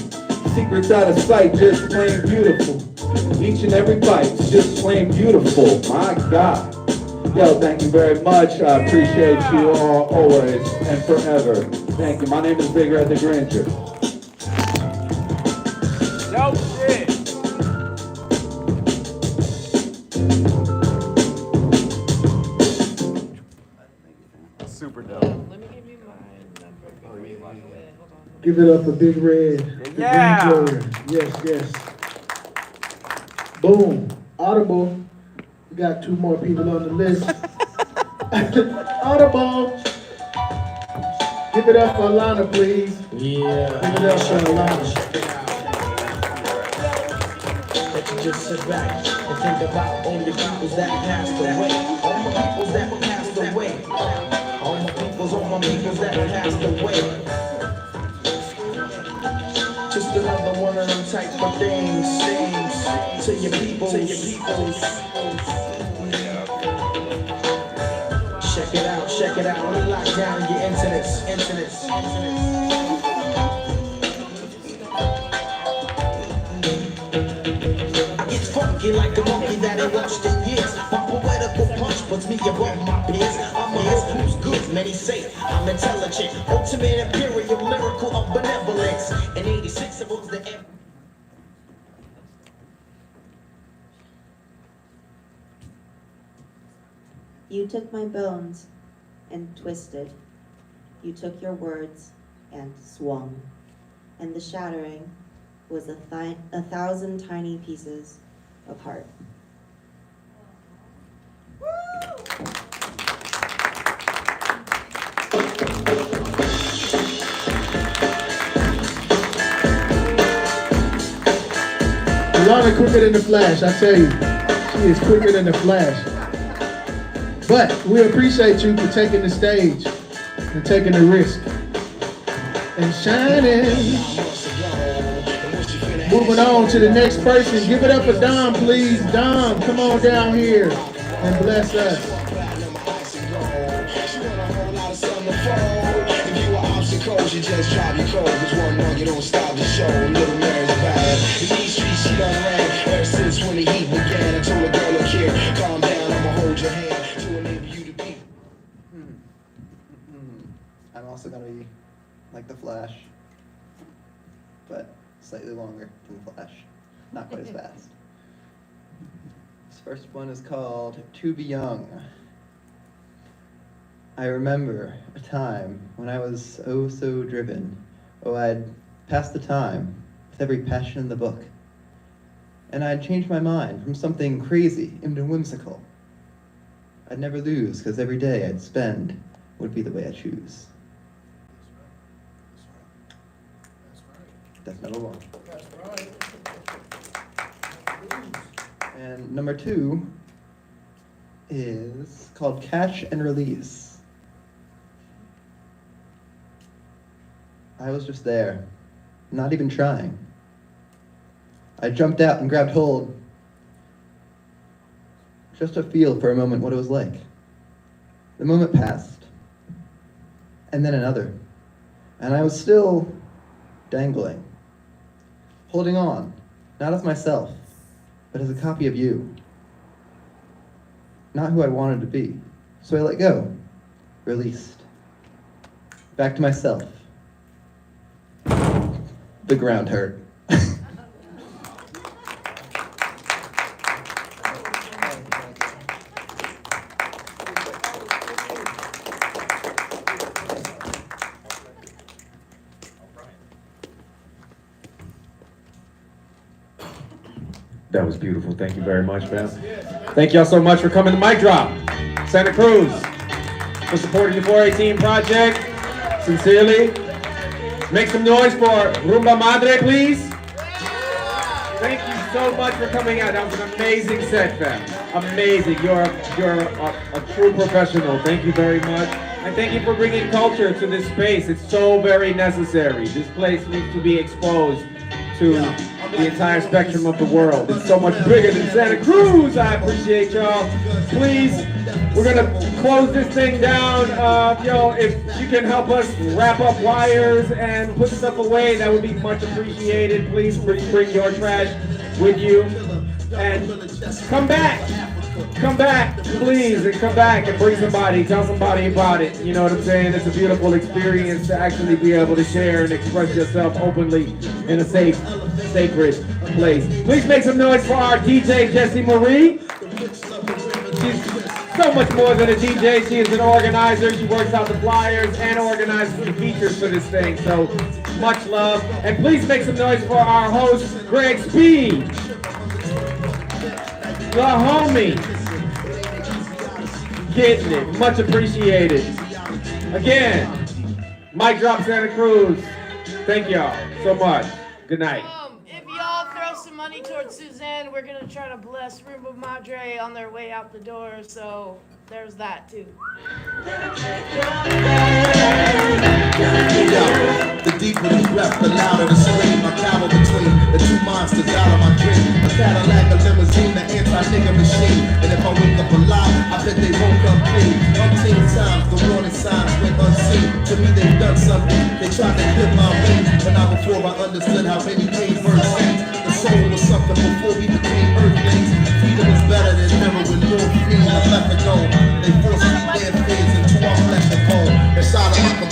Secrets out of sight just plain beautiful. Each and every bite's just plain beautiful. My God. Yo, thank you very much. I appreciate you all always and forever. Thank you. My name is Big Red the Granger. Dope shit. Super dope. Let me give you my number before you walk away. Hold on. Give it up for Big Red. the Yeah. Granger. Yes, yes. Boom. Audible. We got 2 more people on the list. Audible. Give it up for Alana, please. Yeah. Give it up for Alana. That you just sit back and think about all the peoples that passed away. All my peoples that passed away. All my peoples that passed away. Just another one of them type of things. To your people, to your peoples. Check it out. Let me lock down your internets. Funky like a monkey that ain't washed in years. My poetical punch puts me above my peers. I'm a hope who's good, many say I'm intelligent. Ultimate imperial lyrical of benevolence. In 86 it was the You took my bones and twisted. You took your words and swung. And the shattering was a 1,000 tiny pieces of heart. Alana quicker than the Flash, I tell you. She is quicker than the Flash. But we appreciate you for taking the stage and taking the risk. And shining. Moving on to the next person. Give it up for Dom, please. Dom, come on down here and bless us. You just drive your code, cause one more you don't stop the show. Little Mary's bad. In these streets she done ran ever since when the heat began. I told a girl, look here, calm down, I'ma hold your hand to enable you to be. I'm also gonna be like the Flash, but slightly longer than the Flash. Not quite as fast. This first one is called To Be Young. I remember a time when I was oh so driven. Oh, I'd pass the time with every passion in the book. And I'd change my mind from something crazy into whimsical. I'd never lose, because every day I'd spend would be the way I choose. That's number 1. And number 2 is called Catch and Release. I was just there, not even trying. I jumped out and grabbed hold, just to feel for a moment what it was like. The moment passed, and then another, and I was still dangling, holding on, not as myself, but as a copy of you. Not who I wanted to be. So I let go. Released. Back to myself. The ground hurt. That was beautiful. Thank you very much, man. Thank y'all so much for coming to Mic Drop. Santa Cruz, for supporting the 418 project. Sincerely. Make some noise for Rumba Madre, please. Thank you so much for coming out. That was an amazing set, fam. Amazing. You're a true professional. Thank you very much. And thank you for bringing culture to this space. It's so very necessary. This place needs to be exposed to the entire spectrum of the world. It's so much bigger than Santa Cruz. I appreciate y'all. Please, we're gonna close this thing down. If you can help us wrap up wires and put stuff away, that would be much appreciated. Please bring your trash with you. And come back, please, and come back and bring somebody, tell somebody about it. You know what I'm saying? It's a beautiful experience to actually be able to share and express yourself openly in a safe, sacred place. Please make some noise for our DJ, Jessie Marie. She's so much more than a DJ. She is an organizer. She works out the flyers and organizes the features for this thing. So much love. And please make some noise for our host, Greg Speed. The homie. Getting it. Much appreciated. Again, Mic Drop Santa Cruz. Thank y'all so much. Good night. If y'all throw some money towards Suzanne, we're gonna try to bless Rumba Madre on their way out the door. So there's that too. The deeper the breath, the louder the scream. I cower between the two monsters out of my dream. A Cadillac, a limousine, the anti-nigga machine. And if I wake up alive, I bet they won't come clean. Umpteen times, the warning signs went unseen. To me, they've done something. They tried to clip my wings, but not before I understood how many came first. The soul was something before we became earthlings. Freedom is better than heroin, morphine. I left it go. They forced me their fears.